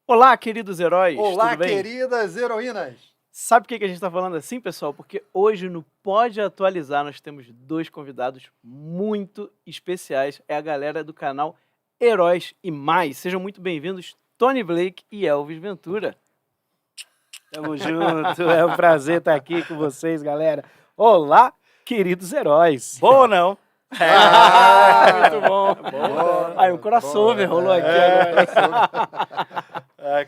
Olá, queridos heróis, Olá, tudo bem? queridas heroínas! Sabe por que a gente está falando assim, pessoal? Porque hoje no Pode Atualizar nós temos dois convidados muito especiais. É a galera do canal Heróis e Mais. Sejam muito bem-vindos, Tony Blake e Elvis Ventura. Tamo junto, é um prazer estar aqui com vocês, galera. Olá, queridos heróis. Bom ou não? Muito bom. Aí um crossover rolou aqui agora.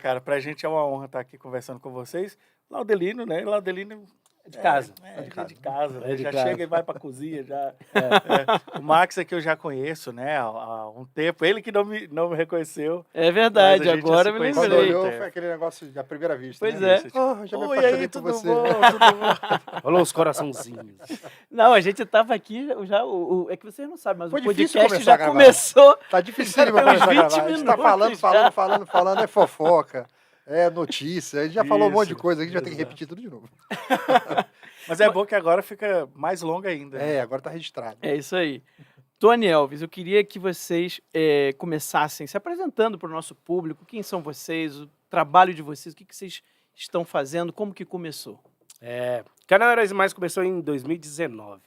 Cara, pra gente é uma honra estar aqui conversando com vocês. Laudelino, né? Laudelino É de casa. é de casa, né? É de Já casa. chega e vai pra cozinha, já. O Max é que eu já conheço, né? Há um tempo. Ele que não me reconheceu. É verdade, Mas a gente já agora se eu me conheceu. Quando lembrei. olhou, É. foi aquele negócio da primeira vista. Pois né? é. Já me Oi, apaixonei aí, por tudo você. bom? Tudo bom? Rolou os coraçãozinhos. Não, a gente tava aqui já. É que vocês não sabem, mas Foi o difícil podcast começar já a gravar. começou. Tá difícil Já pra tem uns começar a 20 gravar. A gente tá minutos já. falando, é fofoca, é notícia. A gente já falou um monte de Isso, coisa, a gente vai ter que exato. repetir tudo de novo. Mas é bom que agora fica mais longa ainda. É, agora tá registrado. É isso aí. Tony e Elvis, eu queria que vocês começassem se apresentando para o nosso público. Quem são vocês, o trabalho de vocês, o que vocês estão fazendo, como que começou? O canal Heróis e Mais começou em 2019.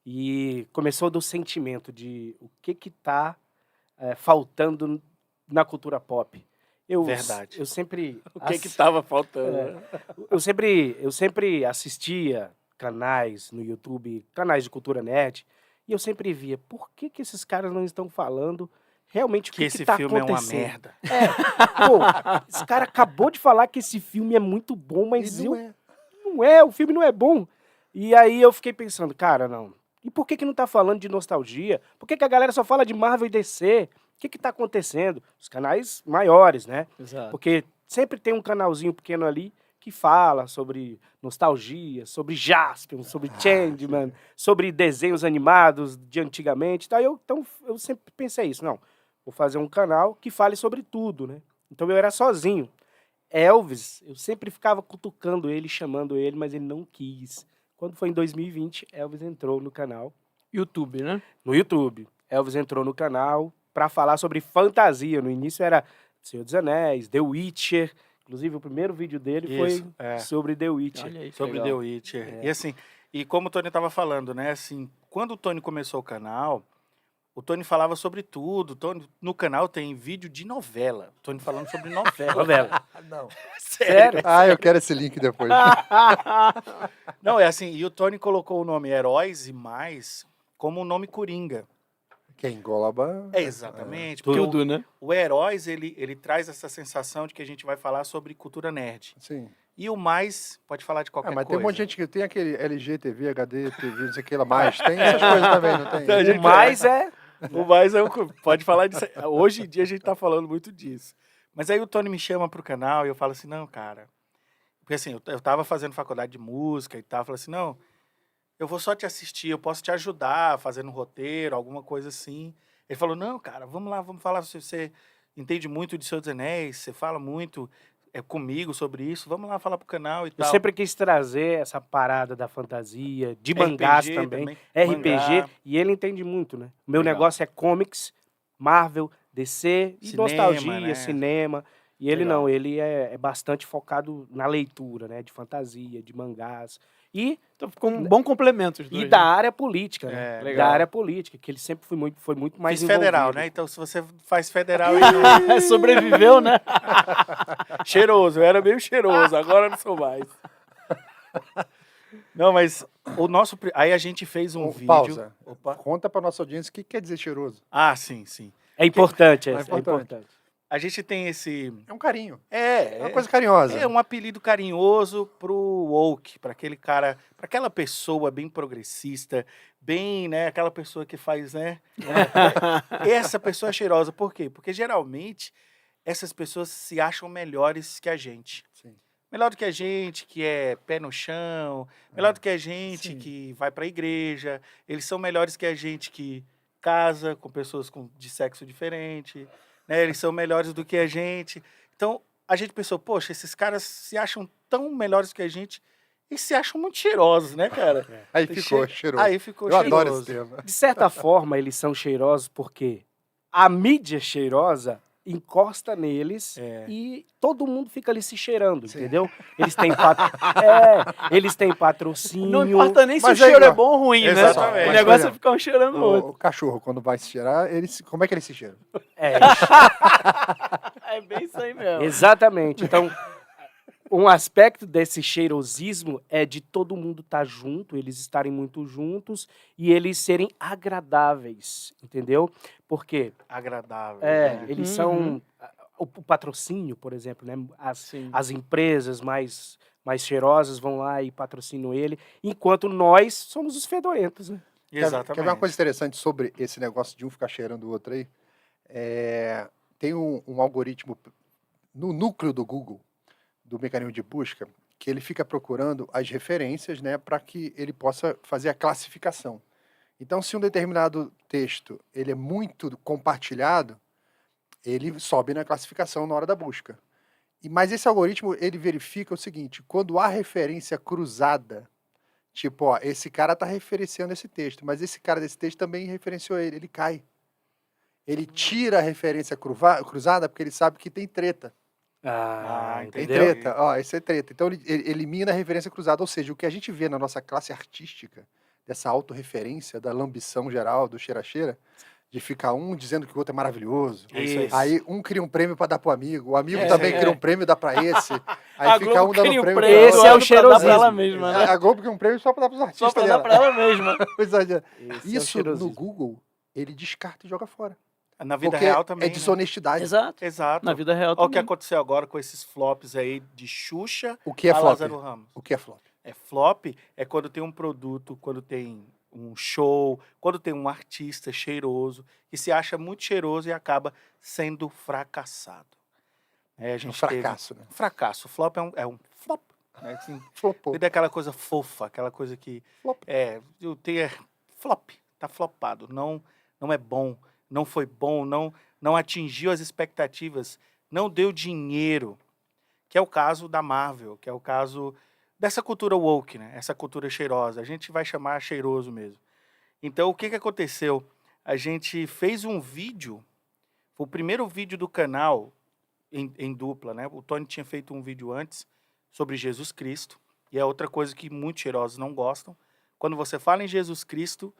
E começou do sentimento de o que tá faltando na cultura pop. Verdade. Eu sempre... O que tava faltando? né? Eu sempre assistia canais no YouTube, canais de cultura nerd, e eu sempre via, por que esses caras não estão falando realmente o Que que esse tá filme é uma acontecendo? merda. Pô, esse cara acabou de falar que esse filme é muito bom, mas E não é. não é, o filme não é bom. E aí eu fiquei pensando, cara, não. E por que não tá falando de nostalgia? Por que a galera só fala de Marvel e DC? O que tá acontecendo? Os canais maiores, né? Exato. Porque sempre tem um canalzinho pequeno ali que fala sobre nostalgia, sobre Jaspion, sobre Changeman, sobre desenhos animados de antigamente. Então eu sempre pensei isso, não, vou fazer um canal que fale sobre tudo, né? Então eu era sozinho. Elvis, eu sempre ficava cutucando ele, chamando ele, mas ele não quis. Quando foi em 2020, Elvis entrou no canal, YouTube, né? no YouTube. Elvis entrou no canal para falar sobre fantasia. No início era Senhor dos Anéis, The Witcher. Inclusive, o primeiro vídeo dele Isso, foi sobre The Witcher. Olha aí, que Sobre legal. The Witcher. E assim, e como o Tony tava falando, né? Assim, quando o Tony começou o canal, o Tony falava sobre tudo. No canal tem vídeo de novela. O Tony falando sobre novela. Novela. Não. Sério? Ah, eu quero esse link depois. Não, é assim, e o Tony colocou o nome Heróis e Mais como o nome Coringa. Quem engloba... É exatamente. Porque Tudo, né? o Heróis, ele traz essa sensação de que a gente vai falar sobre cultura nerd. Sim. E o Mais pode falar de qualquer Mas coisa. tem um monte de gente que tem aquele LG TV, HD, TV, não sei o que lá mais. Tem essas coisas também, não tem? Então, a gente- Mas é... O Mais é pode falar disso. Hoje em dia a gente tá falando muito disso. Mas aí o Tony me chama pro canal e eu falo assim, não, cara. Porque assim, eu tava fazendo faculdade de música e tal. Eu falei assim, não, eu vou só te assistir, eu posso te ajudar fazendo um roteiro, alguma coisa assim. Ele falou, não, cara, vamos lá, vamos falar. Você entende muito de Senhor dos Anéis, você fala muito comigo sobre isso, vamos lá falar pro canal e Eu tal. sempre quis trazer essa parada da fantasia, de mangás RPG também, também, RPG, mangá. e ele entende muito, né? O meu Legal. negócio é comics, Marvel, DC, e Cinema, nostalgia, né? cinema. E ele Legal. não, ele é bastante focado na leitura, né? De fantasia, de mangás. E Então ficou um bom complemento os dois. E da né? área política, né? É, Da legal. área política, que ele sempre foi muito mais Fiz federal, envolvido. né? Então se você faz federal, ele não... Sobreviveu, né? Cheiroso, eu era meio cheiroso, agora eu não sou mais. Não, mas o nosso... Aí a gente fez um vídeo... Pausa. Opa. Conta pra nossa audiência o que quer dizer cheiroso. Ah, sim, sim. É importante, É é importante. importante. A gente tem esse... É um carinho. É É uma coisa carinhosa. É um apelido carinhoso pro woke, para aquele cara, para aquela pessoa bem progressista, bem, né, aquela pessoa que faz, né? Essa pessoa é cheirosa, por quê? Porque geralmente essas pessoas se acham melhores que a gente. Sim. Melhor do que a gente, que é pé no chão, melhor do que a gente Sim. que vai para a igreja, eles são melhores que a gente que casa com pessoas de sexo diferente, né? Eles são melhores do que a gente. Então, a gente pensou, poxa, esses caras se acham tão melhores que a gente e se acham muito cheirosos, né, cara? Aí ficou cheiroso. Aí ficou Eu cheiroso. adoro esse tema. De certa forma, eles são cheirosos porque a mídia cheirosa encosta neles É. e todo mundo fica ali se cheirando, Sim. entendeu? Eles têm, eles têm patrocínio. Não importa nem se o Mas aí, cheiro é ó, bom ou ruim, né? exatamente. O Mas, negócio por é ficar um cheirando o outro. O cachorro, quando vai se cheirar, como é que ele se cheira? É, É bem isso aí mesmo. exatamente. Então, um aspecto desse cheirosismo é de todo mundo estar junto, eles estarem muito juntos e eles serem agradáveis, entendeu? Porque Agradável. é, né? eles Uhum. são o patrocínio, por exemplo, né? Sim. As empresas mais cheirosas vão lá e patrocinam ele, enquanto nós somos os fedorentos, né? Exatamente. Quer ver uma coisa interessante sobre esse negócio de um ficar cheirando o outro aí? Tem um algoritmo no núcleo do Google, do mecanismo de busca, que ele fica procurando as referências, né, para que ele possa fazer a classificação. Então, se um determinado texto ele é muito compartilhado, ele sobe na classificação na hora da busca. Mas esse algoritmo ele verifica o seguinte: quando há referência cruzada, tipo, ó, esse cara está referenciando esse texto, mas esse cara desse texto também referenciou ele cai. Ele tira a referência cruzada porque ele sabe que tem treta. Ah, Tem entendeu? treta, ó, isso é treta. Então ele elimina a referência cruzada, ou seja, o que a gente vê na nossa classe artística, dessa autorreferência, da lambição geral, do cheira-cheira, de ficar um dizendo que o outro é maravilhoso. É isso aí. Aí um cria um prêmio para dar pro amigo, o amigo É. também cria um prêmio e dá para esse. Aí A fica Globo um dando cria um prêmio prêmio pra Esse do é o ano pra dar pra cheirosismo. ela mesma, né? A Globo cria um prêmio só para dar pros artistas Só pra dar dela. pra ela mesma. Coisa de- Esse é o Isso no cheirosismo. Google, ele descarta e joga fora. Na vida Porque real também. é desonestidade. Exato. Exato. Na vida real Olha o que também. aconteceu agora com esses flops aí de Xuxa O que é a flop? Lázaro Ramos. O que é flop? É flop é quando tem um produto, quando tem um show, quando tem um artista cheiroso que se acha muito cheiroso e acaba sendo fracassado. A Um gente fracasso, né? teve... Fracasso. Flop é um flop. Né? Assim, Flopou. cuida daquela coisa fofa, aquela coisa que... Flop. Eu tenho... flop. Tá flopado. Não é bom. Não foi bom. Não atingiu as expectativas. Não deu dinheiro. Que é o caso da Marvel, que é o caso dessa cultura woke, né? Essa cultura cheirosa. A gente vai chamar cheiroso mesmo. Então, o que aconteceu? A gente fez um vídeo, foi o primeiro vídeo do canal em dupla, né? O Tony tinha feito um vídeo antes sobre Jesus Cristo, e é outra coisa que muitos cheirosos não gostam. Quando você fala em Jesus Cristo,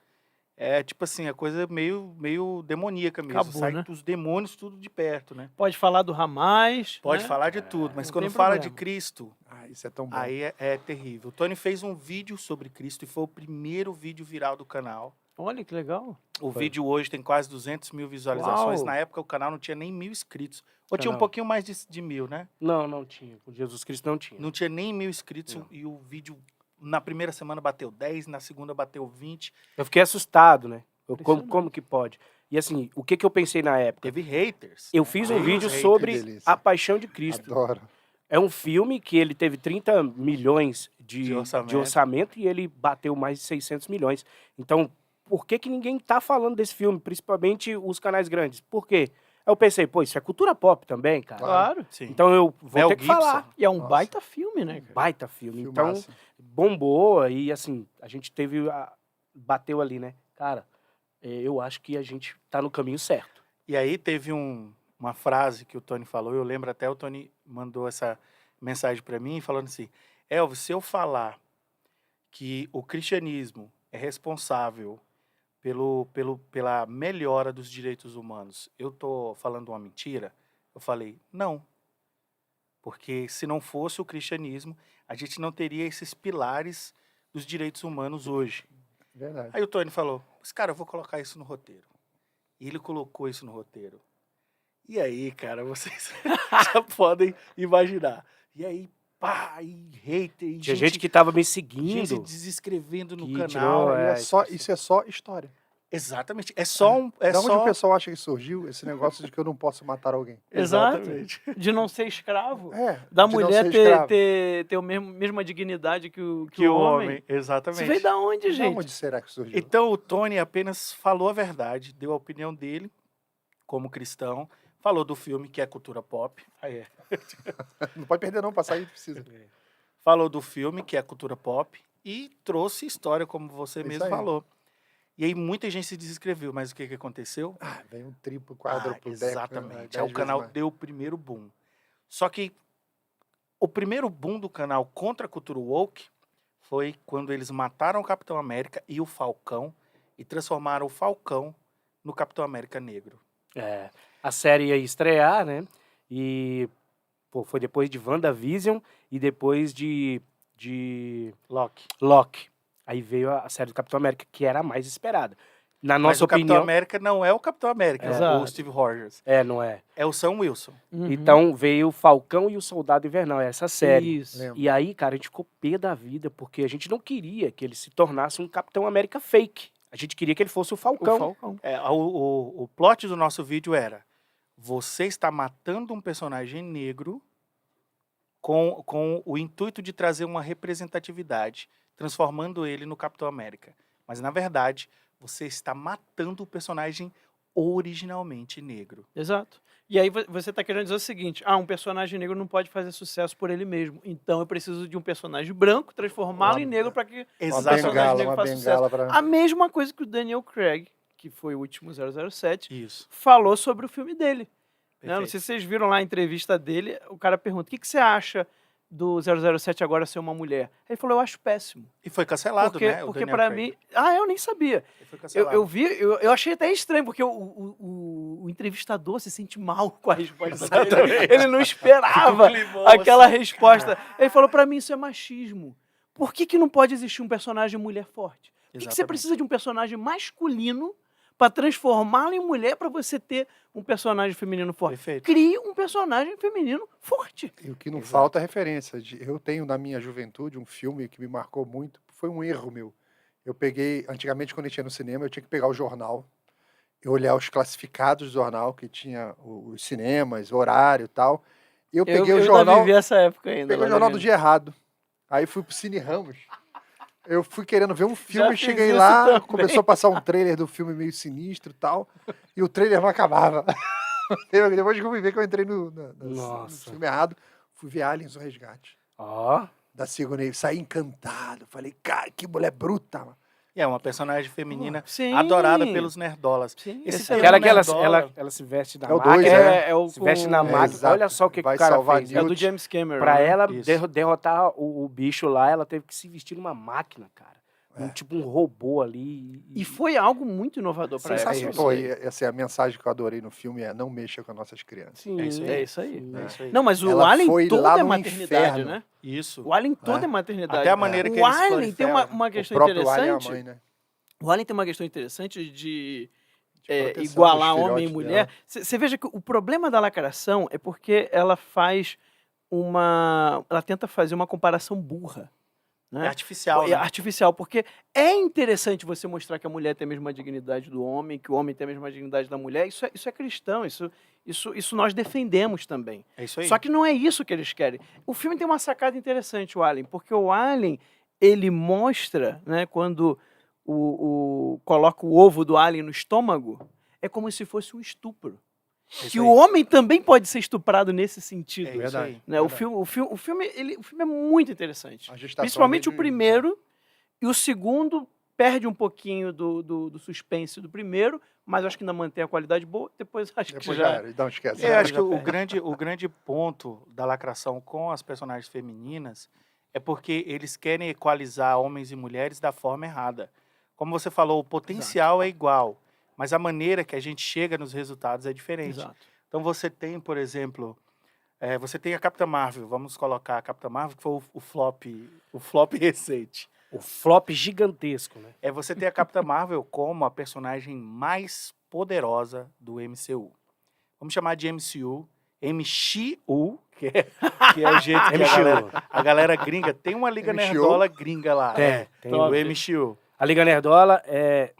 é tipo assim, a coisa meio demoníaca mesmo. Acabou, Sai né? os demônios tudo de perto, né? Pode falar do Ramais. Pode né? falar de tudo, mas não quando tem fala problema. de Cristo, Ah, isso é tão bom. aí é terrível. O Tony fez um vídeo sobre Cristo e foi o primeiro vídeo viral do canal. Olha que legal. O vídeo hoje tem quase 200 mil visualizações. Uau! Na época o canal não tinha nem 1.000 inscritos. Ou tinha um Canal. pouquinho mais de 1.000, né? Não tinha. Com Jesus Cristo não tinha. Não tinha nem 1.000 inscritos Não. e o vídeo na primeira semana bateu 10, na segunda bateu 20. Eu fiquei assustado, né? Impressionante. Como que pode? E assim, o que eu pensei na época? Teve haters. Eu fiz um Veio os vídeo haters. sobre Que delícia. A Paixão de Cristo. Adoro. É um filme que ele teve 30 milhões De de orçamento. orçamento e ele bateu mais de 600 milhões. Então, por que ninguém tá falando desse filme, principalmente os canais grandes? Por quê? Aí eu pensei, pô, isso é cultura pop também, cara. Claro. Sim. Então eu vou Mel ter que Gibson. falar. E é um Nossa. baita filme, né, cara? Baita filme. Filmaço. Então, bombou e assim, a gente bateu ali, né? Cara, eu acho que a gente tá no caminho certo. E aí teve uma frase que o Tony falou, eu lembro até o Tony mandou essa mensagem para mim falando assim, Elvis, se eu falar que o cristianismo é responsável pela melhora dos direitos humanos, eu tô falando uma mentira? Eu falei, não. Porque se não fosse o cristianismo, a gente não teria esses pilares dos direitos humanos hoje. Verdade. Aí o Tony falou, mas cara, eu vou colocar isso no roteiro. E ele colocou isso no roteiro. E aí, cara, vocês já podem imaginar. E aí, pá, e hater, e Tinha gente que tava me seguindo. gente desescrevendo no que canal. tirou, E isso é só história. Exatamente. É só um... É Da onde só... o pessoal acha que surgiu esse negócio de que eu não posso matar alguém? Exato. Exatamente. De não ser escravo. É. Da de não mulher ser ter escravo. ter a mesma dignidade que o Que o homem. homem, Isso exatamente. veio da onde, Da gente? onde será que surgiu? Então o Tony apenas falou a verdade, deu a opinião dele como cristão, falou do filme que é cultura pop. Aí é. Não pode perder não, pra sair precisa. Falou do filme que é cultura pop e trouxe história como você Isso mesmo aí. falou. E aí muita gente se desinscreveu, mas o que aconteceu? Ah, vem um triplo, quádruplo, Exatamente. Aí Aí o canal deu o primeiro boom. Só que o primeiro boom do canal contra a cultura woke foi quando eles mataram o Capitão América e o Falcão e transformaram o Falcão no Capitão América negro. É, a série ia estrear, né? E pô, foi depois de WandaVision e depois de Loki. Aí veio a série do Capitão América, que era a mais esperada. Na Mas nossa o Capitão opinião... América não é o Capitão América, é o Exato. Steve Rogers. Não é. É o Sam Wilson. Uhum. Então veio o Falcão e o Soldado Invernal, essa série. Isso. Lembro. E aí, cara, a gente ficou pé da vida, porque a gente não queria que ele se tornasse um Capitão América fake. A gente queria que ele fosse o O Falcão. Falcão. O plot do nosso vídeo era: você está matando um personagem negro com o intuito de trazer uma representatividade, transformando ele no Capitão América. Mas, na verdade, você está matando o personagem originalmente negro. Exato. E aí você tá querendo dizer o seguinte, um personagem negro não pode fazer sucesso por ele mesmo. Então eu preciso de um personagem branco, transformá-lo Uma- em negro para que Uma Exatamente. personagem negro uma faça bengala pra... a mesma coisa que o Daniel Craig, que foi o último 007, Isso. falou sobre o filme dele. Né? Não Perfeito. sei se vocês viram lá a entrevista dele, o cara pergunta, o que você acha do 007 agora ser uma mulher? Ele falou, eu acho péssimo. E foi cancelado, Porque, né? o porque Daniel para Craig. mim... eu nem sabia. Ele foi cancelado. Eu achei até estranho, porque o entrevistador se sente mal com a resposta dele. Exatamente. Ele não esperava Fica um climão, aquela assim. resposta. Ele falou, pra mim isso é machismo. Por que não pode existir um personagem mulher forte? Por que você Exatamente. precisa de um personagem masculino pra transformá-lo em mulher pra você ter um personagem feminino forte? Perfeito. Crie um personagem feminino forte. E o que não Exato. falta é referência. Eu tenho na minha juventude um filme que me marcou muito, foi um erro meu. Eu peguei, antigamente quando a gente ia no cinema, eu tinha que pegar o jornal, eu olhar os classificados do jornal, que tinha os cinemas, horário e tal. E eu peguei o ainda jornal, vivi essa época ainda. peguei o lá jornal na do minha- dia errado. Aí fui pro Cine Ramos. Eu fui querendo ver um filme, fiz cheguei isso lá, também. começou a passar um trailer do filme meio sinistro e tal, e o trailer não acabava. Depois que eu fui ver que eu entrei no Nossa. filme errado, fui ver Aliens o Resgate. Ó, Da Sigourney, saí encantado. Falei, cara, que mulher bruta, mano. E é uma personagem feminina Sim. adorada pelos nerdolas. Sim, Esse esse termo aquela que nerdola- ela se veste na É o máquina. dois, né? É o Se veste na com- máquina. exato. Olha só o que Vai o cara salvar fez. É Newt. do James Cameron. Pra né? ela Isso. derrotar o bicho lá, ela teve que se vestir numa máquina, cara. Tipo um robô ali. E foi algo muito inovador pra ela. Sensacional. Pô, e essa é a mensagem que eu adorei no filme, é não mexa com as nossas crianças. Sim, É isso aí. É isso aí. sim. É isso aí. Não, mas o Ela Alien foi todo lá é no maternidade, inferno. né? Isso. O Alien todo É. é maternidade. Até a maneira que o eles Alien tem uma, proliferam. uma O questão próprio Alien é a interessante. mãe, né? O Alien tem uma questão interessante de proteção igualar dos homem e filhotes mulher. dela. Você veja que o problema da lacração é porque ela faz ela tenta fazer uma comparação burra. Né? É artificial, É né? artificial, porque é interessante você mostrar que a mulher tem a mesma dignidade do homem, que o homem tem a mesma dignidade da mulher. Isso é cristão, isso nós defendemos também. É isso aí. Só que não é isso que eles querem. O filme tem uma sacada interessante, o Alien, porque o Alien, ele mostra, né, quando coloca o ovo do Alien no estômago, é como se fosse um estupro. É isso Que aí. o homem também pode ser estuprado nesse sentido. É isso Verdade. aí. Né? O Verdade. filme é muito interessante. A gestação Principalmente o de- primeiro, e o segundo perde um pouquinho do suspense do primeiro, mas acho que ainda mantém a qualidade boa. Depois acho que Depois já... já era. Não, esquece. Eu acho que já o perde. grande ponto da lacração com as personagens femininas é porque eles querem equalizar homens e mulheres da forma errada. Como você falou, o potencial é igual, mas a maneira que a gente chega nos resultados é diferente. Exato. Então você tem, por exemplo, você tem a Capitã Marvel, vamos colocar a Capitã Marvel, que foi o flop recente. O flop gigantesco, né? Você tem a Capitã Marvel como a personagem mais poderosa do MCU. Vamos chamar de MCU, MCU, que é o jeito que a galera gringa. Tem uma Liga MCU? Nerdola gringa lá. Tem. O MCU. A Liga Nerdola é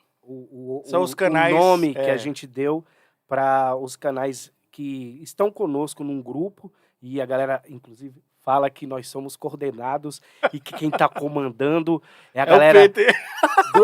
São os canais, o nome que a gente deu para os canais que estão conosco num grupo e a galera, inclusive, fala que nós somos coordenados e que quem tá comandando é a É o galera... PT.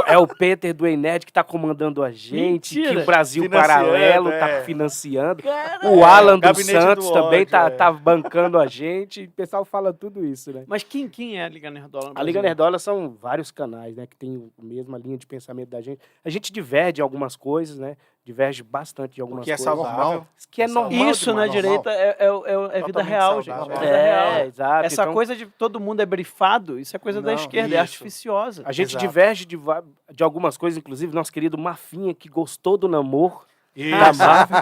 É o Peter do Enéd que tá comandando a gente, Mentira. que o Brasil Financiando, Paralelo tá é. financiando. Cara, O Alan dos Gabinete Santos do também ódio, tá bancando a gente. O pessoal fala tudo isso, né? Mas quem é a Liga Nerdola no A Liga Brasil? Nerdola são vários canais, né? Que tem a mesma linha de pensamento da gente. A gente diverge em algumas coisas, né? Diverge bastante de algumas O que é coisas. saudável. Que é normal Isso na demais. direita é vida Totalmente real, gente. saudável. É vida real. Exato. Essa Então, coisa de todo mundo é brifado, isso é coisa da Não, esquerda, é isso. artificiosa. a gente Exato. diverge de algumas coisas, inclusive nosso querido Mafinha, que gostou do namoro da Isso. Marvel.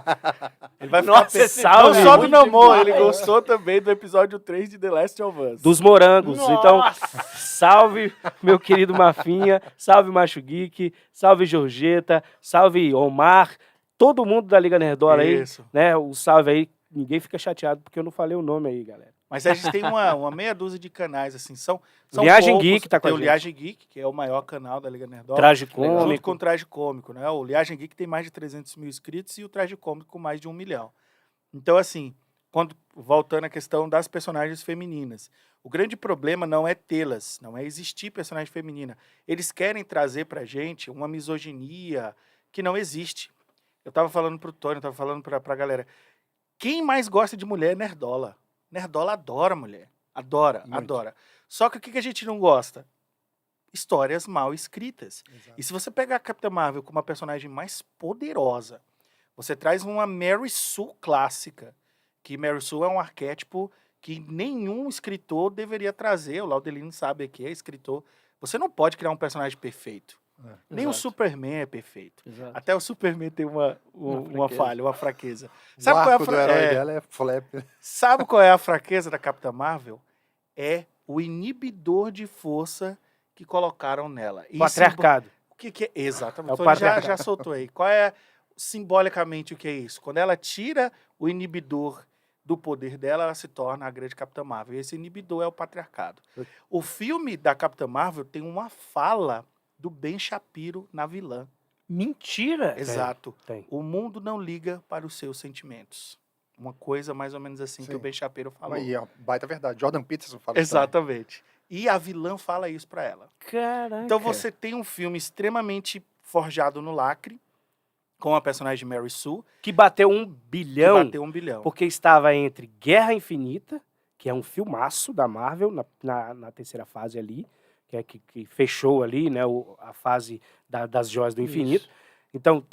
Ele vai Nossa, ficar esse salve, não só do muito namoro, demais. ele gostou também do episódio 3 de The Last of Us. Dos morangos. Então, Nossa! salve, meu querido Mafinha, salve Macho Geek, salve Georgeta, salve Omar, todo mundo da Liga Nerdola aí, Isso. né? O salve aí, ninguém fica chateado porque eu não falei o nome aí, galera. Mas a gente tem uma meia dúzia de canais, assim, são Liagem poucos. Geek tá com tem a o gente. Liagem Geek, que é o maior canal da Liga Nerdola. Traje Junto cômico. com o Traje Cômico, né? O Liagem Geek tem mais de 300 mil inscritos e o Traje Cômico com mais de 1 milhão. Então, assim, voltando à questão das personagens femininas, o grande problema não é tê-las, não é existir personagem feminina. Eles querem trazer pra gente uma misoginia que não existe. Eu tava falando pro Tony, eu tava falando pra galera, quem mais gosta de mulher é Nerdola. Nerdola adora mulher. Adora, Muito. adora. Só que o que a gente não gosta? Histórias mal escritas. E se você pegar a Capitã Marvel como a personagem mais poderosa, você traz uma Mary Sue clássica, que Mary Sue é um arquétipo que nenhum escritor deveria trazer. O Laudelino sabe que é escritor. Você não pode criar um personagem perfeito. Nem o Exato. Superman é perfeito. Exato. Até o Superman tem uma fraqueza. falha, uma fraqueza. O Sabe qual é a arco do herói fraqueza? dela é flap. Sabe qual é a fraqueza da Capitã Marvel? É o inibidor de força que colocaram nela. E Patriarcado. o que é? Exatamente. É o O Tony patriarcado. já soltou aí. Qual é simbolicamente o que é isso? Quando ela tira o inibidor do poder dela, ela se torna a grande Capitã Marvel. E esse inibidor é o patriarcado. O filme da Capitã Marvel tem uma fala do Ben Shapiro na vilã. Mentira! Exato. Tem. O mundo não liga para os seus sentimentos. Uma coisa mais ou menos assim que Sim. o Ben Shapiro falou. Aí, ó, baita verdade. Jordan Peterson fala isso Exatamente. E a vilã fala isso pra ela. Caraca! Então você tem um filme extremamente forjado no lacre, com a personagem Mary Sue, Que bateu 1 que bilhão, bateu 1 bilhão. porque estava entre Guerra Infinita, que é um filmaço da Marvel, na terceira fase ali, que fechou ali, né, a fase das joias do infinito. Então,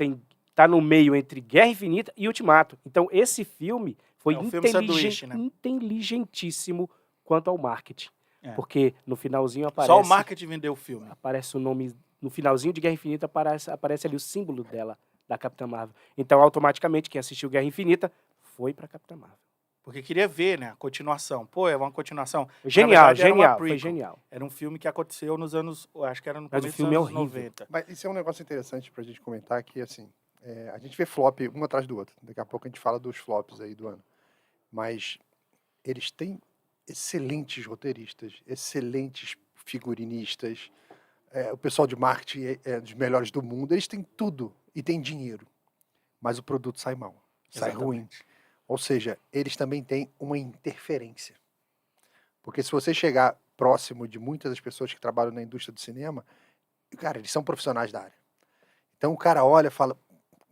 tá no meio entre Guerra Infinita e Ultimato. Então, esse filme foi É um filme sanduíche, né? inteligentíssimo quanto ao marketing. É. Porque no finalzinho aparece... Só o marketing vendeu o filme. Aparece o nome... No finalzinho de Guerra Infinita aparece ali o símbolo dela, da Capitã Marvel. Então, automaticamente, quem assistiu Guerra Infinita foi pra Capitã Marvel. Porque queria ver, né, a continuação. Pô, é uma continuação. Genial, verdade, era uma genial, foi prequel. genial. Era um filme que aconteceu nos anos... Acho que era no Mas o começo filme é dos anos horrível. 90. Mas isso é um negócio interessante pra gente comentar, que assim, a gente vê flop um atrás do outro. Daqui a pouco a gente fala dos flops aí do ano. Mas eles têm excelentes roteiristas, excelentes figurinistas, o pessoal de marketing é dos melhores do mundo, eles têm tudo e têm dinheiro. Mas o produto sai mal, sai ruim. Exatamente. Ou seja, eles também têm uma interferência. Porque se você chegar próximo de muitas das pessoas que trabalham na indústria do cinema, cara, eles são profissionais da área. Então o cara olha e fala,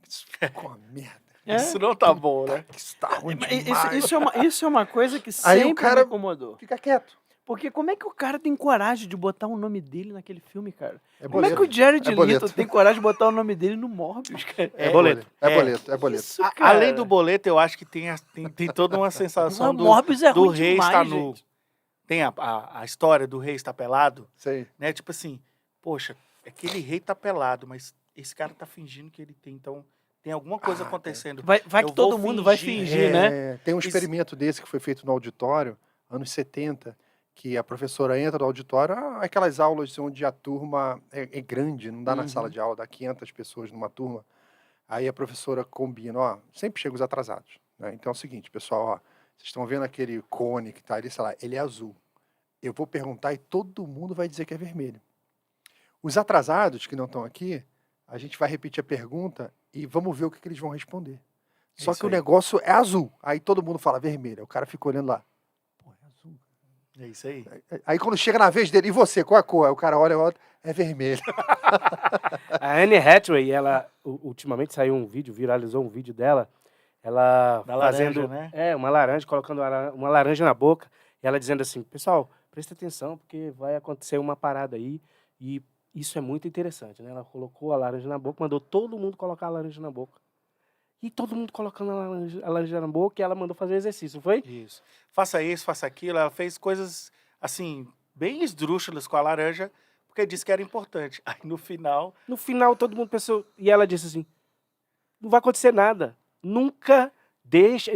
isso ficou uma merda. É? Isso não tá bom, né? Isso tá ruim Mas demais. isso é uma coisa que Aí o sempre cara- me incomodou. Fica quieto. Porque como é que o cara tem coragem de botar o nome dele naquele filme, cara? É Como é boleto. que o Jared É Leto boleto. tem coragem de botar o nome dele no Morbius, cara? É boleto. É É. boleto, é boleto. Isso, A- cara. Além do boleto, eu acho que tem toda uma sensação Mas Morbius é do ruim rei demais, estar nu. gente. Tem a história do rei estar pelado, Sei. né? Tipo assim, poxa, aquele rei tá pelado, mas esse cara tá fingindo que ele tem, então tem alguma coisa acontecendo. Vai Eu que todo vou mundo vai fingir, fingir, né? Tem um experimento desse que foi feito no auditório, anos 70, que a professora entra no auditório, aquelas aulas onde a turma é grande, não dá na Uhum. sala de aula, dá 500 pessoas numa turma. Aí a professora combina, ó, sempre chega os atrasados, né? Então é o seguinte, pessoal, ó, vocês estão vendo aquele cone que tá ali, sei lá, ele é azul. Eu vou perguntar e todo mundo vai dizer que é vermelho. Os atrasados que não estão aqui, a gente vai repetir a pergunta e vamos ver o que eles vão responder. Só Isso que o aí. negócio é azul. Aí todo mundo fala vermelho. Aí o cara fica olhando lá. Pô, é azul. É isso aí. Aí quando chega na vez dele, e você, qual é a cor? Aí o cara olha e olha, é vermelho. A Anne Hathaway, ela ultimamente saiu um vídeo, viralizou um vídeo dela, ela Da fazendo laranja, né? uma laranja, colocando uma laranja na boca, e ela dizendo assim, pessoal, presta atenção, porque vai acontecer uma parada aí, e isso é muito interessante, né? Ela colocou a laranja na boca, mandou todo mundo colocar a laranja na boca. E todo mundo colocando a laranja na boca, e ela mandou fazer exercício, não foi? Isso. Faça isso, faça aquilo. Ela fez coisas, assim, bem esdrúxulas com a laranja, porque disse que era importante. Aí, no final, No final, todo mundo pensou, e ela disse assim, não vai acontecer nada.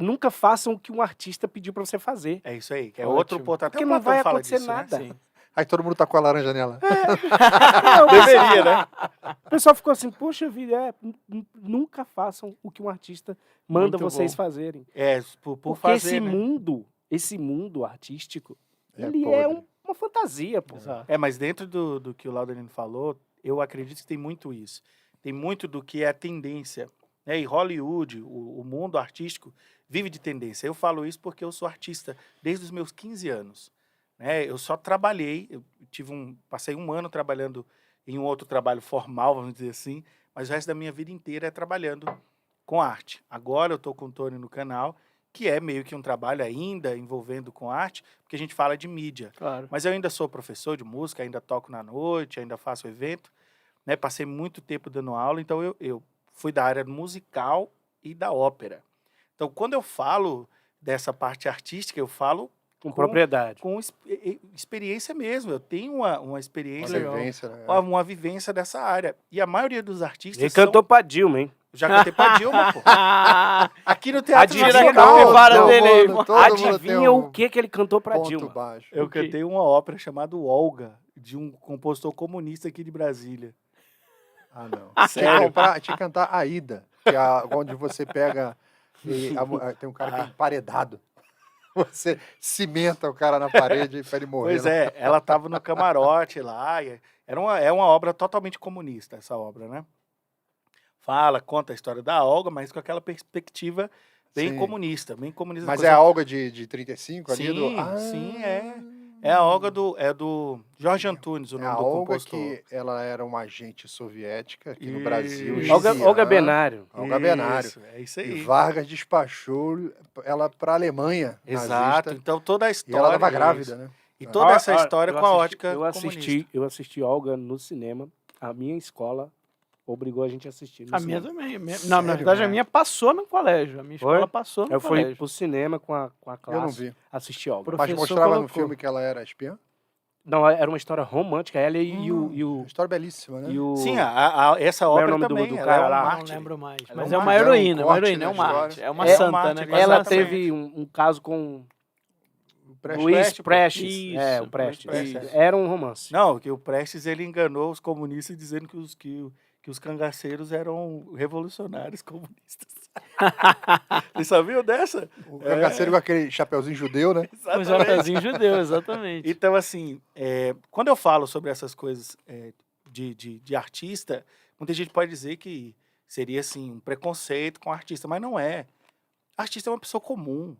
Nunca façam o que um artista pediu pra você fazer. é isso aí, que é Ótimo. outro ponto. Até Porque o não Platão vai fala acontecer disso, né? nada. Sim. Aí todo mundo tá com a laranja nela. Deveria, né? O pessoal ficou assim, poxa vida, nunca façam o que um artista manda Muito vocês bom. fazerem. É, por Porque fazer, né? esse mundo artístico, É ele podre. é uma fantasia, pô. Exato. É, mas dentro do que o Laudelino falou, eu acredito que tem muito isso. Tem muito do que é tendência. Né? E Hollywood, o mundo artístico, vive de tendência. Eu falo isso porque eu sou artista desde os meus 15 anos. Né? Eu só trabalhei, passei um ano trabalhando em um outro trabalho formal, vamos dizer assim, mas o resto da minha vida inteira é trabalhando com arte. Agora eu estou com o Tony no canal, que é meio que um trabalho ainda envolvendo com arte, porque a gente fala de mídia. Claro. Mas eu ainda sou professor de música, ainda toco na noite, ainda faço evento, né? Passei muito tempo dando aula, então eu fui da área musical e da ópera. Então, quando eu falo dessa parte artística, eu falo Com propriedade. com experiência mesmo. Eu tenho uma experiência, Legal. Vivência, né? uma vivência dessa área. E a maioria dos artistas Ele cantou são... pra Dilma, hein? Já cantei pra Dilma, pô. Aqui no Teatro Adivinha Tira aí Nacional, da prepara Todo dele aí, mundo- pô. todo mundo tem Adivinha um o que ele cantou pra ponto Dilma? baixo. eu O quê? cantei uma ópera chamada Olga, de um compositor comunista aqui de Brasília. Ah, não. Sério? Tinha que cantar Aida, que é onde você pega tem um cara que é emparedado. Você cimenta o cara na parede pra ele morrer. Pois é, ela estava no camarote lá. É uma obra totalmente comunista, essa obra, né? Conta a história da Olga, mas com aquela perspectiva bem Sim. comunista, bem comunista. Mas coisa- é a Olga de 35 ali? Sim, Ah, sim, é a Olga do Jorge Antunes, o É nome a do Olga compositor. que ela era uma agente soviética aqui no Isso. Brasil. Olga Xi'an. Benário. Olga Benário. Isso, é isso E aí. Vargas despachou ela para a Alemanha Exato. nazista. Então toda a E história. ela estava isso. grávida, né? E toda essa história Eu com a assisti- ótica comunista. Eu assisti Olga no cinema. A minha escola obrigou a gente a assistir no A minha cinema. também. Não, Sério? na verdade, a É. minha passou no colégio. A minha Foi? escola passou no Eu fui colégio. pro cinema com a classe. Eu não vi. Assistir Olga. Pro- Mas professor mostrava no colocou. filme que ela era espiã? Não, era uma história romântica. Ela e o... História belíssima, né? E o Sim, essa Como é o ópera nome do- também. do ela cara é um lá? Não mártir. lembro mais. Ela Mas é é um uma mártir, heroína, um uma corte heroína, é na um mártir. história. É uma É, santa, mártir, né? mas ela exatamente. teve um caso com Prestes. Luiz Prestes, Prestes. Isso, É, o Luiz Prestes. Prestes. Era um romance. Não, que o Prestes ele enganou os comunistas dizendo que os cangaceiros eram revolucionários comunistas. Vocês sabiam dessa? O cangaceiro com aquele chapeuzinho judeu, né? Um chapeuzinho judeu, exatamente. Então, assim, quando eu falo sobre essas coisas de artista, muita gente pode dizer que seria, assim, um preconceito com o artista, mas não é. Artista é uma pessoa comum.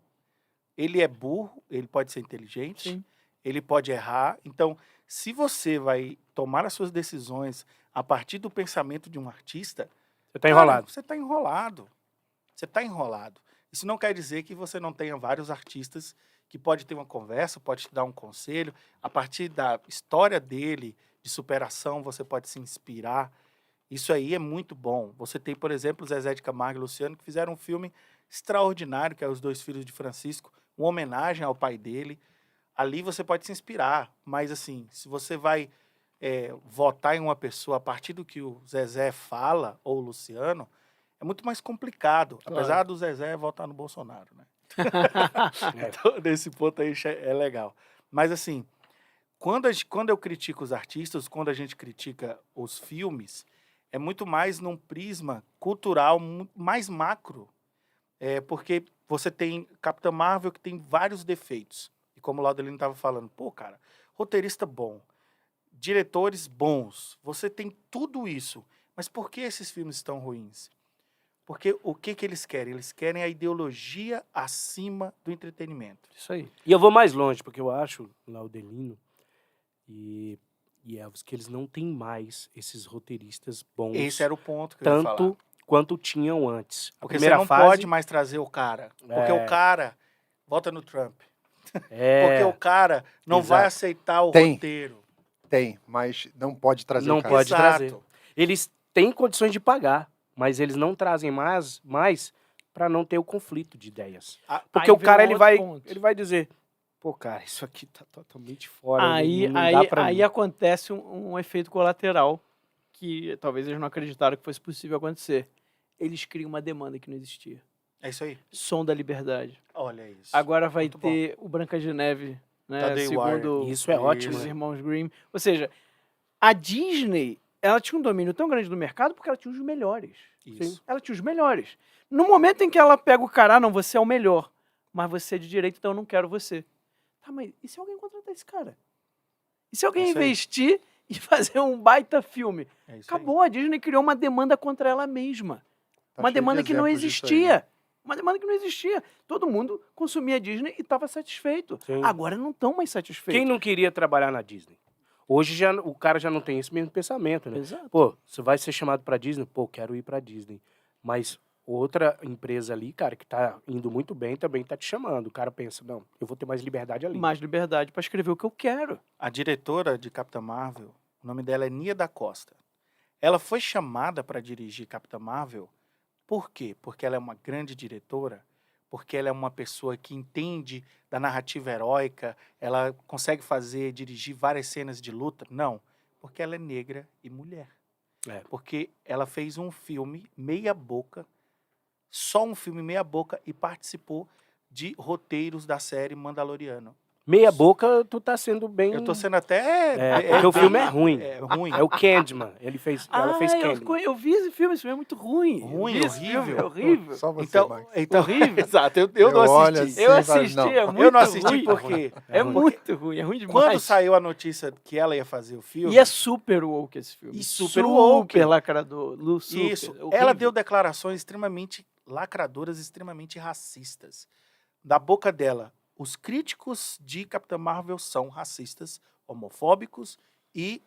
Ele é burro, ele pode ser inteligente, Sim. ele pode errar. Então, se você vai tomar as suas decisões a partir do pensamento de um artista, Você tá enrolado. você está enrolado. Você está enrolado. Isso não quer dizer que você não tenha vários artistas que pode ter uma conversa, pode te dar um conselho. A partir da história dele, de superação, você pode se inspirar. Isso aí é muito bom. Você tem, por exemplo, Zezé de Camargo e Luciano, que fizeram um filme extraordinário, que é Os Dois Filhos de Francisco, uma homenagem ao pai dele. Ali você pode se inspirar. Mas, assim, se você vai votar em uma pessoa a partir do que o Zezé fala, ou o Luciano, é muito mais complicado. Claro. Apesar do Zezé votar no Bolsonaro, né? Então, nesse ponto aí é legal. Mas, assim, quando eu critico os artistas, quando a gente critica os filmes, é muito mais num prisma cultural mais macro. Porque você tem Capitã Marvel que tem vários defeitos. E como o Laudelino estava falando, pô, cara, roteirista bom, diretores bons, você tem tudo isso. Mas por que esses filmes estão ruins? Porque o que eles querem? Eles querem a ideologia acima do entretenimento. Isso aí. E eu vou mais longe, porque eu acho, lá o Delino e Elvis, que eles não têm mais esses roteiristas bons, Esse era o ponto que eu ia falar. tanto quanto tinham antes. A Porque você primeira não fase, pode mais trazer o cara. Porque É. o cara vota no Trump. É, Porque o cara não vai Exato. aceitar o Tem. roteiro. Tem, mas não pode trazer Não o cara. pode Exato. trazer. Eles têm condições de pagar, mas eles não trazem mais para não ter o conflito de ideias. Porque Aí o cara vem um ele outro ponto. vai dizer, pô, cara, isso aqui tá totalmente fora. Aí, não dá pra aí mim. acontece um efeito colateral que talvez eles não acreditaram que fosse possível acontecer. Eles criam uma demanda que não existia. É isso aí. Som da Liberdade. Olha isso. Agora vai Muito bom. ter o Branca de Neve, né? Da Daywire. Segundo Isso é ótimo, os né? irmãos Grimm. Ou seja, a Disney, ela tinha um domínio tão grande do mercado porque ela tinha os melhores. Isso. Ela tinha os melhores. No momento em que ela pega o cara, não, você é o melhor, mas você é de direito, então eu não quero você. Tá, mas e se alguém contratar esse cara? E se alguém Isso aí. investir e fazer um baita filme? É isso aí. Acabou, a Disney criou uma demanda contra ela mesma. Tá Uma cheio de demanda que não exemplos disso aí, existia. né? Uma demanda que não existia. Todo mundo consumia Disney e estava satisfeito. Sim. Agora não estão mais satisfeitos. Quem não queria trabalhar na Disney? Hoje já, o cara já não tem esse mesmo pensamento, né? Exato. Pô, você vai ser chamado pra Disney? Pô, quero ir pra Disney. Mas outra empresa ali, cara, que tá indo muito bem, também tá te chamando. O cara pensa, não, eu vou ter mais liberdade ali. Mais liberdade para escrever o que eu quero. A diretora de Capitã Marvel, o nome dela é Nia da Costa. Ela foi chamada para dirigir Capitã Marvel. Por quê? Porque ela é uma grande diretora, porque ela é uma pessoa que entende da narrativa heróica, ela consegue dirigir várias cenas de luta. Não, porque ela é negra e mulher. É. Porque ela fez um filme meia boca, só um filme meia boca, e participou de roteiros da série Mandaloriano. Meia boca, tu tá sendo bem... Eu tô sendo até... porque o filme é ruim. É ruim. É o Candyman. Ela fez Candyman. eu vi esse filme é muito ruim. Ruim, Eu vi esse horrível. filme, é horrível. Só você, Então, Max. Horrível. Exato, eu não olho assisti. assim, Eu falo, assisti, não. é muito Eu não assisti ruim. porque É ruim. muito ruim, é ruim demais. quando saiu a notícia que ela ia fazer o filme, E é super woke esse filme. E super woke. Super lacrador. Super, isso, horrível. ela deu declarações extremamente lacradoras, extremamente racistas. Da boca dela, os críticos de Capitã Marvel são racistas, homofóbicos e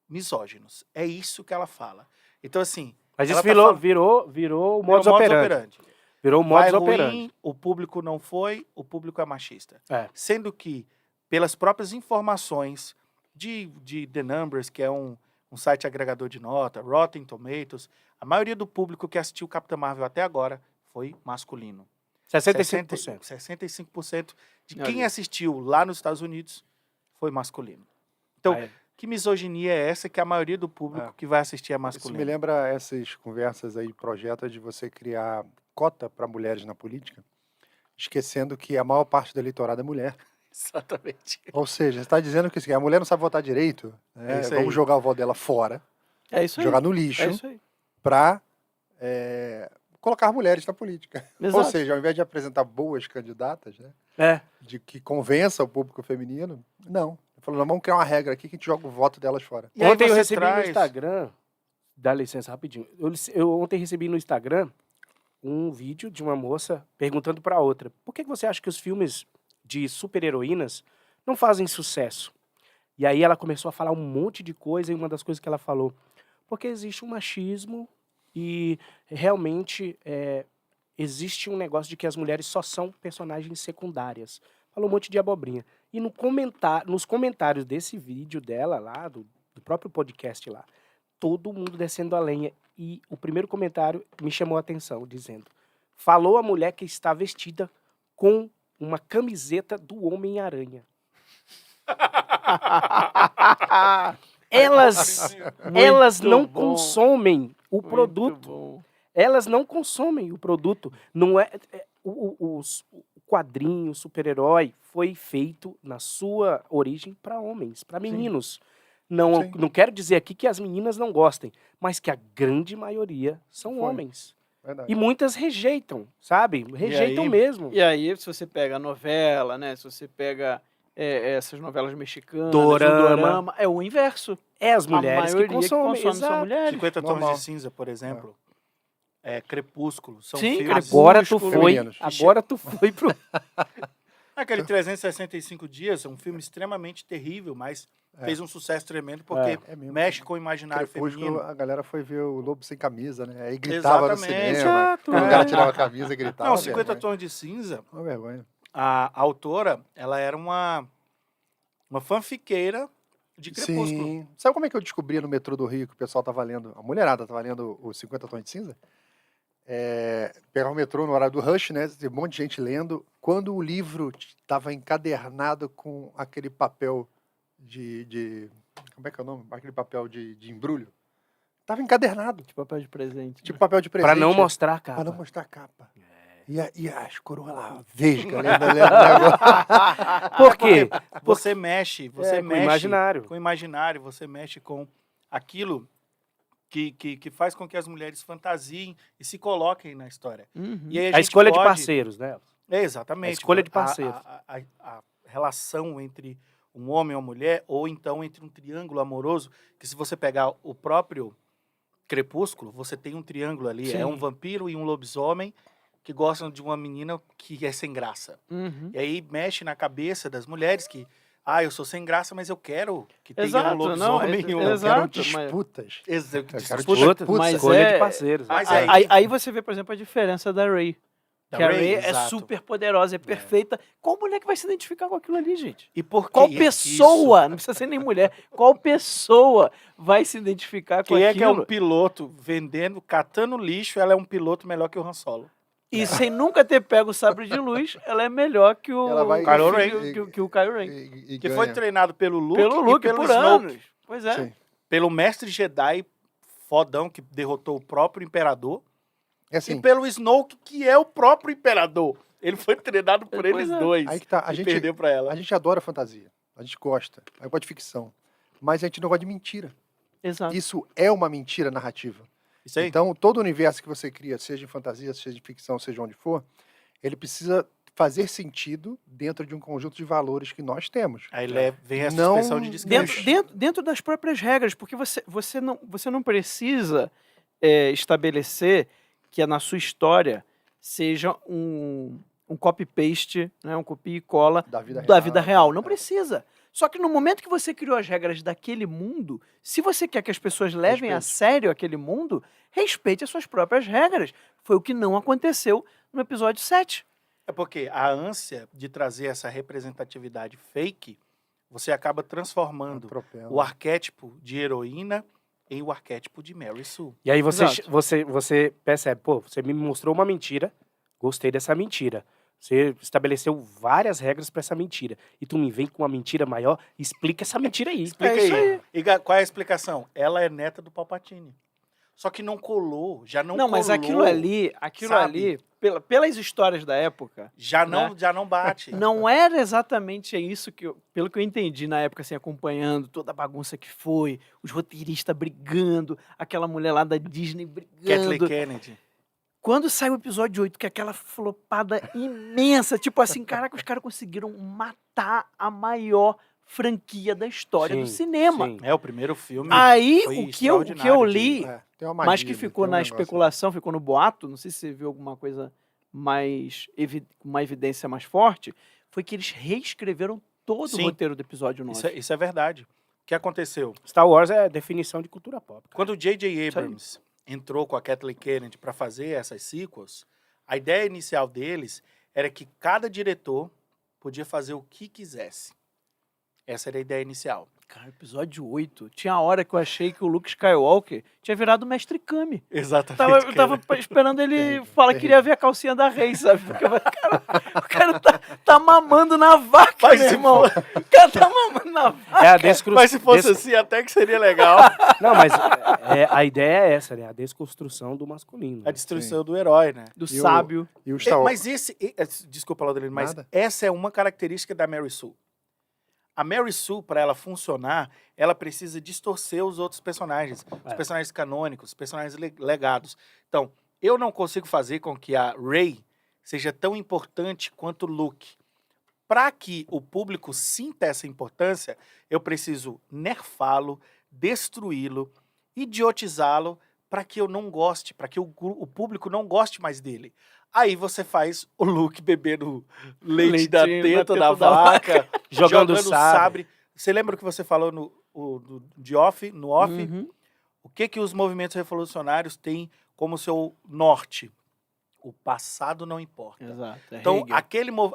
misóginos. É isso que ela fala. Então, assim... Mas ela isso tá falando- virou o modus operandi. Virou o Vai modus operandi. ruim, o público não foi, o público é machista. É. Sendo que, pelas próprias informações de The Numbers, que é um site agregador de nota, Rotten Tomatoes, a maioria do público que assistiu Capitã Marvel até agora foi masculino. 65%. 65% de Olha quem aí. assistiu lá nos Estados Unidos foi masculino. Então, Aí, que misoginia é essa que a maioria do público que vai assistir é Isso masculino? me lembra essas conversas aí, projetos de você criar cota para mulheres na política, esquecendo que a maior parte do eleitorado é mulher. Exatamente. Ou seja, você está dizendo que assim, a mulher não sabe votar direito, né? É isso aí. Vamos jogar o voto dela fora, É isso aí. jogar no lixo, É isso aí. para colocar mulheres na política. Ou Exato. seja, ao invés de apresentar boas candidatas, né, é. de que convença o público feminino, não. Ele falou, nós vamos criar uma regra aqui que a gente joga o voto delas fora. E aí Ontem eu você recebi no traz- Instagram, dá licença rapidinho, eu ontem recebi no Instagram um vídeo de uma moça perguntando pra outra, por que você acha que os filmes de super-heroínas não fazem sucesso? E aí ela começou a falar um monte de coisa, e uma das coisas que ela falou, porque existe um machismo e realmente existe um negócio de que as mulheres só são personagens secundárias. Falou um monte de abobrinha. E nos comentários desse vídeo dela lá, do próprio podcast lá, todo mundo descendo a lenha. E o primeiro comentário me chamou a atenção, dizendo, falou a mulher que está vestida com uma camiseta do Homem-Aranha. Elas não bom. consomem o Muito produto. bom. Elas não consomem o produto. Não é o quadrinho, o super-herói foi feito na sua origem para homens, para meninos. Não, Sim. não quero dizer aqui que as meninas não gostem, mas que a grande maioria são Foi. homens. Verdade. E muitas rejeitam, sabe? Rejeitam aí? mesmo. E aí, se você pega a novela, né? Se você pega essas novelas mexicanas, Dorama. o dorama, é o inverso. É as A mulheres que maioria consomem. são exato. mulheres. 50 tons Normal. de cinza, por exemplo. Crepúsculo. São Sim, filmes... Agora tu Crepúsculo. foi. Femininos. Agora tu foi pro. Aquele 365 Dias, um filme extremamente terrível, mas fez um sucesso tremendo porque É mesmo. mexe com o imaginário Crepúsculo, feminino. a galera foi ver o Lobo Sem Camisa, né? Aí gritava Exatamente. no cinema. Exato, Quando o é. cara tirava a camisa, gritava. Não, uma 50 vergonha. Tons de Cinza, Uma vergonha. a autora, ela era uma fanfiqueira de Crepúsculo. Sim. Sabe como é que eu descobri no metrô do Rio que o pessoal tava lendo, a mulherada tava lendo os 50 Tons de Cinza? Pegar o metrô no horário do rush, né? Tem um monte de gente lendo. Quando o livro estava encadernado com aquele papel de. Como é que é o nome? Aquele papel de embrulho. Tava encadernado. De papel de presente. Tipo papel de presente. Pra não mostrar a Pra capa. não mostrar a capa. E as coroas lá, vesga, lendo o negócio. Por quê? Você mexe, com o mexe imaginário. com o imaginário, você mexe com aquilo que faz com que as mulheres fantasiem e se coloquem na história. Uhum. E aí A gente escolha de pode- parceiros, né? Exatamente. A escolha de parceiros. A relação entre um homem e uma mulher, ou então entre um triângulo amoroso, que se você pegar o próprio Crepúsculo, você tem um triângulo ali, é Sim. um vampiro e um lobisomem que gostam de uma menina que é sem graça. Uhum. E aí mexe na cabeça das mulheres que, eu sou sem graça, mas eu quero que tenha Exato, um lobisomem não, e um... Eu exato, quero disputas. Exato, Eu quero disputa disputas. Mas Escolha é- de parceiros. Mas né? aí- Você vê, por exemplo, a diferença da Ray. da Que a Rey, Ray é exato. super poderosa, é perfeita. Qual mulher que vai se identificar com aquilo ali, gente? E por Qual que pessoa, não precisa ser nem mulher, qual pessoa vai se identificar com Quem é aquilo? que é um piloto vendendo, catando lixo, ela é um piloto melhor que o Han Solo. E sem nunca ter pego o sabre de luz, ela é melhor que o Ela vai- Kylo que o Kylo Ren. E Que ganha. foi treinado pelo Luke, Pelo Luke, e pelo por Snoke. anos. Pois é. Sim. Pelo mestre Jedi fodão que derrotou o próprio imperador. É assim, E pelo Snoke, que é o próprio imperador. Ele foi treinado por Pois eles é. dois. aí que tá. E perdeu pra ela. A gente adora fantasia. A gente gosta. A gente gosta de ficção. Mas a gente não gosta de mentira. Exato. Isso é uma mentira narrativa. Isso aí. Então, todo universo que você cria, seja em fantasia, seja em ficção, seja onde for, ele precisa fazer sentido dentro de um conjunto de valores que nós temos. Aí vem essa Não- suspensão de descrença. Dentro das próprias regras, porque você não precisa estabelecer que na sua história seja um copy-paste, né, um copia e cola Da vida da real. vida real. Não É. precisa. Só que no momento que você criou as regras daquele mundo, se você quer que as pessoas levem a Respeite. sério aquele mundo, respeite as suas próprias regras. Foi o que não aconteceu no episódio 7. É porque a ânsia de trazer essa representatividade fake, você acaba transformando Atropela. o arquétipo de heroína em o arquétipo de Mary Sue. E aí Exato. você percebe, pô, você me mostrou uma mentira, gostei dessa mentira. Você estabeleceu várias regras pra essa mentira. E tu me vem com uma mentira maior, explica essa mentira aí. Explica isso aí. E qual é a explicação? Ela é neta do Palpatine. Só que não colou, já não colou. Mas aquilo ali, sabe? pelas histórias da época, Já não bate. não era exatamente isso pelo que eu entendi na época, assim, acompanhando toda a bagunça que foi, os roteiristas brigando, aquela mulher lá da Disney Kathleen brigando. Kennedy. Quando sai o episódio 8, que é aquela flopada imensa, tipo assim, caraca, os caras conseguiram matar a maior franquia da história do Sim, cinema. sim. É o primeiro filme. Aí, Foi o que eu extraordinário li, Tem uma mas magia, que ficou tem um na negócio. especulação, ficou no boato, não sei se você viu alguma coisa com uma evidência mais forte, foi que eles reescreveram todo Sim. o roteiro do episódio 9. Isso é verdade. O que aconteceu? Star Wars é definição de cultura pop. cara. Quando o J.J. aí. Abrams entrou com a Kathleen Kennedy para fazer essas sequels, a ideia inicial deles era que cada diretor podia fazer o que quisesse. Essa era a ideia inicial. Cara, episódio 8, tinha a hora que eu achei que o Luke Skywalker tinha virado o Mestre Kami. Exatamente. Eu tava esperando ele Terrível, falar que queria ver a calcinha da Rei, sabe? Porque o cara tá mamando na vaca, Mas meu se irmão. O cara tá mamando na vaca. É a descru... Mas se fosse des- assim, até que seria legal. Não, mas a ideia é essa, né? A desconstrução do masculino. A destruição do herói, né? Do E o- sábio. E o Star Wars. Mas desculpa, Laudelino, mas Nada. essa é uma característica da Mary Sue. A Mary Sue, para ela funcionar, ela precisa distorcer os outros personagens. Os É. personagens canônicos, os personagens legados. Então, eu não consigo fazer com que a Rey seja tão importante quanto o Luke. Para que o público sinta essa importância, eu preciso nerfá-lo, destruí-lo, idiotizá-lo, para que eu não goste, para que o público não goste mais dele. Aí você faz o Luke bebendo leite da Leitinho na teta teta da da vaca, Jogando sabre. Você lembra o que você falou no off? Uhum. O que os movimentos revolucionários têm como seu norte? O passado não importa. Exato. É Então, Hegel.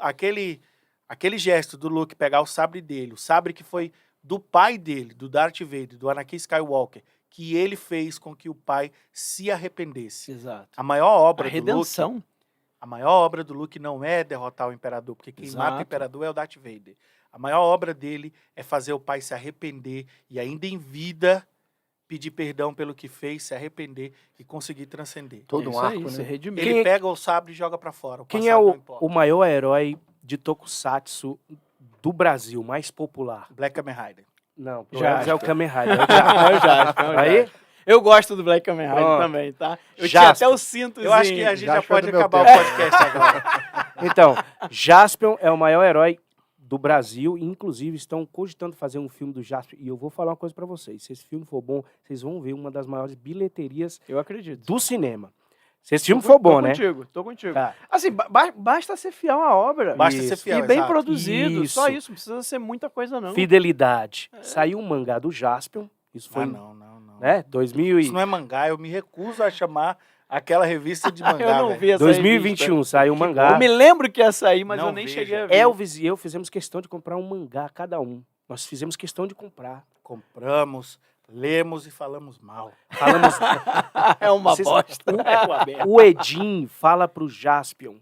aquele gesto do Luke pegar o sabre dele, o sabre que foi do pai dele, do Darth Vader, do Anakin Skywalker, que ele fez com que o pai se arrependesse. Exato. A maior obra A do Luke, redenção. a maior obra do Luke não é derrotar o imperador, porque quem mata o Exato. imperador é o Darth Vader. A maior obra dele é fazer o pai se arrepender e ainda em vida pedir perdão pelo que fez, se arrepender e conseguir transcender. Todo um Isso arco, aí, né? se redimir. Ele pega o sabre e joga pra fora. Quem é o maior herói de Tokusatsu do Brasil, mais popular? Black Kamen Rider. Não, Jasper. é o Kamen Rider. É o Jasper, é o Aí, Jasper. Eu gosto do Black Kamen Rider Pronto. também, tá? Eu tinha Jasper. até o cintozinho. Eu acho que a gente já Jasper é pode do meu acabar o tempo. podcast agora. então, Jaspion é o maior herói do Brasil e, inclusive, estão cogitando fazer um filme do Jaspion. E eu vou falar uma coisa pra vocês. Se esse filme for bom, vocês vão ver uma das maiores bilheterias Eu acredito. do cinema. Se esse filme for bom, né? Tô contigo. Tá. Assim, basta ser fiel à obra. Basta Isso. ser fiel, E bem exato. produzido. Só Isso. isso. Não precisa ser muita coisa, não. Fidelidade. Saiu um mangá do Jaspion. Isso foi, Não. né? 2000 e... Isso não é mangá, eu me recuso a chamar aquela revista de mangá, Eu não velho. vi essa 2021 saiu um mangá. Eu me lembro que ia sair, mas Não eu nem vejo. cheguei a ver. Elvis e eu fizemos questão de comprar um mangá cada um. Nós fizemos questão de comprar. Compramos, lemos e falamos mal. Falamos. É uma Vocês- bosta. É uma merda. O Edin fala pro Jaspion.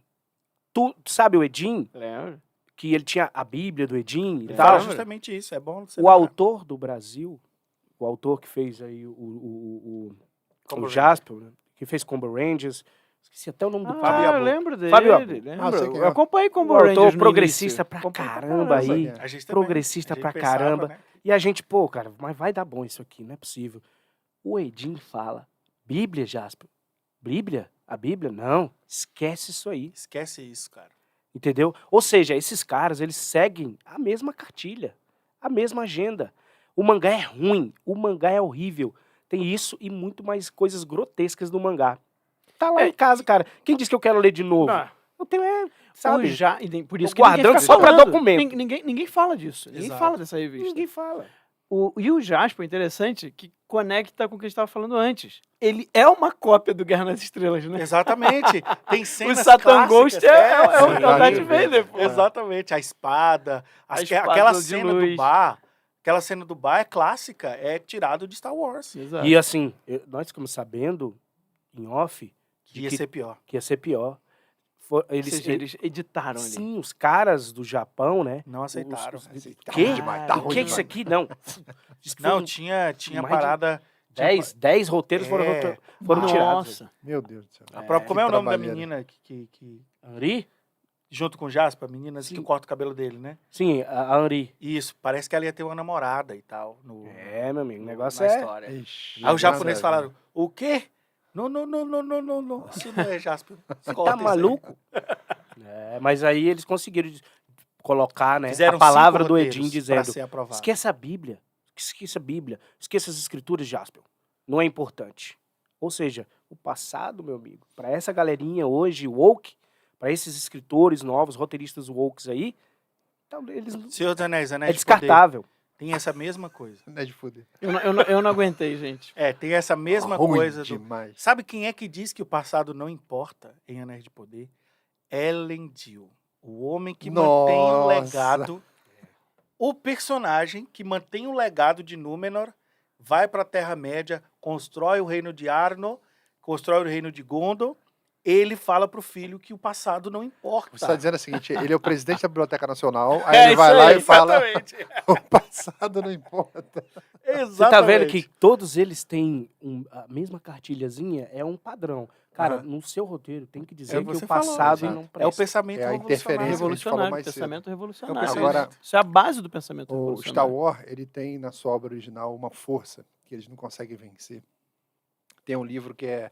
Tu sabe o Edin? Lembro. Que ele tinha a Bíblia do Edin e Ele tal. fala justamente isso, é bom você O lembrar. autor do Brasil, o autor que fez aí o Combo Jaspion, né? Que fez Combo Rangers. Esqueci até o nome do Ah, cara. Fábio eu Abu. lembro dele. Fábio Abu. Lembro. Ah, sei quem é. Eu acompanhei como O autor Rangers no progressista início. pra Acompanhei caramba aí. É. A gente também. Progressista A gente pra pensava, caramba. né? E a gente, pô, cara, mas vai dar bom isso aqui, não é possível. O Edin fala, Bíblia, Jasper? Bíblia? A Bíblia? Não, esquece isso aí, Esquece isso, cara. entendeu? Ou seja, esses caras, eles seguem a mesma cartilha, a mesma agenda. O mangá é ruim, o mangá é horrível. Tem isso e muito mais coisas grotescas no mangá. Tá lá em casa, cara. Quem disse que eu quero ler de novo? Ah, Eu tenho, sabe? sabe? Por isso Tô que ninguém guardando fica só pra falando. documento. Ninguém fala disso. Ninguém Exato. fala dessa revista. Ninguém fala. E o Jasper, interessante, que conecta com o que a gente estava falando antes. Ele é uma cópia do Guerra nas Estrelas, né? Exatamente. Tem O cenas Satan Ghost clássicas, é o sim. Darth Vader, pô. Exatamente. A espada. A espada Aquela de cena luz. do bar. Aquela cena do bar é clássica. É tirado de Star Wars. Exato. E assim, nós ficamos sabendo, em off, Ia que ser pior. ia ser pior. Ou Eles, seja, eles editaram ali. sim, os caras do Japão, né? Não aceitaram. Tá Quê? ruim demais, tá O ruim que é demais. isso aqui? Não. Diz que Não, foram tinha mais de parada... 10 roteiros foram, É. foram tirados. Nossa. Meu Deus do céu. Como é o nome da trabalheira. menina que Henri? junto com o Jasper, a menina Sim. que corta o cabelo dele, né? Sim, a Henri. Isso, parece que ela ia ter uma namorada e tal. É, meu amigo, o negócio na é... história. Ixi, Aí os japoneses nada, falaram, o quê? Não. Isso não é Jasper. Você Corta tá isso aí. maluco? É, mas aí eles conseguiram colocar, né, Fizeram a palavra 5 do roteiros Edin pra dizendo, ser aprovado. esqueça a Bíblia, esqueça a Bíblia, esqueça as escrituras, Jasper. Não é importante. Ou seja, o passado, meu amigo, para essa galerinha hoje, woke, para esses escritores novos, roteiristas wokes aí, então, eles Senhor dos Anéis, é Anéis de Poder, descartável. tem essa mesma coisa. Não é de fuder. Eu não aguentei, gente. É, tem essa mesma Ruim coisa. demais. Sabe quem é que diz que o passado não importa em Anéis de Poder? Elendil. O homem que mantém o Nossa. legado. O personagem que mantém o legado de Númenor vai para a Terra-média, constrói o reino de Arnor, constrói o reino de Gondor. Ele fala pro filho que o passado não importa. Você está dizendo o seguinte, ele é o presidente da Biblioteca Nacional, aí É ele vai isso lá aí, e fala, Exatamente. o passado não importa. Você tá vendo que todos eles têm a mesma cartilhazinha? É um padrão. Cara, Aham. no seu roteiro tem que É dizer o que que o você falou, passado exato. não É o presta. pensamento É a interferência. revolucionário. a gente falou Revolucionário, mais cedo. pensamento É revolucionário. o pensamento. Agora, Isso é a base do pensamento o revolucionário. Star Wars, ele tem na sua obra original uma força que eles não conseguem vencer. Tem um livro que é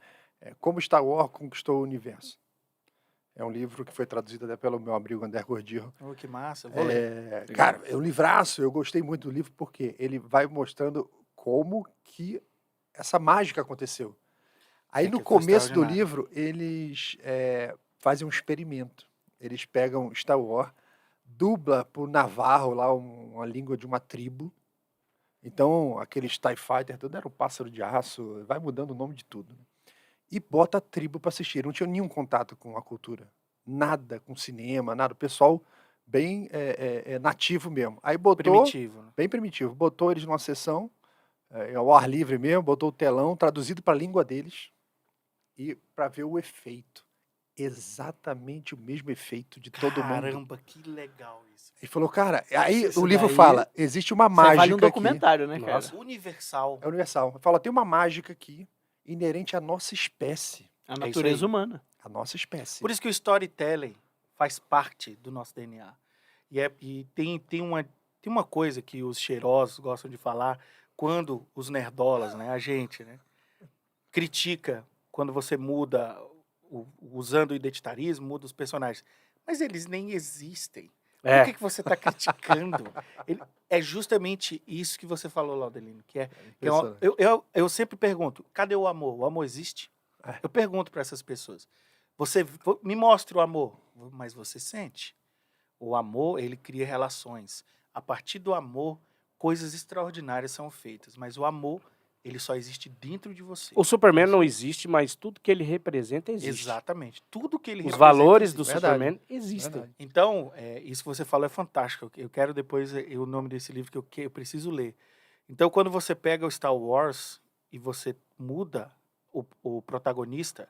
Como Star Wars Conquistou o Universo. É um livro que foi traduzido até pelo meu amigo André Gordirro. Oh, que massa, eu vou ler. Cara, é um livraço, eu gostei muito do livro porque ele vai mostrando como que essa mágica aconteceu. Aí É no que foi começo do extraordinário. livro, eles fazem um experimento. Eles pegam Star Wars, dubla por Navarro, lá uma língua de uma tribo. Então, aqueles TIE Fighter, tudo era o pássaro de aço, vai mudando o nome de tudo. Né? E bota a tribo para assistir. Não tinha nenhum contato com a cultura. Nada com cinema, nada. O pessoal bem nativo mesmo. Aí botou, Primitivo, né? bem primitivo, botou eles numa sessão, ao ar livre mesmo, botou o telão, traduzido para a língua deles, e para ver o efeito. Exatamente o mesmo efeito de todo mundo. Caramba, que legal isso. Ele falou, cara, aí Isso o livro daí- fala, existe uma Isso aí mágica vale um aqui. documentário, né, cara? Nossa. Universal. É universal. Fala, tem uma mágica aqui, inerente à nossa espécie. A isso natureza aí. humana. A nossa espécie. Por isso que o storytelling faz parte do nosso DNA. E tem uma coisa que os cheirosos gostam de falar quando os nerdolas, né, a gente, né, critica quando você muda, usando o identitarismo, muda os personagens. Mas eles nem existem. É. Por que você está criticando? É justamente isso que você falou, Laudelino, que é Impressionante. eu sempre pergunto, cadê o amor? O amor existe? É. Eu pergunto para essas pessoas. Me mostre o amor, mas você sente? O amor, ele cria relações. A partir do amor, coisas extraordinárias são feitas. Mas o amor, ele só existe dentro de você. O Superman não existe, mas tudo que ele representa existe. Exatamente. Tudo que ele Os representa valores do existe. Verdade. Superman existem. Verdade. Então, isso que você falou é fantástico. Eu quero depois o nome desse livro que eu preciso ler. Então, quando você pega o Star Wars e você muda o protagonista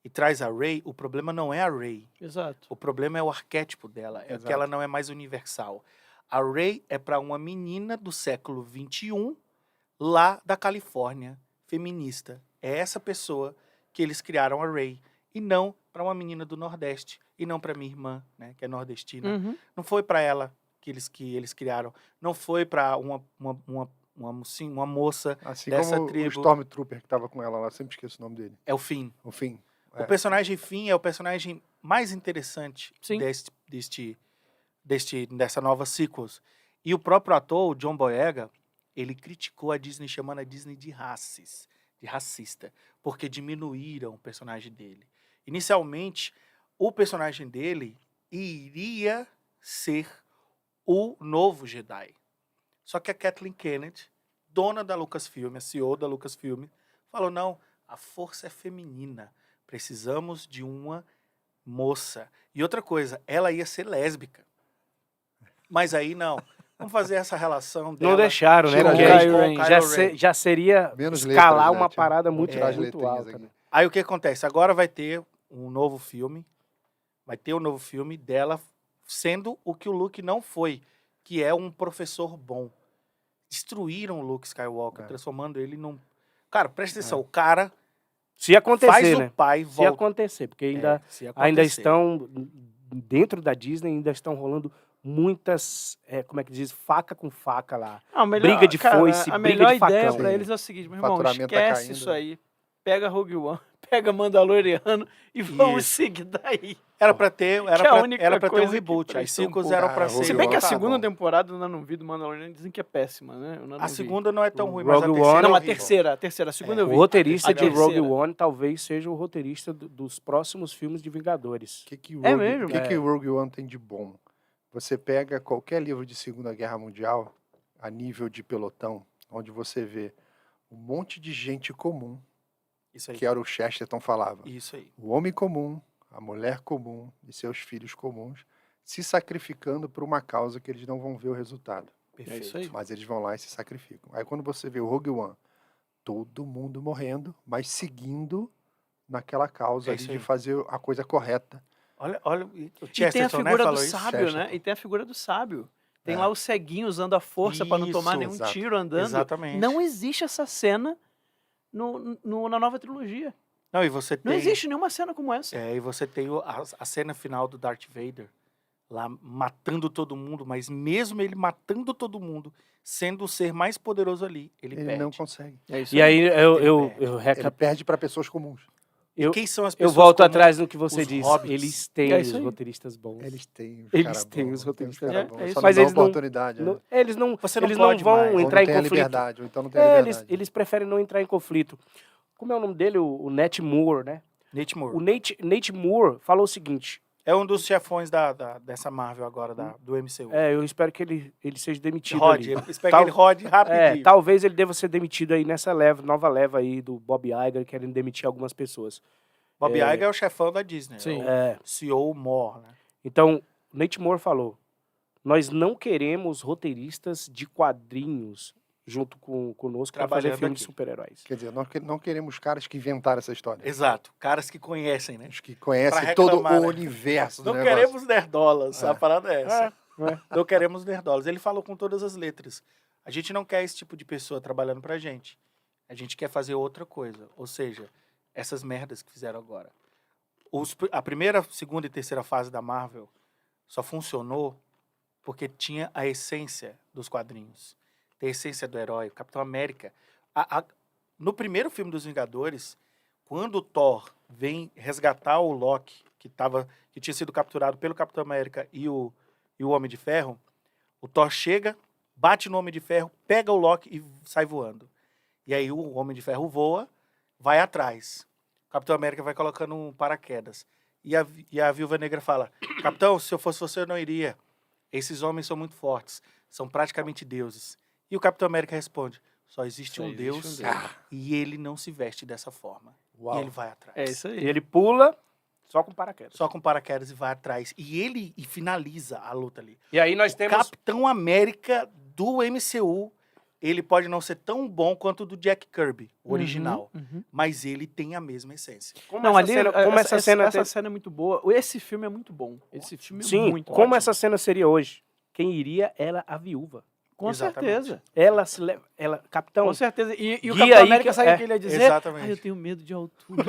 e traz a Rey, o problema não é a Rey. Exato. O problema é o arquétipo dela, é que Exato. ela não é mais universal. A Rey é para uma menina do século XXI, lá da Califórnia, feminista. É essa pessoa que eles criaram a Rey. E não para uma menina do Nordeste. E não para minha irmã, né, que é nordestina. Uhum. Não foi para ela que eles criaram. Não foi para uma moça. Assim dessa como tribo. o Stormtrooper que estava com ela lá, sempre esqueço o nome dele. É o fim. O Finn. O personagem Finn é o personagem mais interessante Sim. dessa nova sequels. E o próprio ator, o John Boyega, ele criticou a Disney, chamando a Disney de racista, porque diminuíram o personagem dele. Inicialmente, o personagem dele iria ser o novo Jedi. Só que a Kathleen Kennedy, dona da Lucasfilm, a CEO da Lucasfilm, falou, não, a força é feminina. Precisamos de uma moça. E outra coisa, ela ia ser lésbica. Mas aí não. Vamos fazer essa relação dela. Não deixaram, né? Tira Porque a Kylo aí Ren. já seria Menos escalar letras, né? uma Tira- parada vamos muito, tirar as muito letrinhas alta. aqui. Né? Aí o que acontece? Agora vai ter um novo filme. Vai ter um novo filme dela sendo o que o Luke não foi, que é um professor bom. Destruíram o Luke Skywalker, transformando ele num... Cara, presta atenção, o cara Se acontecer, faz né? o pai Se voltar. acontecer, porque Se ainda acontecer. estão, dentro da Disney, ainda estão rolando muitas, como é que diz, faca com faca lá. Ah, Briga de foice, a briga melhor de ideia facão. pra Sim. eles é o seguinte, meu O irmão, faturamento tá esquece caindo. isso aí. Pega Rogue One, pega Mandaloriano e vamos Isso. seguir daí. Era pra ter, Que é a única era pra ter um coisa que reboot. As prestou um sequels pouco. eram pra Cara, ser... Rogue Se bem que a One tá segunda bom. temporada eu ainda não vi do Mandaloriano, dizem que é péssima, né? Eu ainda não A vi. segunda não é tão O ruim, mas a Rogue terceira One- Não, é a horrível. terceira. A segunda eu O vi. roteirista A de Rogue terceira. One talvez seja o roteirista dos próximos filmes de Vingadores. O que É mesmo? que o Rogue One tem de bom? Você pega qualquer livro de Segunda Guerra Mundial, a nível de pelotão, onde você vê um monte de gente comum, Isso aí. que era o Chesterton falava. Isso aí. O homem comum, a mulher comum e seus filhos comuns se sacrificando por uma causa que eles não vão ver o resultado. Perfeito. isso aí. Mas eles vão lá e se sacrificam. Aí quando você vê o Rogue One, todo mundo morrendo, mas seguindo naquela causa É ali isso de aí. fazer a coisa correta. Olha, o E tem a Chesterton, né, figura do falou isso. sábio, né? Chesterton. E tem a figura do sábio. Tem É. lá o ceguinho usando a força pra não tomar Isso, nenhum exato. tiro andando. Exatamente. Não existe essa cena na nova trilogia. Não, e você tem... Não existe nenhuma cena como essa. E você tem a cena final do Darth Vader lá matando todo mundo, mas mesmo ele matando todo mundo, sendo o ser mais poderoso ali, ele Ele perde. não consegue. É isso E aí eu Ele perde para pessoas comuns. E quem são as eu pessoas volto comuns? atrás no que você Os disse. hobbits. Eles têm É os isso aí. roteiristas bons. Eles têm os Eles cara têm bons, os tem roteiristas cara bons. bons, É isso. só não Mas dá eles não- oportunidade. né? Eles não, Você não eles pode não vão mais. Ou entrar não em tem a conflito. liberdade, ou então não tem a liberdade. Eles preferem não entrar em conflito. Como é o nome dele? O Nate Moore, né? Nate Moore. O Nate Moore falou o seguinte... É um dos chefões dessa Marvel agora, do MCU. Eu espero que ele seja demitido Rode, ali. espero que ele rode rapidinho. Talvez ele deva ser demitido aí nessa nova leva aí do Bob Iger, querendo demitir algumas pessoas. Bob Iger é o chefão da Disney. Sim. É o CEO Moore, né? Então, Nate Moore falou, nós não queremos roteiristas de quadrinhos junto conosco para fazer Trabalhando filme aqui. de super-heróis. Quer dizer, nós não queremos caras que inventaram essa história. Exato. Caras que conhecem, né? Os que conhecem Pra todo reclamar, o né? universo do Não negócio. queremos nerdolas, a parada é essa. É. Não queremos nerdolas. Ele falou com todas as letras. A gente não quer esse tipo de pessoa trabalhando pra gente. A gente quer fazer outra coisa. Ou seja, essas merdas que fizeram agora. A primeira, segunda e terceira fase da Marvel só funcionou porque tinha a essência dos quadrinhos. Tem a essência do herói, o Capitão América. No primeiro filme dos Vingadores, quando o Thor vem resgatar o Loki, que tinha sido capturado pelo Capitão América e o Homem de Ferro, o Thor chega, bate no Homem de Ferro, pega o Loki e sai voando. E aí o Homem de Ferro voa, vai atrás. O Capitão América vai colocando um paraquedas. E a Viúva Negra fala, Capitão, se eu fosse você, eu não iria. Esses homens são muito fortes, são praticamente deuses. E o Capitão América responde, só existe um Deus e ele não se veste dessa forma. Uau. E ele vai atrás. É isso aí. E ele pula só com paraquedas. Só com paraquedas e vai atrás. E ele finaliza a luta ali. E aí nós temos... Capitão América do MCU, ele pode não ser tão bom quanto o do Jack Kirby, o original. Mas ele tem a mesma essência. Essa cena é muito boa. Esse filme é muito bom. Esse filme é Sim, muito como ótimo. essa cena seria hoje? Quem iria era a viúva. Com Exatamente. certeza. Ela se leva... Capitão... Com certeza. E o guia Capitão aí América que- sabe o é, que ele ia dizer? exatamente. Eu tenho medo de altura.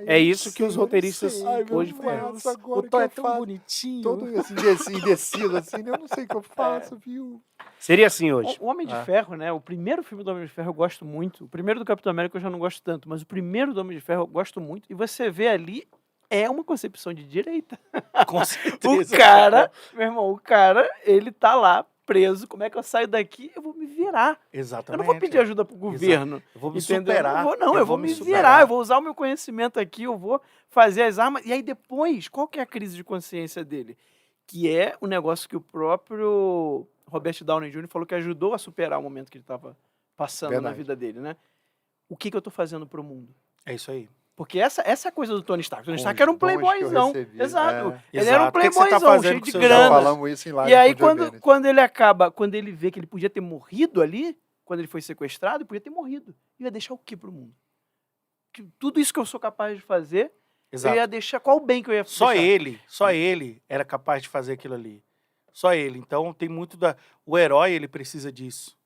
É isso que os roteiristas Ai, meu hoje Deus, fazem. agora O Thor que é eu tão faço? bonitinho. Todo assim, indeciso, assim, né? Eu não sei o que eu faço, viu? Seria assim hoje. O Homem de Ferro, né? O primeiro filme do Homem de Ferro eu gosto muito. O primeiro do Capitão América eu já não gosto tanto, mas o primeiro do Homem de Ferro eu gosto muito. E você vê ali, é uma concepção de direita. Com O certeza. cara, meu irmão, ele tá lá preso. Como é que eu saio daqui? Eu vou me virar. Exatamente. Eu não vou pedir ajuda pro governo. Eu vou me Entendeu? superar. Eu vou me virar, eu vou usar o meu conhecimento aqui, eu vou fazer as armas. E aí depois, qual que é a crise de consciência dele? Que é o negócio que o próprio Robert Downey Jr. falou que ajudou a superar o momento que ele estava passando na Verdade. vida dele, né? O que eu tô fazendo pro mundo? É isso aí. Porque essa é a coisa do Tony Stark. O Tony Com Stark os era um dons que eu playboyzão. recebi, Exato. é. Ele era um Exato. O que que você tá playboyzão, fazendo cheio com de seus Já grana. falamos isso em live. E aí, com o Joe Bennett. quando ele vê que ele podia ter morrido ali, quando ele foi sequestrado, ele podia ter morrido. E ia deixar o que pro mundo? Tudo isso que eu sou capaz de fazer, Exato. eu ia deixar... Qual o bem que eu ia Só deixar? ele era capaz de fazer aquilo ali. Só ele. Então tem muito o herói, ele precisa disso.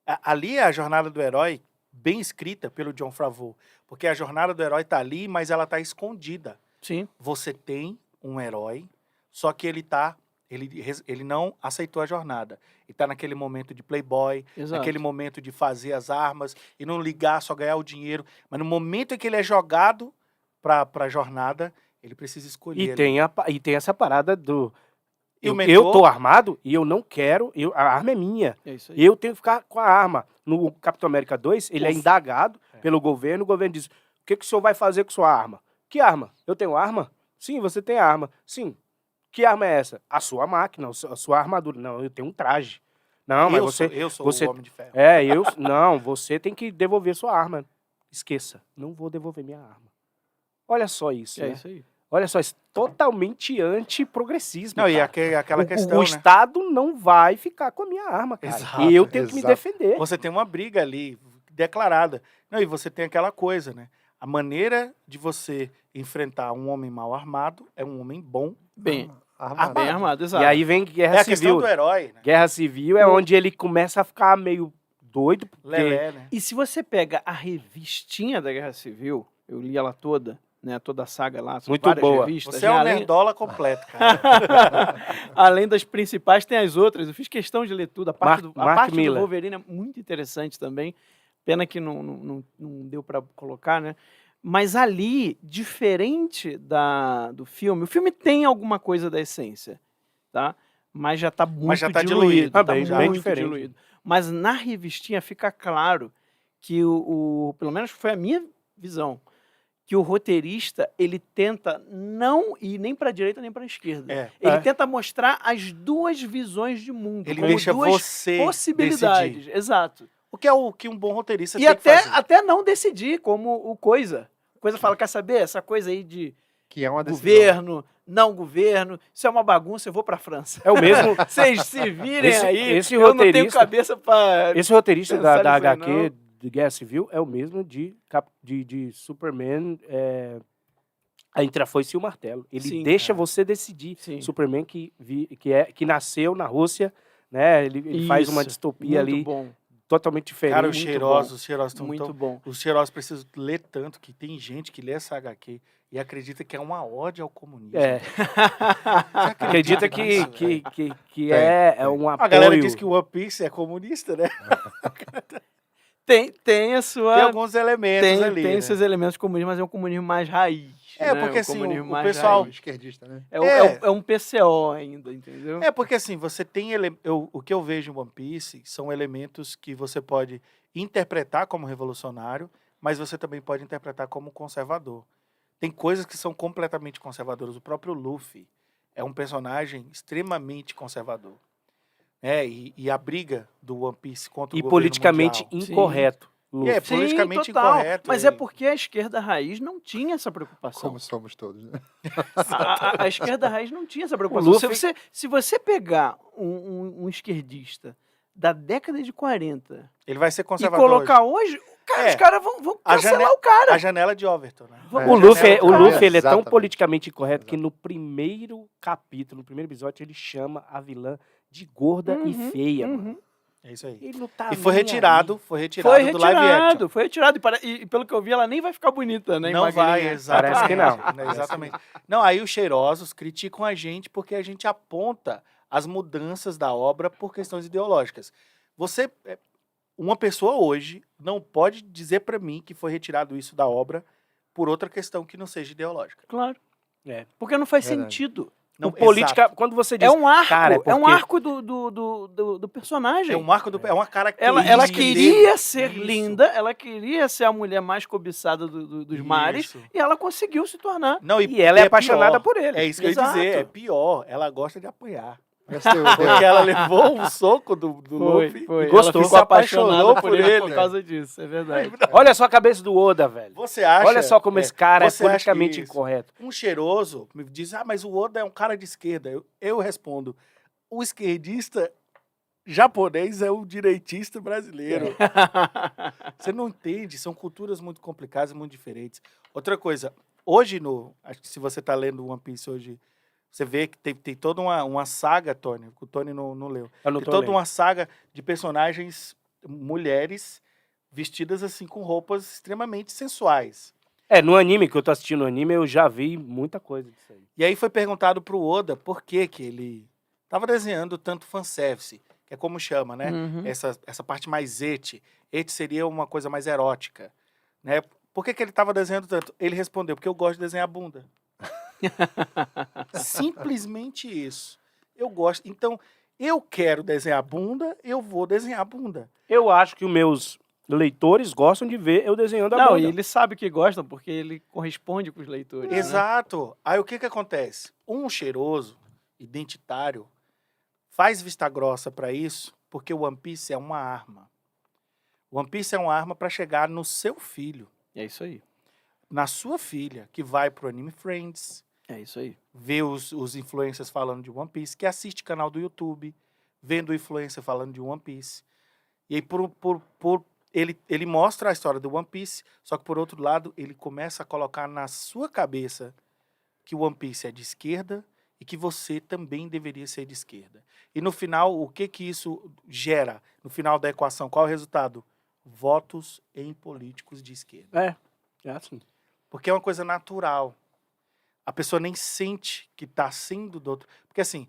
Ali é a jornada do herói bem escrita pelo Jon Favreau, porque a jornada do herói tá ali, mas ela tá escondida. Sim. Você tem um herói, só que ele não aceitou a jornada. Ele tá naquele momento de playboy, Exato. naquele momento de fazer as armas e não ligar, só ganhar o dinheiro. Mas no momento em que ele é jogado pra jornada, ele precisa escolher. E tem essa parada do... E o Eu mentor- tô armado e eu não quero... a arma é minha. É isso aí. Eu tenho que ficar com a arma. No Capitão América 2, ele é Ufa. indagado pelo governo. O governo diz, o que o senhor vai fazer com sua arma? Que arma? Eu tenho arma? Sim, você tem arma. Sim. Que arma é essa? A sua máquina, a sua armadura. Não, eu tenho um traje. Não, mas eu sou você- o Homem de Ferro. Não, você tem que devolver sua arma. Esqueça, não vou devolver minha arma. Olha só isso, É né? isso aí. Olha só, isso totalmente anti-progressismo. Não, e cara. aquela o questão, né? Estado não vai ficar com a minha arma, cara. Exato, E eu tenho que me exato. defender. Você tem uma briga ali declarada. Não, e você tem aquela coisa, né? A maneira de você enfrentar um homem mal armado é um homem bom. Bem Armado. armado, exato. E aí vem Guerra É a questão Civil. do herói, né? Guerra Civil é onde ele começa a ficar meio doido. Porque... Lelé, né? E se você pega a revistinha da Guerra Civil, eu li ela toda, né? Toda a saga lá, são Muito várias boa. revistas. Você é né, um além, nerdola completo, cara. além das principais, tem as outras. Eu fiz questão de ler tudo. A parte, Mark a parte do Millar. Wolverine é muito interessante também. Pena que não deu pra colocar, né? Mas ali, diferente do filme, o filme tem alguma coisa da essência, tá? Mas já tá muito já tá diluído. diluído. Tá Bem muito diferente. diluído. Mas na revistinha fica claro que pelo menos foi a minha visão, que o roteirista, ele tenta não ir nem para a direita nem para a esquerda. Ele tenta mostrar as duas visões de mundo, Ele como deixa duas você possibilidades. decidir. Exato. O que é o que um bom roteirista E tem que fazer. até não decidir, como o Coisa. O Coisa fala, quer saber? Essa coisa aí de Que é uma decisão. governo, não governo, isso é uma bagunça, eu vou pra França. É o mesmo. Vocês se virem aí, esse eu não tenho roteirista- cabeça pra... Esse roteirista Pensar da nisso aí, HQ não. de Guerra Civil é o mesmo de Superman, Entre a Foice e o Martelo. Ele Sim, deixa cara. você decidir. Sim. Superman que nasceu na Rússia, né? Ele faz uma Isso, distopia muito ali bom, totalmente diferente. Cara, os muito cheirosos estão muito bom. Os cheirosos precisam ler tanto que tem gente que lê essa HQ e acredita que é uma ode ao comunismo. É. Você Acredita nisso, que velho? é um apoio. A galera diz que o One Piece é comunista, né? Tem a sua... Tem alguns elementos ali. Tem né? seus elementos comunistas, mas é um comunismo mais raiz. É, né? porque, Um assim, comunismo o mais pessoal- raiz. Esquerdista, né? É um PCO ainda, entendeu? É, porque assim, você tem. O que eu vejo em One Piece são elementos que você pode interpretar como revolucionário, mas você também pode interpretar como conservador. Tem coisas que são completamente conservadoras. O próprio Luffy é um personagem extremamente conservador. E a briga do One Piece contra o E governo politicamente mundial. incorreto. E é politicamente incorreto. Mas é porque a esquerda raiz não tinha essa preocupação. Como somos todos, né? A esquerda raiz não tinha essa preocupação. Luffy- Se você pegar um esquerdista da década de 40 Ele vai ser e conservador. colocar hoje, cara, É. os caras vão A cancelar jane- o cara. A janela de Overton, né? O O Luffy, Janela do ele é tão Exatamente. politicamente incorreto que no primeiro capítulo, no primeiro episódio, ele chama a vilã de gorda e feia, mano. É isso aí. Ele não tá E foi nem retirado, aí. foi retirado do live action. Foi retirado. E pelo que eu vi, ela nem vai ficar bonita, né? Não vai, magrinha. exatamente. Parece que não. Né, exatamente. Não, aí os cheirosos criticam a gente porque a gente aponta as mudanças da obra por questões ideológicas. Uma pessoa hoje não pode dizer pra mim que foi retirado isso da obra por outra questão que não seja ideológica. Claro. É. Porque não faz Verdade. sentido. Não, O política, exato. quando você diz... É um arco. cara, É um porque- arco do personagem. É um marco é uma característica. Ela dele. queria ser Isso. linda, ela queria ser a mulher mais cobiçada dos mares, Isso. e ela conseguiu se tornar. Não, E ela é apaixonada pior. por ele. É isso que eu ia Exato. dizer. É pior. Ela gosta de apanhar. Esse teu- Porque ela levou um soco do Luffy Foi. e gostou. Ela ficou se apaixonou apaixonada por ele. por causa disso, é verdade. Olha só a cabeça do Oda, velho. Você acha? Olha só como esse cara é você acha politicamente isso? incorreto. Um cheiroso me diz, mas o Oda é um cara de esquerda. Eu respondo, o esquerdista japonês é o direitista brasileiro. Você não entende, são culturas muito complicadas e muito diferentes. Outra coisa, hoje, acho que se você está lendo One Piece hoje, você vê que tem toda uma saga, Tony, que o Tony não leu. Eu não Tem tô toda lendo. uma saga de personagens, mulheres, vestidas assim com roupas extremamente sensuais. No anime que eu tô assistindo o anime, eu já vi muita coisa disso aí. E aí foi perguntado pro Oda por que ele tava desenhando tanto fanservice, que é como chama, né? Uhum. Essa parte mais ete. Ete seria uma coisa mais erótica, né? Por que ele tava desenhando tanto? Ele respondeu, porque eu gosto de desenhar bunda. Simplesmente isso. Eu gosto. Então, eu quero desenhar bunda, eu vou desenhar bunda. Eu acho que os meus leitores gostam de ver eu desenhando a Não, bunda. e ele sabe que gosta, porque ele corresponde com os leitores. né? Exato. Aí o que acontece? Um cheiroso, identitário, faz vista grossa para isso, porque o One Piece é uma arma. O One Piece é uma arma para chegar no seu filho, É isso aí. na sua filha, que vai pro Anime Friends, É isso aí. vê os influencers falando de One Piece, que assiste canal do YouTube, vendo o influencer falando de One Piece. E aí, ele mostra a história do One Piece, só que, por outro lado, ele começa a colocar na sua cabeça que o One Piece é de esquerda e que você também deveria ser de esquerda. E, no final, o que isso gera? No final da equação, qual é o resultado? Votos em políticos de esquerda. É assim. Porque é uma coisa natural. A pessoa nem sente que está sendo doutrinação. Porque, assim,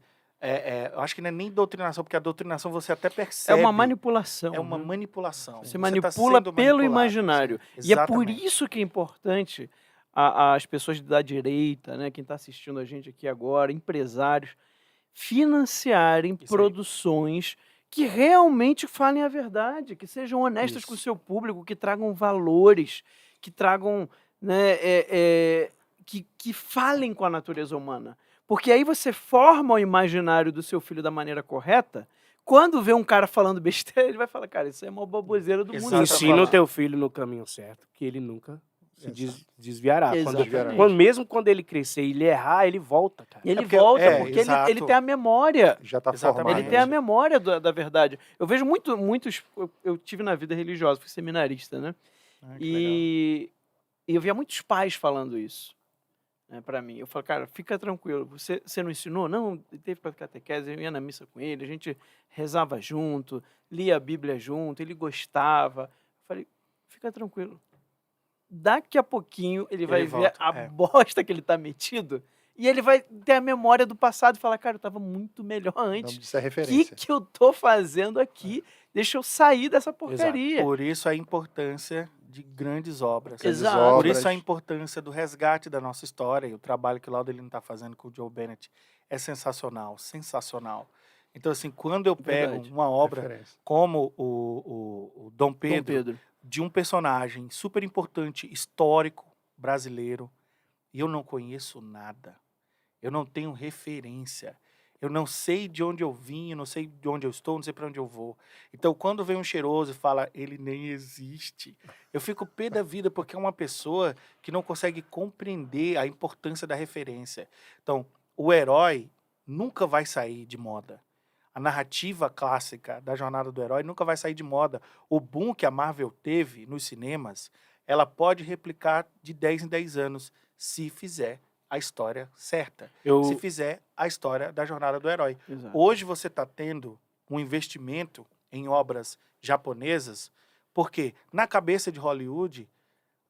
eu acho que não é nem doutrinação, porque a doutrinação você até É percebe. uma manipulação. É uma né? manipulação. Você tá manipula sendo pelo manipulado. imaginário. Sim, E é por exatamente. isso que é importante as pessoas da direita, né, quem está assistindo a gente aqui agora, empresários, financiarem Isso aí. produções que realmente falem a verdade, que sejam honestas com o Isso. seu público, que tragam valores, que tragam, né, que falem com a natureza humana. Porque aí você forma o imaginário do seu filho da maneira correta. Quando vê um cara falando besteira, ele vai falar, cara, isso é uma baboseira do mundo. que você tá Exatamente. Ensina o falando." teu filho no caminho certo, que ele nunca se desviará. Exatamente. Mesmo quando ele crescer e ele errar, ele volta, cara. Ele porque- volta, é, porque ele exato. tem a memória. Já tá Exatamente. formado. Ele tem a memória da verdade. Eu vejo muitos. Eu tive na vida religiosa, fui seminarista, né? Ah, que legal. E eu via muitos pais falando isso, né, pra mim. Eu falo, cara, fica tranquilo. Você não ensinou? Não, ele teve para catequese, eu ia na missa com ele, a gente rezava junto, lia a Bíblia junto, ele gostava. Eu falei, fica tranquilo. Daqui a pouquinho ele vai ver volta, a é. bosta que ele tá metido e ele vai ter a memória do passado e falar, cara, eu tava muito melhor O nome antes. disso é O referência. que eu tô fazendo aqui? Deixa eu sair dessa porcaria. Por isso a importância de grandes obras. Exato. Por obras. isso a importância do resgate da nossa história. E o trabalho que o Laudelino está fazendo com o Joe Bennett é sensacional, sensacional. Então, assim, quando eu pego Verdade. uma obra Referência. como o Dom Dom Pedro, Pedro. de um personagem super importante, histórico, brasileiro, e eu não conheço nada. Eu não tenho referência. Eu não sei de onde eu vim, eu não sei de onde eu estou, não sei para onde eu vou. Então, quando vem um cheiroso e fala, ele nem existe, eu fico pé da vida, porque é uma pessoa que não consegue compreender a importância da referência. Então, o herói nunca vai sair de moda. A narrativa clássica da jornada do herói nunca vai sair de moda. O boom que a Marvel teve nos cinemas, ela pode replicar de 10 em 10 anos, se fizer a história certa. Se fizer a história da jornada do herói. Exato. Hoje você está tendo um investimento em obras japonesas, porque na cabeça de Hollywood,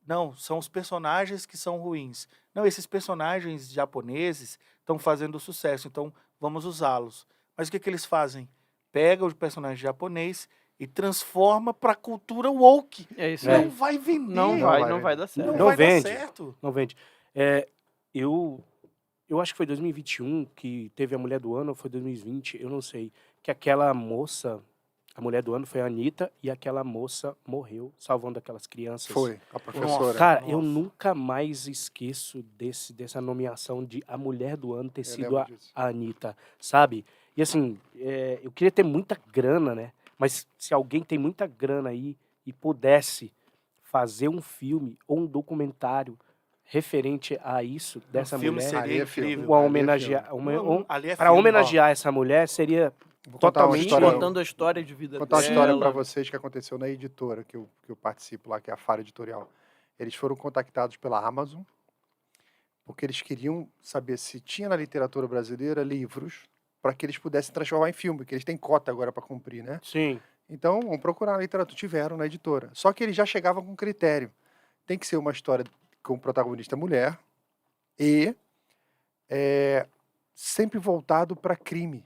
não, são os personagens que são ruins. Não, esses personagens japoneses estão fazendo sucesso, então vamos usá-los. Mas o que eles fazem? Pega o personagem japonês e transforma para a cultura woke. É isso Não aí. vai vender. Não vai dar certo. Não Não vai vende. dar certo. Não vende. Eu acho que foi 2021 que teve a Mulher do Ano, ou foi 2020, eu não sei. Que aquela moça, a Mulher do Ano foi a Anitta, e aquela moça morreu, salvando aquelas crianças. Foi, a professora. Cara, Nossa. eu nunca mais esqueço dessa nomeação de a Mulher do Ano ter Eu sido lembro a disso. Anitta, sabe? E assim, eu queria ter muita grana, né? Mas se alguém tem muita grana aí e pudesse fazer um filme ou um documentário referente a isso, dessa O filme mulher, seria Ali é filme. incrível. uma Ali é homenagear, Ali é para filme. homenagear essa mulher seria Vou contar uma totalmente história- Contando a história de vida Vou contar uma dela. história para vocês que aconteceu na editora que eu participo lá, que é a Fara Editorial. Eles foram contactados pela Amazon porque eles queriam saber se tinha na literatura brasileira livros para que eles pudessem transformar em filme, que eles têm cota agora para cumprir, né? Sim. Então, vamos procurar na literatura. Tiveram na editora. Só que eles já chegavam com critério. Tem que ser uma história com protagonista mulher e sempre voltado para crime.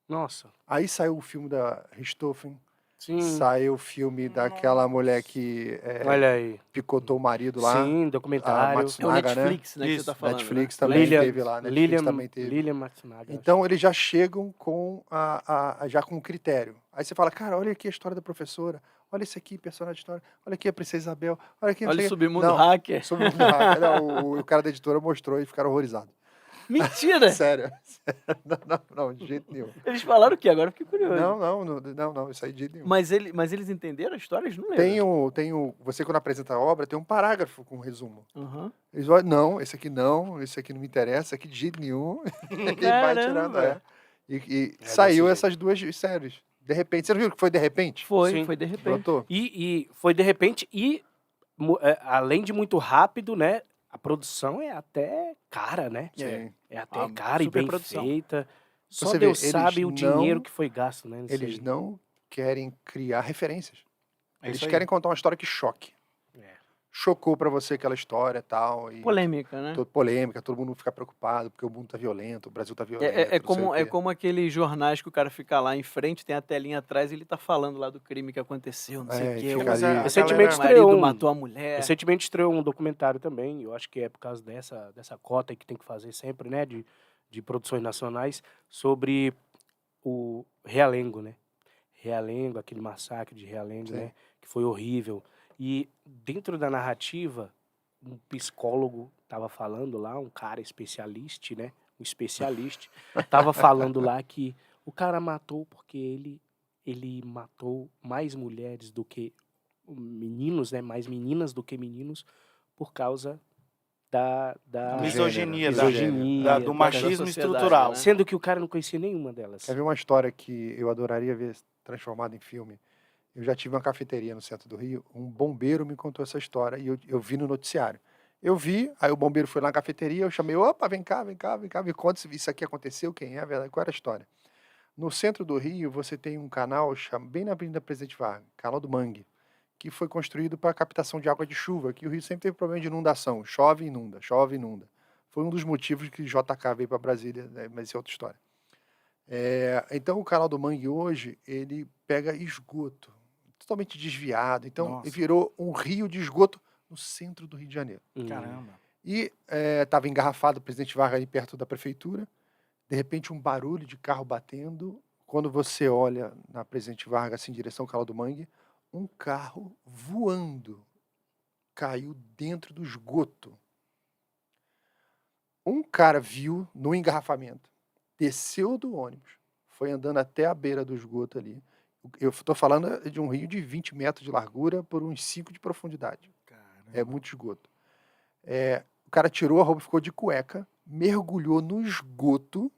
Nossa. Aí saiu o filme da Richthofen, Sim. saiu o filme daquela mulher que Olha aí. picotou o marido lá. Sim, documentário. É o Matsunaga, né? Netflix, né, que você Isso, tá falando. Netflix né? também Lilian, teve lá. Netflix também teve. Lilian Matsunaga. Então eles já chegam com já com critério. Aí você fala, cara, olha aqui a história da professora, olha esse aqui, personagem de história, olha aqui a Princesa Isabel, olha aqui... não Olha sei o o quê. Submundo Não, Hacker. sobre o mundo hacker. Não, o cara da editora mostrou e ficaram horrorizados. Mentira! Sério. Não, de jeito nenhum. Eles falaram o quê? Agora eu fiquei curioso. Não, isso aí de jeito nenhum. Mas eles entenderam a história? Eles não lembram. Você quando apresenta a obra, tem um parágrafo com resumo. Uhum. Eles olham, não, esse aqui não me interessa, esse aqui de jeito nenhum. E vai tirando, Caramba. E É saiu desse essas duas séries. De repente, você não viu que foi de repente? Sim. Foi de repente. Brotou? E foi de repente, além de muito rápido, né? A produção é até cara, né? Sim. É até Ah, cara e super bem produção. feita. Só Você vê, Deus eles sabe o não- dinheiro que foi gasto, né? nisso Eles aí. não querem criar referências. É Eles isso aí. querem contar uma história que choque. É. Chocou pra você aquela história e tal. E Polêmica, né? polêmica, todo mundo fica preocupado porque o mundo tá violento, o Brasil tá violento. É não sei o é quê. como aqueles jornais que o cara fica lá em frente, tem a telinha atrás e ele tá falando lá do crime que aconteceu, não sei É, o e quê. fica o ali- Recentemente o marido estreou um- matou a mulher. Recentemente estreou um documentário também, eu acho que é por causa dessa cota que tem que fazer sempre, né? De produções nacionais, sobre o Realengo, né? Realengo, aquele massacre de Realengo, Sim. né? Que foi horrível. E dentro da narrativa, um psicólogo estava falando lá, um cara especialista, né? Um especialista, estava falando lá que o cara matou porque ele matou mais mulheres do que meninos, né? Mais meninas do que meninos, por causa da Do Misoginia, gênero, misoginia, do da- machismo sociedade, estrutural. né? Sendo que o cara não conhecia nenhuma delas. Quer ver uma história que eu adoraria ver transformada em filme? Eu já tive uma cafeteria no centro do Rio, um bombeiro me contou essa história e eu vi no noticiário. Eu vi, aí o bombeiro foi lá na cafeteria, eu chamei, opa, vem cá, me conta se isso aqui aconteceu, quem é, a verdade, qual era a história. No centro do Rio, você tem um canal, bem na Avenida Presidente Vargas, Canal do Mangue, que foi construído para captação de água de chuva, que o Rio sempre teve problema de inundação, chove e inunda, chove e inunda. Foi um dos motivos que JK veio para Brasília, né, mas isso é outra história. Então o Canal do Mangue hoje, ele pega esgoto, totalmente desviado, então Nossa. ele virou um rio de esgoto no centro do Rio de Janeiro. Caramba. E estava engarrafado o Presidente Vargas ali perto da prefeitura, de repente um barulho de carro batendo, quando você olha na Presidente Vargas assim, em direção ao Canal do Mangue, um carro voando caiu dentro do esgoto. Um cara viu no engarrafamento, desceu do ônibus, foi andando até a beira do esgoto ali. Eu estou falando de um rio de 20 metros de largura por uns 5 de profundidade. É muito esgoto. O cara tirou a roupa, ficou de cueca, mergulhou no esgoto,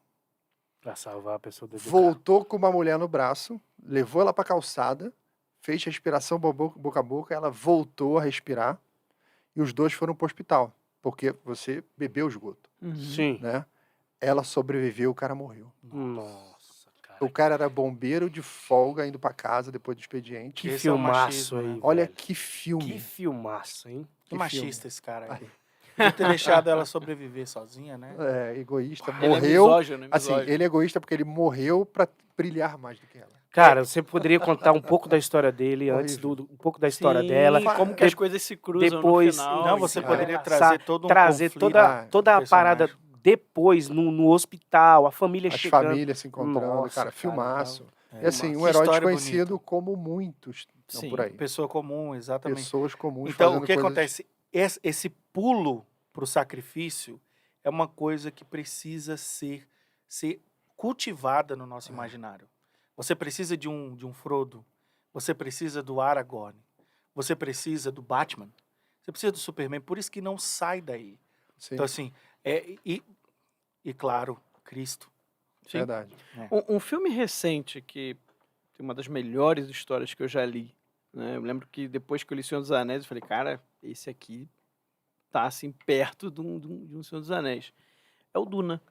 Pra salvar a pessoa do voltou com uma mulher no braço, levou ela para a calçada, fez respiração boca a boca, ela voltou a respirar e os dois foram para o hospital, porque você bebeu o esgoto, Uhum. Sim. né? Ela sobreviveu, o cara morreu. Nossa, cara. O cara era bombeiro de folga, indo para casa depois do expediente. Que Esse é o filmaço machismo, aí, né? Olha velho. que filme. Que filmaço, hein? Que Que machista esse cara aí. Podia ter deixado ela sobreviver sozinha, né? Egoísta, Ele é morreu. misógino, é Assim, misógino. ele é egoísta porque ele morreu para brilhar mais do que ela. Cara, você poderia contar um pouco da história dele antes Horrível. um pouco da história Sim, dela. como que as coisas se cruzam depois- no final. Não, você enfim. poderia Trazer trazer todo um trazer conflito. toda a personagem. parada depois no hospital, a família As chegando. famílias se encontrando, Nossa, cara, cara, filmaço. É, E assim, um que herói história desconhecido bonita. como muitos estão Sim, por aí. Pessoa comum, exatamente. Pessoas comuns Então, fazendo o que coisas... acontece? Esse pulo para o sacrifício é uma coisa que precisa ser cultivada no nosso imaginário. Você precisa de um Frodo, você precisa do Aragorn, você precisa do Batman, você precisa do Superman, por isso que não sai daí. Sim, Então, assim, e claro, Cristo. Sim. verdade. Um filme recente que tem uma das melhores histórias que eu já li, né? Eu lembro que depois que eu li Senhor dos Anéis, eu falei, cara, esse aqui tá assim perto de um Senhor dos Anéis. É o Duna.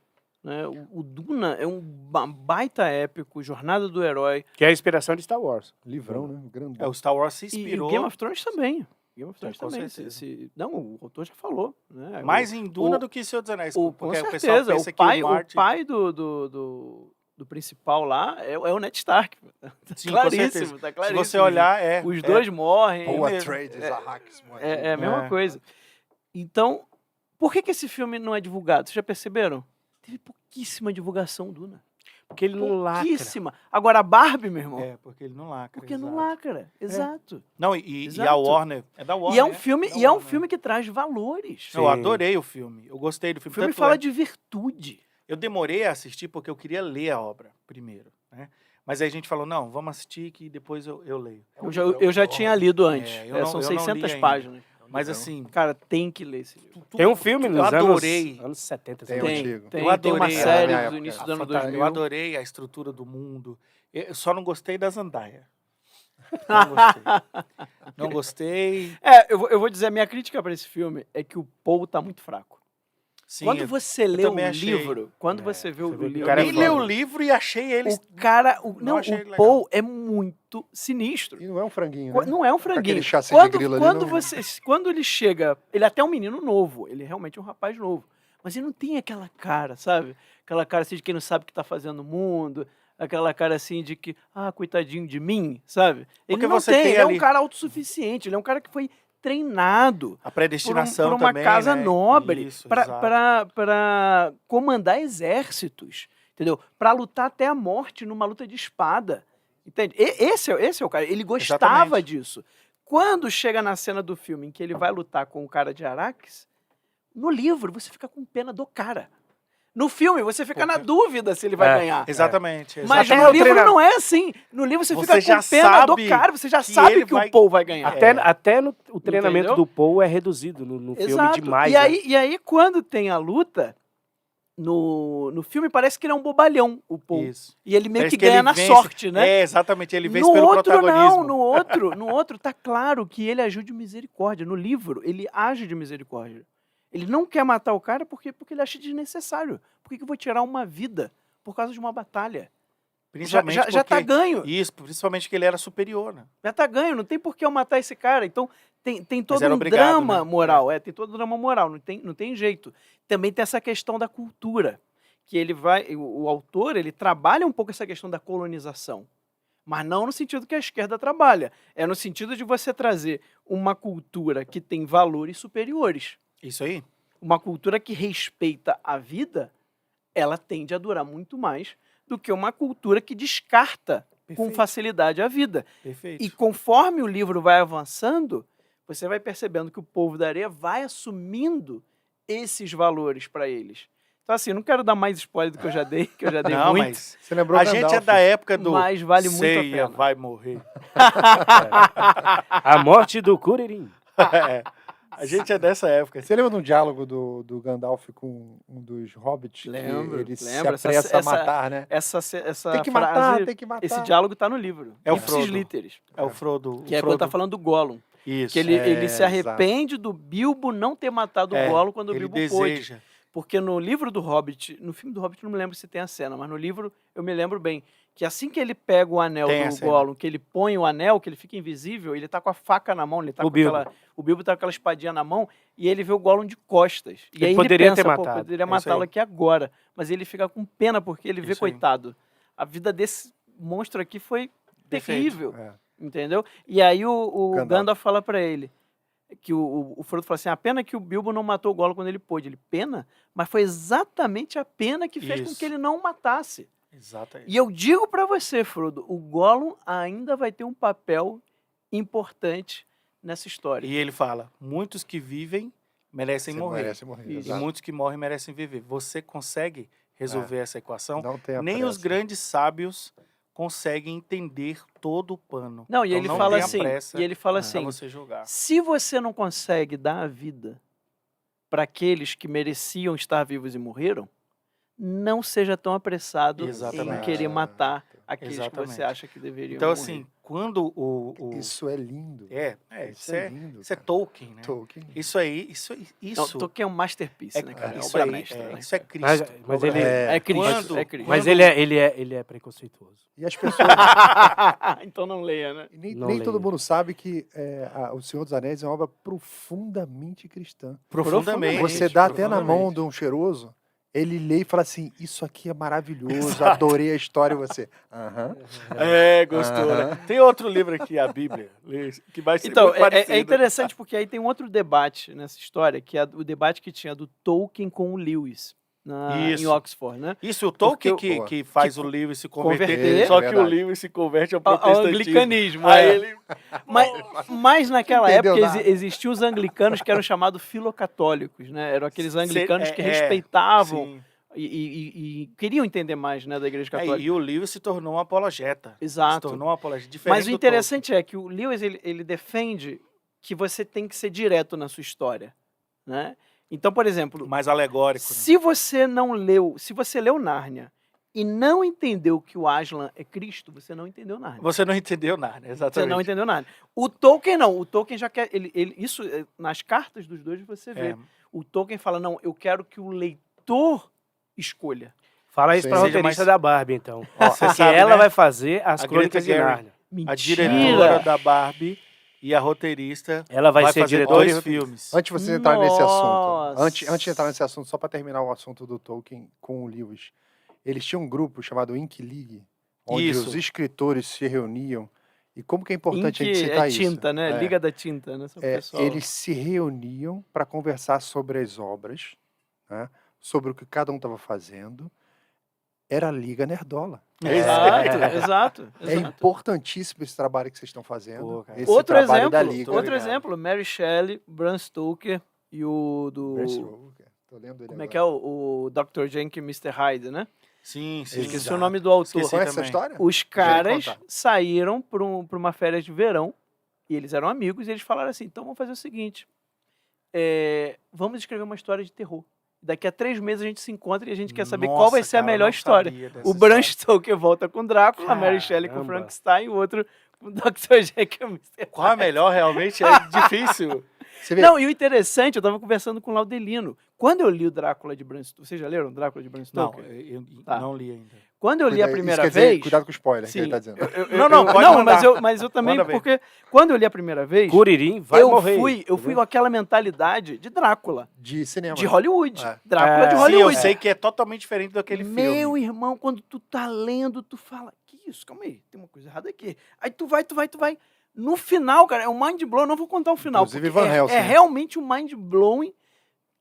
Né? O Duna é um baita épico, jornada do herói. Que é a inspiração de Star Wars. Livrão, né? Grandão. O Star Wars se E o inspirou Game of Thrones também. Game of Sim, Thrones com também. certeza. Não, o autor já falou. Né? mais em Duna o- do que Senhor dos Anéis. Com porque o pessoal certeza. pensa O que pai, o Martin... o pai do principal lá é o Ned Stark. Tá Sim, com certeza. claríssimo, tá Se claríssimo. você olhar, Os dois morrem. Paul mesmo. Atreides, Arrakis, É a mesma É. coisa. Então, por que esse filme não é divulgado? Vocês já perceberam? Teve pouquíssima divulgação, Duna. Porque ele não lacra. Pouquíssima. Agora, a Barbie, meu irmão. porque ele não lacra. Porque não exato. lacra. Exato. Não, e a Exato. Warner... É da Warner, E é um né? filme, Da e é um Warner. filme que traz valores. Eu Sim. adorei o filme. Eu gostei do O filme. filme Tanto fala é- de virtude. Eu demorei a assistir porque eu queria ler a obra primeiro, né? Mas aí a gente falou, não, vamos assistir que depois eu leio. Eu já tinha lido antes. eu não- São eu não li 600 ainda. páginas. Mas assim... Cara, tem que ler esse livro. Tem um filme eu nos adorei. anos 70. Tem, também. antigo. Tem Eu uma adorei a série minha do época. início A do ano fanta- 2000. Eu adorei a estrutura do mundo. Eu só não gostei da Zandaia. Não gostei. Não gostei. Eu vou dizer, a minha crítica para esse filme é que o Paul tá muito fraco. Sim, Quando eu você lê o também achei. livro, quando você vê o você vê que o livro... cara é nem foda. li o livro e achei ele... O cara... Não achei o legal. Paul é muito sinistro. E não é um franguinho, né? Não é um Com franguinho. aquele chassi de grilo ali, Quando, não- quando ele chega... Ele é até um menino novo. Ele realmente é um rapaz novo. Mas ele não tem aquela cara, sabe? Aquela cara assim de quem não sabe o que tá fazendo no mundo. Aquela cara assim de que... Ah, coitadinho de mim, sabe? Ele Porque não você tem. tem Ele é ali- um cara autossuficiente. Ele é um cara que foi treinado A por predestinação uma também, casa né? nobre Isso, exato. para comandar exércitos, entendeu? Para lutar até a morte numa luta de espada. Entende? Esse é o cara. Ele gostava Exatamente. disso. Quando chega na cena do filme em que ele vai lutar com o cara de Arrakis, no livro você fica com pena do cara. No filme você fica na dúvida se ele vai ganhar. Exatamente. Mas Até no o livro treina- não é assim. No livro você fica Você já com pena do sabe cara, você já que sabe ele que vai- o Paul vai ganhar. Até o treinamento Entendeu? do Paul é reduzido no filme Exato. demais. E aí, quando tem a luta, no filme parece que ele é um bobalhão, o Paul. Isso. E ele meio Parece que ganha ele na vence- sorte, né? É, exatamente. Ele vence No pelo outro, protagonismo. não, no outro tá claro que ele agiu de misericórdia. No livro, ele age de misericórdia. Ele não quer matar o cara porque ele acha desnecessário. Por que eu vou tirar uma vida por causa de uma batalha? Principalmente Já tá porque- ganho. Isso, principalmente que ele era superior, né? Já tá ganho, não tem por que eu matar esse cara. Então, tem todo era um obrigado, drama né? moral. Tem todo um drama moral, não tem jeito. Também tem essa questão da cultura, que ele vai, o autor, ele trabalha um pouco essa questão da colonização. Mas não no sentido que a esquerda trabalha. É no sentido de você trazer uma cultura que tem valores superiores. Isso aí. Uma cultura que respeita a vida, ela tende a durar muito mais do que uma cultura que descarta com Perfeito. facilidade a vida. Perfeito. E conforme o livro vai avançando, você vai percebendo que o povo da areia vai assumindo esses valores para eles. Então, assim, não quero dar mais spoiler do que eu já dei, Não, muito, mas Você lembrou a Gandalf? gente é da época do mas vale muito a Ceia pena. vai morrer. A morte do Kuririn. É. A gente é dessa época. Você lembra de um diálogo do Gandalf com um dos hobbits? Que Lembro, ele se lembro. apressa a matar, né? Essa Tem que frase, matar, tem que matar. esse diálogo tá no livro. É o Ipsis Frodo. Literis, É o Frodo. que é o quando tá Frodo. falando do Gollum. Isso. Que ele se exato. arrepende do Bilbo não ter matado o Gollum quando o ele Bilbo pôde. deseja. Porque no livro do Hobbit, no filme do Hobbit eu não me lembro se tem a cena, mas no livro eu me lembro bem que assim que ele pega o anel Tem a do cena. Gollum, que ele põe o anel, que ele fica invisível, ele tá com a faca na mão, ele tá O com Bilbo. o Bilbo tá com aquela espadinha na mão e ele vê o Gollum de costas. E Ele aí poderia ele pensa, ter pô, matado. poderia É isso matá-lo aí. aqui agora, mas ele fica com pena porque ele vê, Isso aí. coitado, a vida desse monstro aqui foi Perfeito. terrível, É. entendeu? E aí o Gandalf. Gandalf fala pra ele, que o Frodo fala assim, a pena que o Bilbo não matou o Gollum quando ele pôde. Ele, pena? Mas foi exatamente a pena que fez com Isso. que ele não o matasse. Exatamente. E eu digo pra você, Frodo, o Gollum ainda vai ter um papel importante nessa história. E ele fala, muitos que vivem merecem Você morrer. merece morrer. Isso. E exato. muitos que morrem merecem viver. Você consegue resolver essa equação? Não tenha Nem os pressa. grandes sábios conseguem entender todo o pano. Não, e Então ele não fala tenha assim, pressa e ele fala pra assim, você jogar. se você não consegue dar a vida para aqueles que mereciam estar vivos e morreram, não seja tão apressado em Exatamente. querer matar aqueles que Exatamente. você acha que deveriam Então, morrer. assim, quando o... Isso é lindo. Isso é lindo. isso é cara. Tolkien, né? Tolkien. Isso aí, isso Não, Tolkien é um masterpiece, né, cara? É isso obra aí, mestra, né? isso é Cristo. Mas ele- É Cristo, Quando- é Cristo. Mas Quando- ele é preconceituoso. E as pessoas. Então não leia, né? nem Não nem todo leio. mundo sabe que O Senhor dos Anéis é uma obra profundamente cristã. Profundamente. Você dá até na profundamente. mão de um cheiroso, ele lê e fala assim: Isso aqui é maravilhoso, adorei a história. E você, aham. É, gostou, Aham. né? Tem outro livro aqui, a Bíblia, que vai ser Então, muito parecido. é interessante porque aí tem um outro debate nessa história, que é o debate que tinha do Tolkien com o Lewis em Isso. Oxford, né? Isso, o Tolkien Porque o- que faz o Lewis se converter, converter, só que o verdade. Lewis se converte ao Ao protestantismo. anglicanismo. Aí é. ele... Mas naquela Entendeu época nada. existiam os anglicanos que eram chamados filocatólicos, né? Eram aqueles anglicanos que É, respeitavam sim. e queriam entender mais, né, da Igreja É, Católica. e o Lewis se tornou um apologeta. Exato. Se tornou um apologeta. Diferente Mas o do interessante é que o Lewis ele defende que você tem que ser direto na sua história, né? Então, por exemplo, Tolkien, mais alegórico. Né? se você leu Nárnia e não entendeu que o Aslan é Cristo, você não entendeu Nárnia. Você não entendeu nada, Você exatamente. não entendeu nada. O Tolkien não. O Tolkien já quer. Isso nas cartas dos dois você vê. É. O Tolkien fala: não, eu quero que o leitor escolha. Fala isso Sim. pra Seja roteirista mais- da Barbie, então. Você Porque sabe, ela né? vai fazer as A crônicas de Greta Gerwig. Nárnia. Mentira! A diretora da Barbie e a roteirista Ela vai ser fazer diretora e dois roteirista. filmes. Antes de você entrar nesse assunto, Nossa. antes de entrar nesse assunto, só para terminar o assunto do Tolkien com o Lewis, eles tinham um grupo chamado Ink League, onde Isso. os escritores se reuniam. E como que é importante a gente Ink citar é isso? tinta, né? É. Liga da tinta, né? São pessoal. Eles se reuniam para conversar sobre as obras, né? Sobre o que cada um estava fazendo, era a Liga Nerdola. Exato. É importantíssimo esse trabalho que vocês estão fazendo. Pô, cara. Esse Outro trabalho exemplo, da Liga. outro Obrigado. exemplo, Mary Shelley, Bram Stoker e o do... Bram Stoker. Tô lendo ele Como é agora. que é o Dr. Jekyll e Mr. Hyde, né? Sim. Esqueci Exato. o nome do autor. Esqueci. Conhece essa também. história? Os caras contar. saíram para uma férias de verão e eles eram amigos e eles falaram assim, então vamos fazer o seguinte, vamos escrever uma história de terror. Daqui a 3 meses a gente se encontra e a gente quer saber qual vai Nossa, ser a cara, eu melhor não história. sabia dessa O Bram história. Stoker volta com Drácula, a Mary Shelley com Caramba. Frankenstein e o outro com o Dr. Jekyll e Mr. Qual a melhor realmente é difícil. Você vê, Não, e o interessante, eu tava conversando com o Laudelino. Quando eu li o Drácula de Bram Stoker, vocês já leram o Drácula de Bram Não, Stoker? eu Tá. não li ainda. Quando eu li a isso primeira quer dizer, vez... cuidado com o spoiler que Sim, ele tá dizendo. Não, pode mandar. mas eu também, Manda ver. porque quando eu li a primeira vez, Curirim vai eu morrer. fui com aquela mentalidade de Drácula, De cinema. de Hollywood. É. Drácula de É. Sim, Hollywood. eu sei que é totalmente diferente daquele Meu filme. irmão, quando tu tá lendo, tu fala, que isso? Calma aí, tem uma coisa errada aqui. Aí tu vai. No final, cara, é um mind blowing, eu não vou contar o final, Inclusive porque Van Helsing, é né? realmente um mind blowing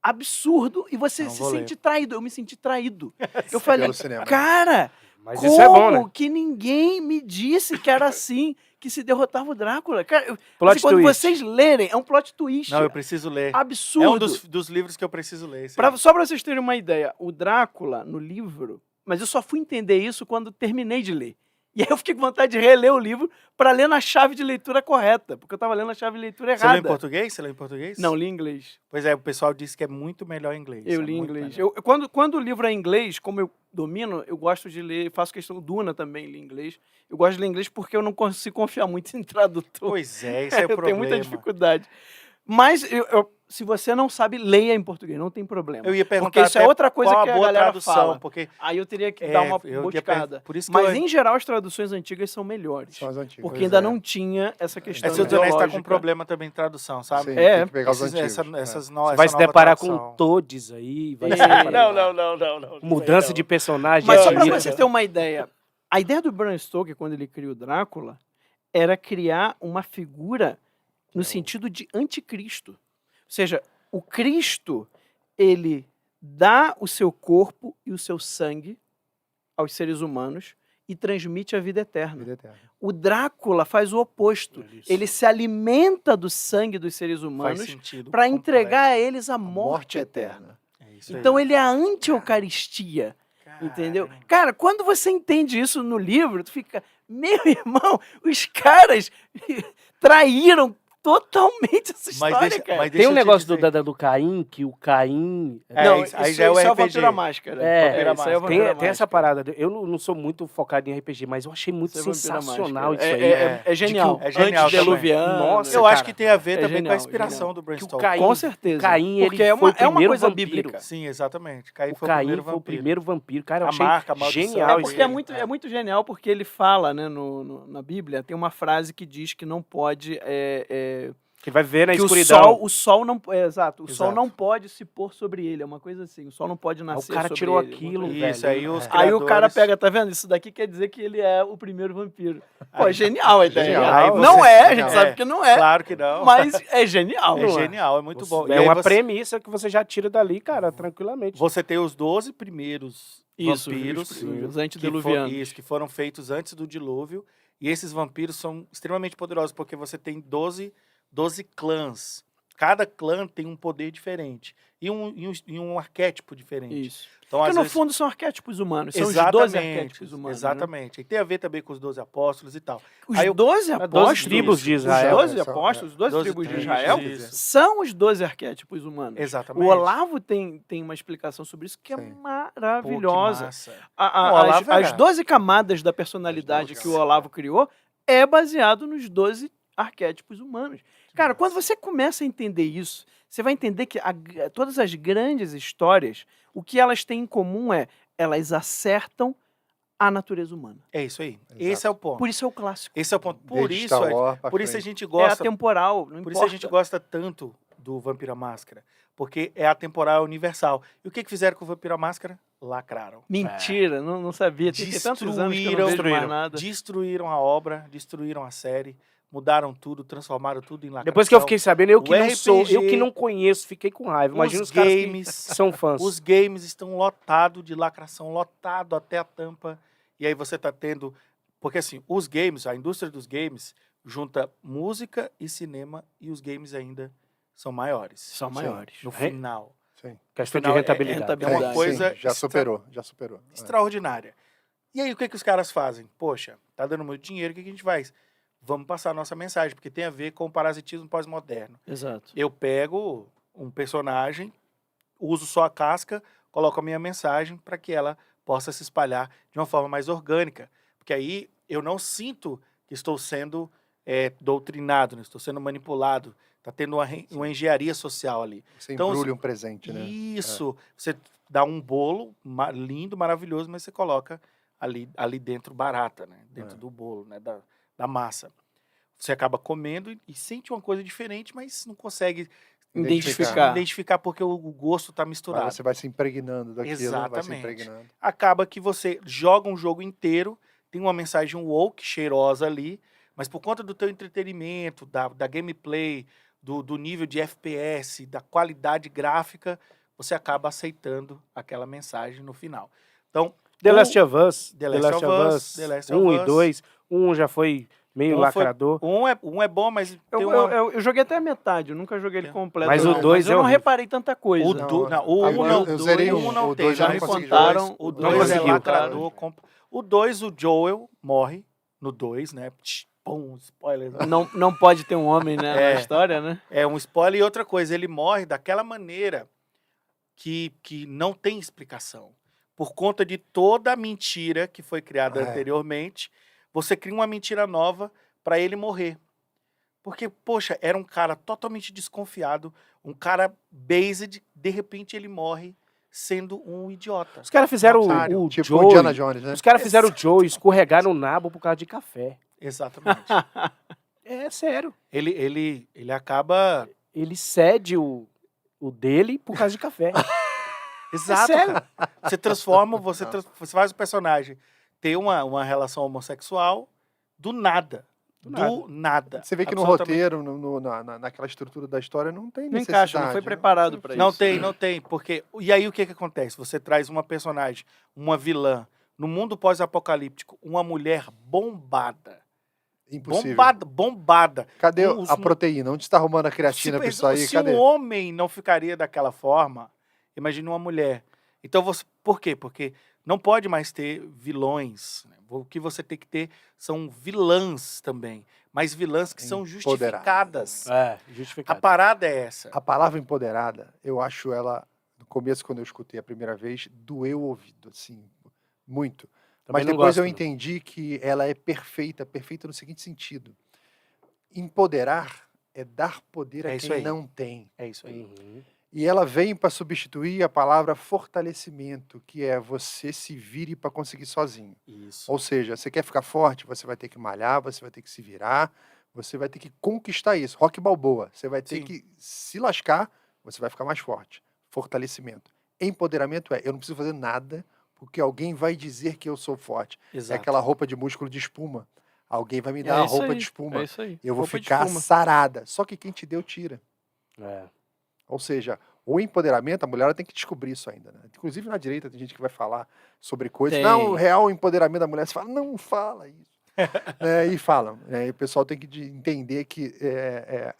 absurdo e você Não se vou ler. sente traído. Eu me senti traído. Eu falei, Pelo cinema. cara, Mas como isso é bom, né? que ninguém me disse que era assim, que se derrotava o Drácula? Cara, Plot assim, quando twist. vocês lerem, é um plot twist Não, eu preciso ler. absurdo. É um dos livros que eu preciso ler. esse Só pra vocês terem uma ideia, o Drácula, no livro, mas eu só fui entender isso quando terminei de ler. E aí eu fiquei com vontade de reler o livro pra ler na chave de leitura correta, porque eu tava lendo a chave de leitura Você leu em errada. português? Você leu em português? Não, li em inglês. Pois é, o pessoal disse que é muito melhor em inglês. Eu É li em muito inglês. melhor. Quando o livro é em inglês, como eu domino, eu gosto de ler, faço questão, Duna também li em inglês. Eu gosto de ler em inglês porque eu não consigo confiar muito em tradutor. Pois é, esse é o eu problema. tenho muita dificuldade. Mas se você não sabe, leia em português, não tem problema. Eu ia perguntar Porque isso é até outra coisa qual que a a boa galera tradução, fala. porque Aí eu teria que dar uma eu ia buscada. por isso que Mas, eu- em geral, as traduções antigas são melhores. São as antigas. Porque Pois ainda é. não tinha essa questão Essa está com ideológica. problema também em tradução, sabe? Sim, É, tem que pegar os Esses- antigos. essas É. no- essa Vai se nova deparar tradução. com todes aí. Vai se Não, deparar- não. Mudança de personagem. Mas só pra bonita. vocês terem uma ideia, a ideia do Bram Stoker, quando ele cria o Drácula, era criar uma figura no sentido de anticristo. Ou seja, o Cristo, ele dá o seu corpo e o seu sangue aos seres humanos e transmite a vida eterna. Vida eterna. O Drácula faz o oposto. Isso. Ele se alimenta do sangue dos seres Faz humanos sentido. para completo. entregar a eles a A morte eterna. É isso aí. Então ele é a anti-eucaristia. Entendeu? Cara, quando você entende isso no livro, tu fica, meu irmão, os caras traíram totalmente essa história, cara. mas Tem um deixa eu te negócio dizer. do Caim, que o Caim... Não, aí já é o isso é o RPG. Vampiro à Máscara. É, Vampiro à isso Máscara. aí é o Vampiro à Tem essa Máscara. parada. Eu não sou muito focado em RPG, mas eu achei muito Isso é Vampiro à sensacional isso Máscara. aí. É genial. É genial Antediluviano. Nossa, Eu cara, acho que tem a ver é também com genial, a inspiração genial. do Bram Que o Stoker. Caim- Com certeza. Caim, ele Porque é foi uma, o primeiro coisa vampiro. bíblica. Sim, exatamente. Caim O foi o Caim primeiro foi o vampiro. primeiro vampiro. Cara, eu A achei marca, a maldição. genial É isso porque aí. é muito genial, porque ele fala, né, na Bíblia, tem uma frase que diz que não pode... Que vai ver na que escuridão. o sol não... exato, o sol Exato. não pode se pôr sobre ele, é uma coisa assim, o sol não pode Aí nascer o cara sobre tirou ele, aquilo, uma coisa velho. Isso, aí os Aí o cara criadores- pega, tá vendo? Isso daqui quer dizer que ele é o primeiro vampiro. Pô, é genial a ideia. Genial. Aí você- Não é, a gente Não, sabe é. que não é, Claro que não. mas é genial. É não genial, é muito bom. E É aí uma você- premissa que você já tira dali, cara, tranquilamente. Você tem os 12 primeiros Isso, vampiros os antediluvianos. que foram feitos antes do dilúvio. E esses vampiros são extremamente poderosos, porque você tem 12 clãs. Cada clã tem um poder diferente. E um arquétipo diferente. Isso. Então, Porque às no vezes, fundo são arquéticos humanos, são os 12 arquétipos humanos. Né? Exatamente. E tem a ver também com os 12 apóstolos e tal. Os Aí eu- 12 12 apóstolos, tribos de Israel. os 12 São- apóstolos, os 12 12 tribos de tribos, Israel, isso. são os 12 arquétipos humanos. Exatamente. O Olavo tem uma explicação sobre isso que é Sim. Pô, que maravilhosa. massa. A- O Olavo as era- 12 camadas da personalidade As que 12 o Olavo criou é baseado nos 12 arquétipos humanos. Cara, quando você começa a entender isso, você vai entender que todas as grandes histórias, o que elas têm em comum é elas acertam a natureza humana. É isso aí. Exato. Esse é o ponto. Por isso é o clássico. Esse é o ponto. Por Desde isso, Star Wars pra por isso a frente. gente É gosta. atemporal, não Por importa. isso a gente gosta tanto do Vampiro à Máscara. Porque é atemporal, é universal. E o que fizeram com o Vampiro à Máscara? Lacraram. Mentira, não sabia. Tem tantos anos que eu não vejo mais nada. Destruíram a obra, destruíram a série. mudaram tudo, transformaram tudo em lacração. Depois que eu fiquei sabendo, eu que O não sou, eu RPG, que não conheço, fiquei com raiva. Imagina os os caras games, que são fãs. os games estão lotados de lacração, lotado até a tampa. E aí você tá tendo... Porque assim, os games, a indústria dos games, junta música e cinema, e os games ainda são maiores. São maiores. No Re- final. Sim. Questão de Afinal, rentabilidade. rentabilidade. É uma coisa Sim, já superou. extraordinária. E aí, o que os caras fazem? Poxa, tá dando muito dinheiro, o que a gente faz? Vamos passar a nossa mensagem, porque tem a ver com o parasitismo pós-moderno. Exato. Eu pego um personagem, uso só a casca, coloco a minha mensagem para que ela possa se espalhar de uma forma mais orgânica. Porque aí eu não sinto que estou sendo doutrinado, né? Estou sendo manipulado. Está tendo uma engenharia social ali. Você Então, embrulha um presente, né? Isso. Você dá um bolo lindo, maravilhoso, mas você coloca ali dentro barata, né? Dentro do bolo, né? Da massa. Você acaba comendo e sente uma coisa diferente, mas não consegue identificar porque o gosto está misturado. Mas você vai se impregnando daquilo, vai se Exatamente. impregnando. Acaba que você joga um jogo inteiro, tem uma mensagem woke, cheirosa ali, mas por conta do teu entretenimento, da gameplay, do nível de FPS, da qualidade gráfica, você acaba aceitando aquela mensagem no final. Então, The Last of Us. The Last of 1 Us. e 2. 1 já foi meio lacrador. Um é bom, mas tem Eu joguei até a metade, eu nunca joguei ele completo. Mas o não. 2 eu é não horrível. reparei tanta coisa. Eu zerei o não o tem, 2 já já não me consegui contaram, jogar. O não 2 é conseguiu. lacrador. O 2, o Joel morre no 2, né? Pum, spoiler. Não pode ter um homem, né, É. na história, né? É um spoiler. E outra coisa, ele morre daquela maneira que não tem explicação. Por conta de toda a mentira que foi criada anteriormente, você cria uma mentira nova para ele morrer. Porque, poxa, era um cara totalmente desconfiado, um cara based, de repente ele morre sendo um idiota. Os caras fizeram Otário. o Tipo Joey. o Indiana Jones, né? Os caras fizeram o Joe escorregar no nabo por causa de café. Exatamente. É sério. ele acaba... Ele cede o dele por causa de café. Exato, sério? cara. Você transforma, você faz o personagem ter uma relação homossexual do nada. Do nada. Você vê que no Absolutamente. roteiro, naquela estrutura da história, não tem Não necessidade. encaixa, não foi preparado pra Não isso. tem, porque... E aí o que acontece? Você traz uma personagem, uma vilã, no mundo pós-apocalíptico, uma mulher bombada. Impossível. Bombada. Cadê Os- a proteína? Onde está arrumando a creatina pra isso aí? Se Cadê? um homem não ficaria daquela forma, imagine uma mulher. Então, por quê? Porque não pode mais ter vilões. Né? O que você tem que ter são vilãs também. Mas vilãs que são justificadas. É, A justificado. parada é essa. A palavra empoderada, eu acho ela, no começo, quando eu escutei a primeira vez, doeu o ouvido, assim, muito. Também Mas não depois gosto, eu não. entendi que ela é perfeita no seguinte sentido. Empoderar é dar poder a É isso quem aí. não tem. É isso aí. Uhum. E ela vem para substituir a palavra fortalecimento, que é você se vire para conseguir sozinho. Isso. Ou seja, você quer ficar forte, você vai ter que malhar, você vai ter que se virar, você vai ter que conquistar isso. Rock Balboa, você vai ter Sim. que se lascar, você vai ficar mais forte. Fortalecimento. Empoderamento eu não preciso fazer nada, porque alguém vai dizer que eu sou forte. Exato. É aquela roupa de músculo de espuma. Alguém vai me É dar a isso roupa aí, de espuma. É isso aí. Eu vou Roupa de ficar espuma. sarada. Só que quem te deu, tira. É. Ou seja, o empoderamento, a mulher ela tem que descobrir isso ainda. Né? Inclusive na direita tem gente que vai falar sobre coisas. Tem. Não, o real empoderamento da mulher. Você fala, não fala isso. E falam. E o pessoal tem que entender que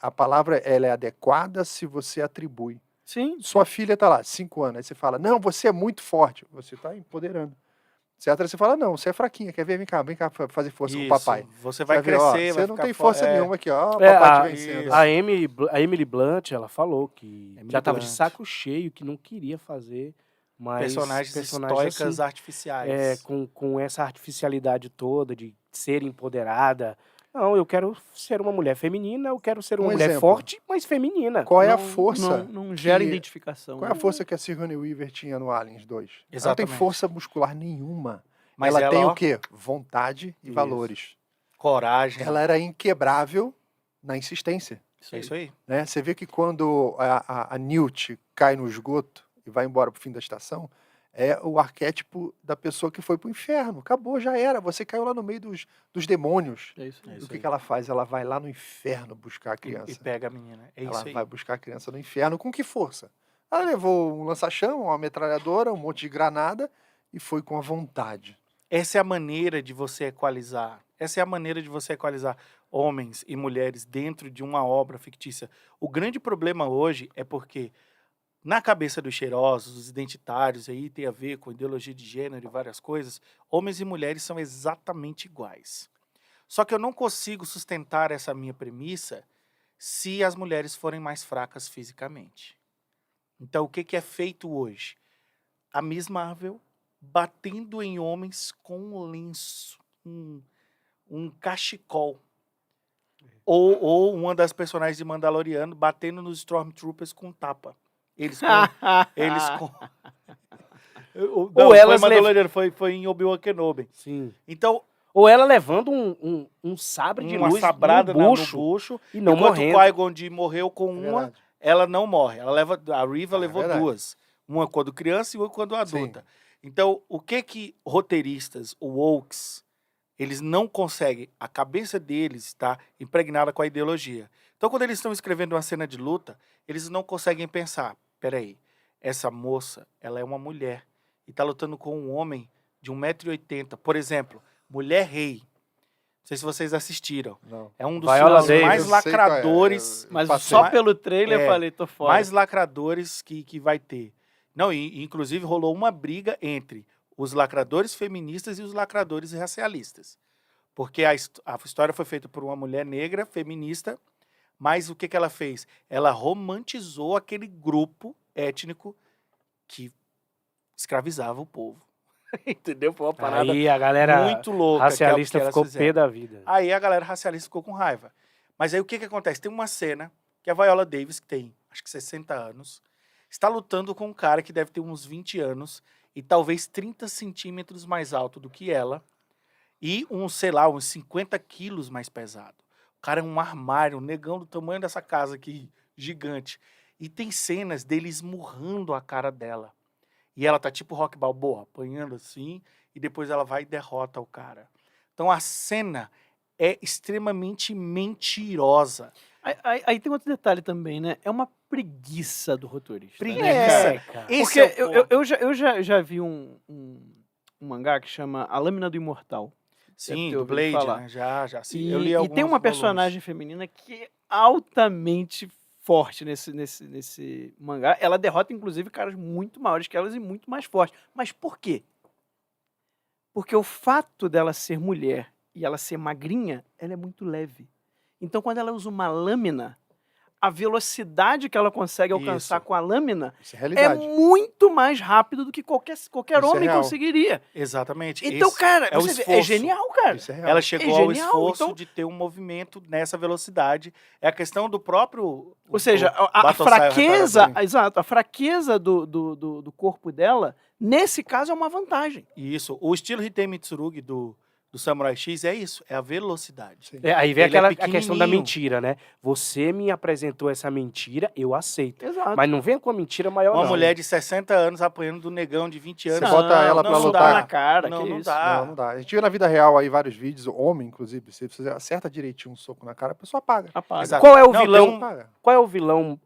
a palavra ela é adequada se você atribui. Sim. Sua filha está lá, 5 anos. Aí você fala, não, você é muito forte. Você está empoderando. Você fala, não, você é fraquinha. Quer ver? Vem cá fazer força com o Isso. papai. Você vai Você ver, ó, crescer, vai você não ficar tem força forte. nenhuma aqui, ó. É, Papai te vencendo. a Emily Blunt, ela falou que Emily já tava de Blunt. saco cheio, que não queria fazer mais Personagens personagens estoicas assim, artificiais. com essa artificialidade toda de ser empoderada. Não, eu quero ser uma mulher feminina, eu quero ser uma Um mulher exemplo. forte, mas feminina. Qual é a Não- força? Não gera que- identificação. Qual é a força que a Sigourney Weaver tinha no Aliens 2? Ela não tem Exatamente. força muscular nenhuma. Mas ela tem ó, o quê? Vontade e Isso. valores. coragem. Ela era inquebrável na insistência. É isso aí. Né? Você vê que quando a Newt cai no esgoto e vai embora pro fim da estação, é o arquétipo da pessoa que foi pro inferno. Acabou, já era. Você caiu lá no meio dos demônios. É isso. E o que ela faz? Ela vai lá no inferno buscar a criança. E pega a menina. É isso Ela aí. vai buscar a criança no inferno. Com que força? Ela levou um lança-chama, uma metralhadora, um monte de granada e foi com a vontade. Essa é a maneira de você equalizar. Essa é a maneira de você equalizar homens e mulheres dentro de uma obra fictícia. O grande problema hoje é porque, na cabeça dos cheirosos, os identitários, aí tem a ver com ideologia de gênero e várias coisas, homens e mulheres são exatamente iguais. Só que eu não consigo sustentar essa minha premissa se as mulheres forem mais fracas fisicamente. Então, o que é feito hoje? A Miss Marvel batendo em homens com um lenço, um cachecol. Ou uma das personagens de Mandaloriano batendo nos Stormtroopers com tapa. Eles com... Não, elas foi Mandaloriano, foi em Obi-Wan Kenobi. Sim. Então, Ou ela levando um sabre de uma luz sabrada no bucho e e não enquanto morrendo. o Qui-Gon Jinn morreu com É uma, verdade. ela não morre. A Riva É levou verdade. duas. Uma quando criança e uma quando adulta. Então, o que roteiristas, wokes, eles não conseguem, a cabeça deles está impregnada com a ideologia. Então, quando eles estão escrevendo uma cena de luta, eles não conseguem pensar, peraí, essa moça, ela é uma mulher e está lutando com um homem de 1,80 m. Por exemplo, Mulher Rei. Não sei se vocês assistiram. Não. É um dos Viola filmes Davis. mais Eu sei qual é, lacradores, eu Mas passei. só pelo trailer É, eu falei, tô fora. mais lacradores que vai ter. Não, e inclusive rolou uma briga entre os lacradores feministas e os lacradores racialistas. Porque a história foi feita por uma mulher negra, feminista, mas o que ela fez? Ela romantizou aquele grupo étnico que escravizava o povo. Entendeu? Foi uma parada Aí a galera muito louca. racialista que elas ficou fizeram. pé da vida. Aí a galera racialista ficou com raiva. Mas aí o que acontece? Tem uma cena que a Viola Davis, que tem acho que 60 anos, está lutando com um cara que deve ter uns 20 anos e talvez 30 centímetros mais alto do que ela e uns 50 quilos mais pesado. O cara é um armário, um negão do tamanho dessa casa aqui, gigante. E tem cenas dele esmurrando a cara dela. E ela tá tipo Rock Balboa, apanhando assim, e depois ela vai e derrota o cara. Então a cena é extremamente mentirosa. Aí tem outro detalhe também, né? É uma preguiça do roteirista. Preguiça. Né, cara? cara. Porque Esse é o ponto. eu já vi um mangá que chama A Lâmina do Imortal. Sim, ter do ouvido Blade, falar. né? Já. Sim, E, eu li e alguns tem uma volumes. personagem feminina que é altamente forte nesse mangá. Ela derrota, inclusive, caras muito maiores que elas e muito mais fortes. Mas por quê? Porque o fato dela ser mulher e ela ser magrinha, ela é muito leve. Então, quando ela usa uma lâmina, a velocidade que ela consegue alcançar Isso. com a lâmina Isso é é realidade. muito mais rápido do que qualquer Isso é homem real. conseguiria. Exatamente. Então, Esse cara, é o você vê, é esforço. genial, cara. Isso é real. Ela chegou É ao genial, esforço então- de ter um movimento nessa velocidade. É a questão do próprio... Ou seja, a Battle Style fraqueza, reparador. exato, a fraqueza do corpo dela, nesse caso, é uma vantagem. Isso. O estilo Hitei Mitsurugi do Samurai X é isso. É a velocidade. Sim. Aí vem Ele é a questão da pequenininho. mentira, né? Você me apresentou essa mentira, eu aceito. Exato. Mas não vem com a mentira maior, Uma não. mulher de 60 anos apanhando do negão de 20 anos. Você bota ela pra não lutar. dá. na cara, Não, que não isso. dá. Não dá. A gente vê na vida real aí vários vídeos, homem, inclusive, se você acerta direitinho um soco na cara, a pessoa apaga. Apaga. Exato. Qual é o Não, vilão? tem um- Apaga. Qual é o vilão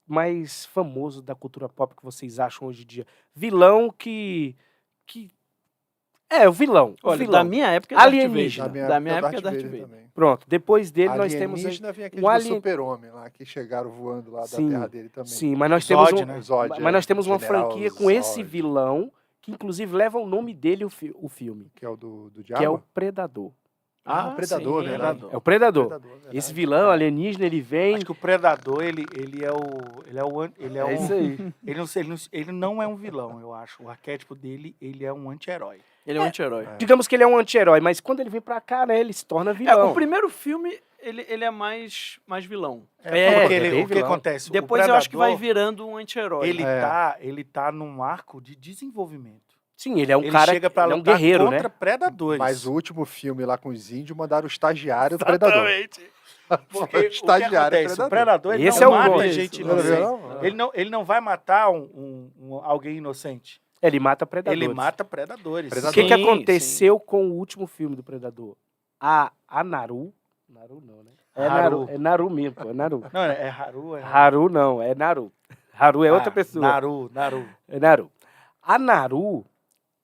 mais famoso da cultura pop que vocês acham hoje em dia? Vilão que é o vilão. O Olha, vilão. da minha época é Alienígena. Darth Vader. Da minha época é Darth Darth Vader Vader. também. Pronto. Depois dele nós temos Alienígena vem aquele um do alien- super-homem lá, que chegaram voando lá Sim, da terra dele também. sim, mas nós Zod, temos né? Zod, mas nós temos uma General franquia com esse Zod, vilão que inclusive leva o nome dele o filme, que é o do que é o Diabo. Predador. Ah, o Predador, sim, verdade. Predador. É o Predador. verdade. Esse vilão alienígena, ele vem. Acho que o Predador, ele é isso aí. Ele não é um vilão, eu acho. O arquétipo dele, ele é um anti-herói. Ele é um anti-herói. Digamos que ele é um anti-herói, mas quando ele vem pra cá, né, ele se torna É, vilão. o primeiro filme, ele é mais vilão. Porque é bem o que vilão. acontece? Depois o eu acho que vai Predador, virando um anti-herói. ele tá num arco de desenvolvimento. Sim, ele é um Ele cara, chega pra ele é um lutar guerreiro, contra né? predadores. Mas o último filme lá com os índios mandaram o estagiário do Predador. Exatamente. Porque Foi o que estagiário acontece? O Predador. Predador, ele Esse não é o mata ponto. gente Não, inocente. não, não. Ele não vai matar um alguém inocente. Ele mata predadores. Ele mata predadores. O que Sim, aconteceu com o último filme do Predador? A Naru... Naru não, né? Haru. É Naru mesmo, pô, é Naru. Não, é Haru. Haru não, é Naru. Haru é outra pessoa. Naru. É Naru. A Naru,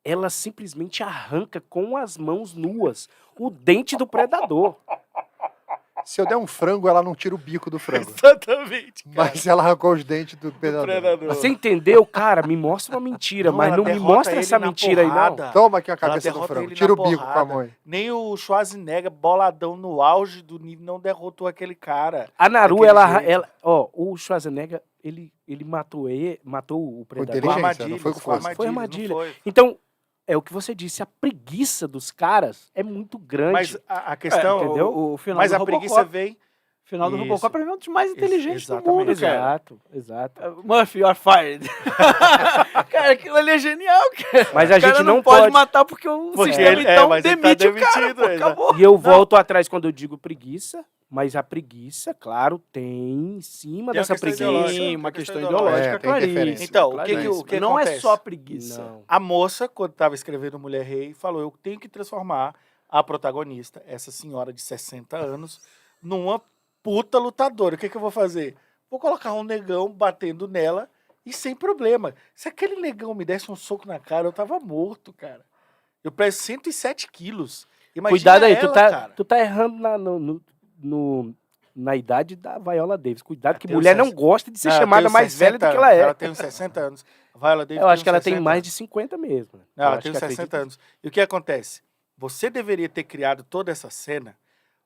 ela simplesmente arranca com as mãos nuas o dente do predador. Se eu der um frango, ela não tira o bico do frango. Exatamente, cara. Mas ela arrancou os dentes do Do predador. predador. Você entendeu, cara? Me mostra uma mentira, mas ela não me derrota mostra ele essa na mentira aí, não. porrada. Toma aqui a Ela cabeça do derrota frango. ele Tira na o bico com a porrada. mão. Nem o Schwarzenegger, boladão no auge do nível, não derrotou aquele cara. A Naru, Daquele jeito. o Schwarzenegger, ele matou o predador. inteligência, não foi com força. Foi armadilha. não foi. Então, é o que você disse, a preguiça dos caras é muito grande. Mas a questão... entendeu? O final mas do a Robocop, preguiça vem... final do Isso. Robocop é um dos mais inteligentes do exatamente. mundo, cara. Exato. Murphy, you're fired. Cara, aquilo ali é genial, cara. Mas a O cara gente não pode pode. matar porque o Porque sistema ele- então mas ele tá demite o cara, demitido, pô, exato. acabou. E eu volto atrás quando eu digo preguiça, mas a preguiça, claro, tem em cima Tem uma dessa questão preguiça. ideológica. Sim, Tem uma questão questão ideológica. ideológica, tem claríssima. interferência. Então, o claríssima. que não acontece? é só preguiça. Não. A moça, quando estava escrevendo Mulher Rei, falou: eu tenho que transformar a protagonista, essa senhora de 60 anos, numa puta lutadora. O que eu vou fazer? Vou colocar um negão batendo nela e sem problema. Se aquele negão me desse um soco na cara, eu tava morto, cara. Eu peso 107 quilos. Imagina Cuidado aí, ela, tu tá errando na idade da Viola Davis. Cuidado que tem mulher uns não 60. gosta de ser Ela chamada tem uns mais velha do 60 que ela é. Ela tem uns 60 anos. Viola Davis Eu acho que ela uns tem 60 mais anos. de 50 mesmo. Não, ela Eu tem acho uns que 60 acredito. anos. E o que acontece? Você deveria ter criado toda essa cena.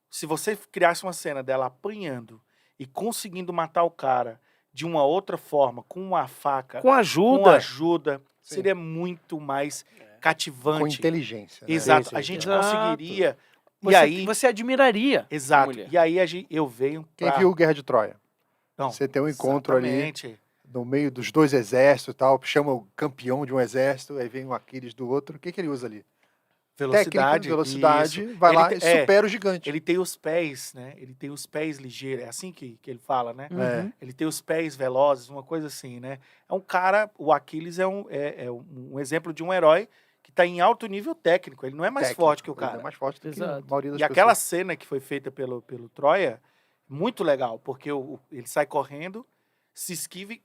Se você criasse uma cena dela apanhando e conseguindo matar o cara de uma outra forma, com uma faca, Com com ajuda. ajuda, Sim. seria muito mais Com cativante. inteligência. Né? Exato. Sim, sim. A gente Exato. conseguiria. E Você, aí, você admiraria a exato. mulher. E aí eu venho Quem pra... viu Guerra de Troia? Não, Você tem um encontro ali exatamente. no meio dos dois exércitos e tal, chama o campeão de um exército, aí vem o Aquiles do outro. O que ele usa ali? Velocidade. Velocidade, isso. vai Ele lá te- e supera o gigante. Ele tem os pés, né? Ele tem os pés ligeiros. É assim que ele fala, né? É. Ele tem os pés velozes, uma coisa assim, né? É um cara, o Aquiles é um exemplo de um herói que está em alto nível técnico. Ele não é mais Técnico, forte que o ele cara. É mais forte do que a Exato. maioria das E aquela pessoas. cena que foi feita pelo Troia, muito legal, porque ele sai correndo, se esquiva e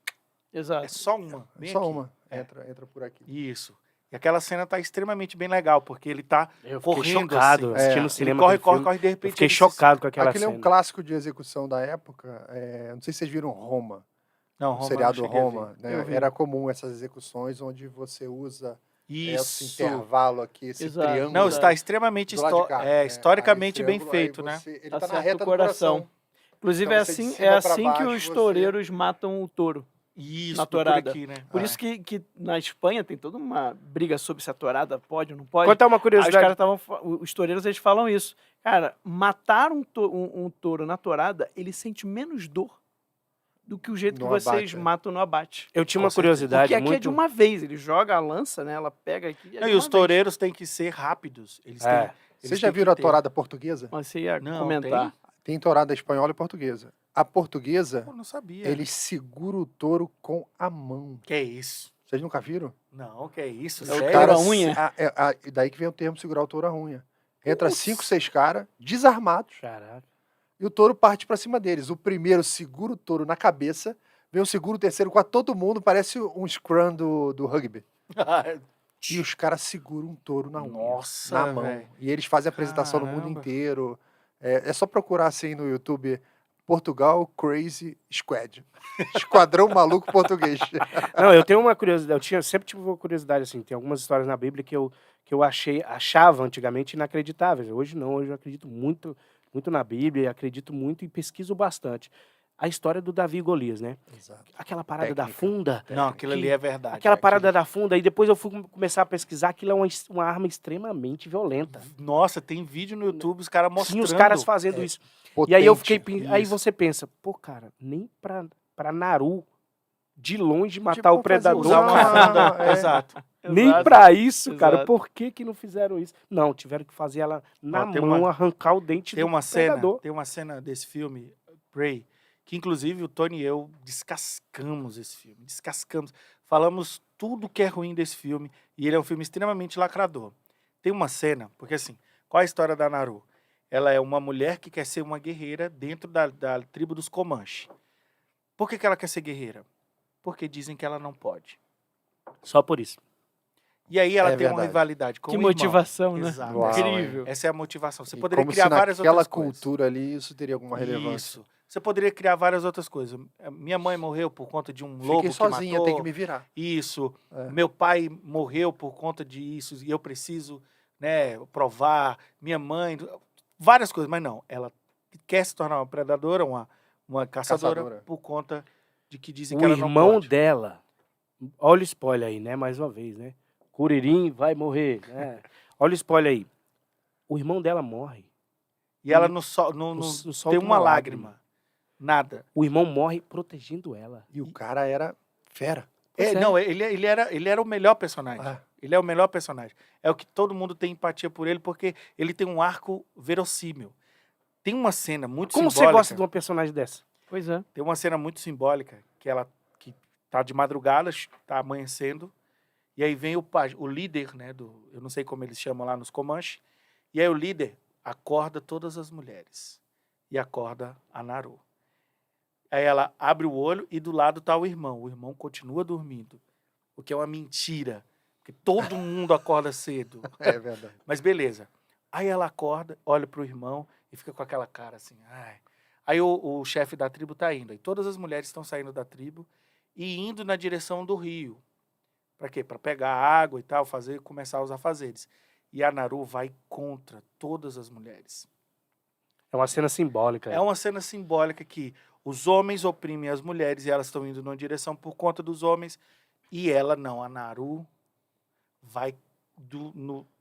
Exato. é só uma. É bem só aqui. uma. É. Entra por aqui. Isso. E aquela cena tá extremamente bem legal, porque ele tá Eu fiquei correndo chocado assim. assistindo É. no Ele cinema. corre, aquele corre, filme. corre, de repente Eu fiquei ele se- chocado com aquela Aquele é cena. um clássico de execução da época. Não sei se vocês viram Roma. Não, O Roma, seriado não cheguei a ver. Roma. Eu Né? vi. Era comum essas execuções onde você usa esse Isso. intervalo aqui, esse Exato. triângulo. Não, Exato. está extremamente do lado de cá, né? historicamente Aí esse bem triângulo, aí feito, né? Ele Tá tá na certo reta do do coração. coração. Inclusive, Então, é você de assim, cima é pra assim que baixo, os você- toureiros matam o touro. Isso, Na por tourada. aqui, né? Por Ah. isso que na Espanha tem toda uma briga sobre se a tourada pode ou não pode. Contar uma Aí os curiosidade. caras estavam. Os toureiros eles falam isso. Cara, matar um touro na tourada, ele sente menos dor do que o jeito No que vocês abate, é. matam no abate. Eu tinha Com uma certeza. curiosidade Porque aqui muito... é de uma vez. Ele joga a lança, né? Ela pega aqui. É Não, de e uma os toureiros têm que ser rápidos. Eles têm, É. eles Vocês já têm que viram a ter. tourada portuguesa? vez. Mas você ia Não, comentar. Tem tourada espanhola e portuguesa. A portuguesa, Pô, não sabia. eles seguram o touro com a mão. Que é isso? Vocês nunca viram? Não, que é isso? É o Sério? cara- touro à unha? E daí que vem o termo segurar o touro à unha. Entra 5, 6 caras, desarmados, Caraca. e o touro parte pra cima deles. O primeiro segura o touro na cabeça, vem o segundo, o terceiro com a todo mundo, parece um scrum do rugby. E os caras seguram um touro na unha, Nossa, na mão. velho. E eles fazem a apresentação no mundo Caramba. inteiro. É só procurar assim no YouTube, Portugal Crazy Squad. Esquadrão Maluco Português. Não, eu tenho uma curiosidade. Sempre tive uma curiosidade, assim. Tem algumas histórias na Bíblia que eu achava antigamente inacreditáveis. Hoje não, hoje eu acredito muito, muito na Bíblia, acredito muito e pesquiso bastante. A história do Davi e Golias, né? Exato. Aquela parada da Técnica. funda. Não, aquilo ali é verdade. Aquela Aquilo- parada da funda, e depois eu fui começar a pesquisar, aquilo é uma arma extremamente violenta. Nossa, tem vídeo no YouTube, os caras mostrando. Sim, os caras fazendo isso. Potente. E aí eu fiquei. Aí Isso. você pensa, pô, cara, nem pra Naru de longe matar Tipo, o predador, Usar uma cara. funda. É. Exato. Nem Exato. pra isso, cara. Exato. Por que não fizeram isso? Não, tiveram que fazer ela na Ó, tem mão, uma- arrancar o dente Tem do uma cena, predador. tem uma cena desse filme, Prey, que inclusive o Tony e eu descascamos esse filme. Descascamos. falamos tudo que é ruim desse filme, e ele é um filme extremamente lacrador. Tem uma cena, porque assim, qual é a história da Naru? Ela é uma mulher que quer ser uma guerreira dentro da tribo dos Comanche. Por que ela quer ser guerreira? Porque dizem que ela não pode. Só por isso. E aí ela É tem uma verdade. rivalidade com Que o irmão. motivação, né? Exato. Uau, Incrível. Essa é a motivação. Você E poderia como criar se várias naquela outras coisas. cultura ali isso teria alguma relevância. Isso. Você poderia criar várias outras coisas. Minha mãe morreu por conta de um lobo Fiquei que sozinha, matou. tem que me virar. Isso. É. Meu pai morreu por conta disso e eu preciso, né, provar. Minha mãe, várias coisas, mas não. Ela quer se tornar uma predadora, uma caçadora, Caçadora. por conta de que dizem O que ela não irmão pode. dela, olha o spoiler aí, né? Mais uma vez, né? Curirim vai morrer, né? Olha o spoiler aí. O irmão dela morre. E ela não Não solta tem uma lágrima. Nada. O irmão morre protegendo ela. E o cara era fera. Pois é. Não, ele era o melhor personagem. Ah. Ele é o melhor personagem. É o que todo mundo tem empatia por ele, porque ele tem um arco verossímil. Tem uma cena muito Como você simbólica. gosta de uma personagem dessa? Pois é. Tem uma cena muito simbólica, que ela que tá de madrugada, tá amanhecendo, e aí vem o líder, né, eu não sei como eles chamam lá nos Comanche, e aí o líder acorda todas as mulheres e acorda a Naru. Aí ela abre o olho e do lado tá o irmão continua dormindo, o que é uma mentira, porque todo mundo acorda cedo. É verdade. Mas beleza. Aí ela acorda, olha pro irmão e fica com aquela cara assim, ai. Aí o chefe da tribo tá indo. Aí todas as mulheres estão saindo da tribo e indo na direção do rio. Para quê? Para pegar água e tal, começar os afazeres. E a Naru vai contra todas as mulheres. É uma cena simbólica. É uma cena simbólica que os homens oprimem as mulheres e elas estão indo numa direção por conta dos homens. E ela não, a Naru vai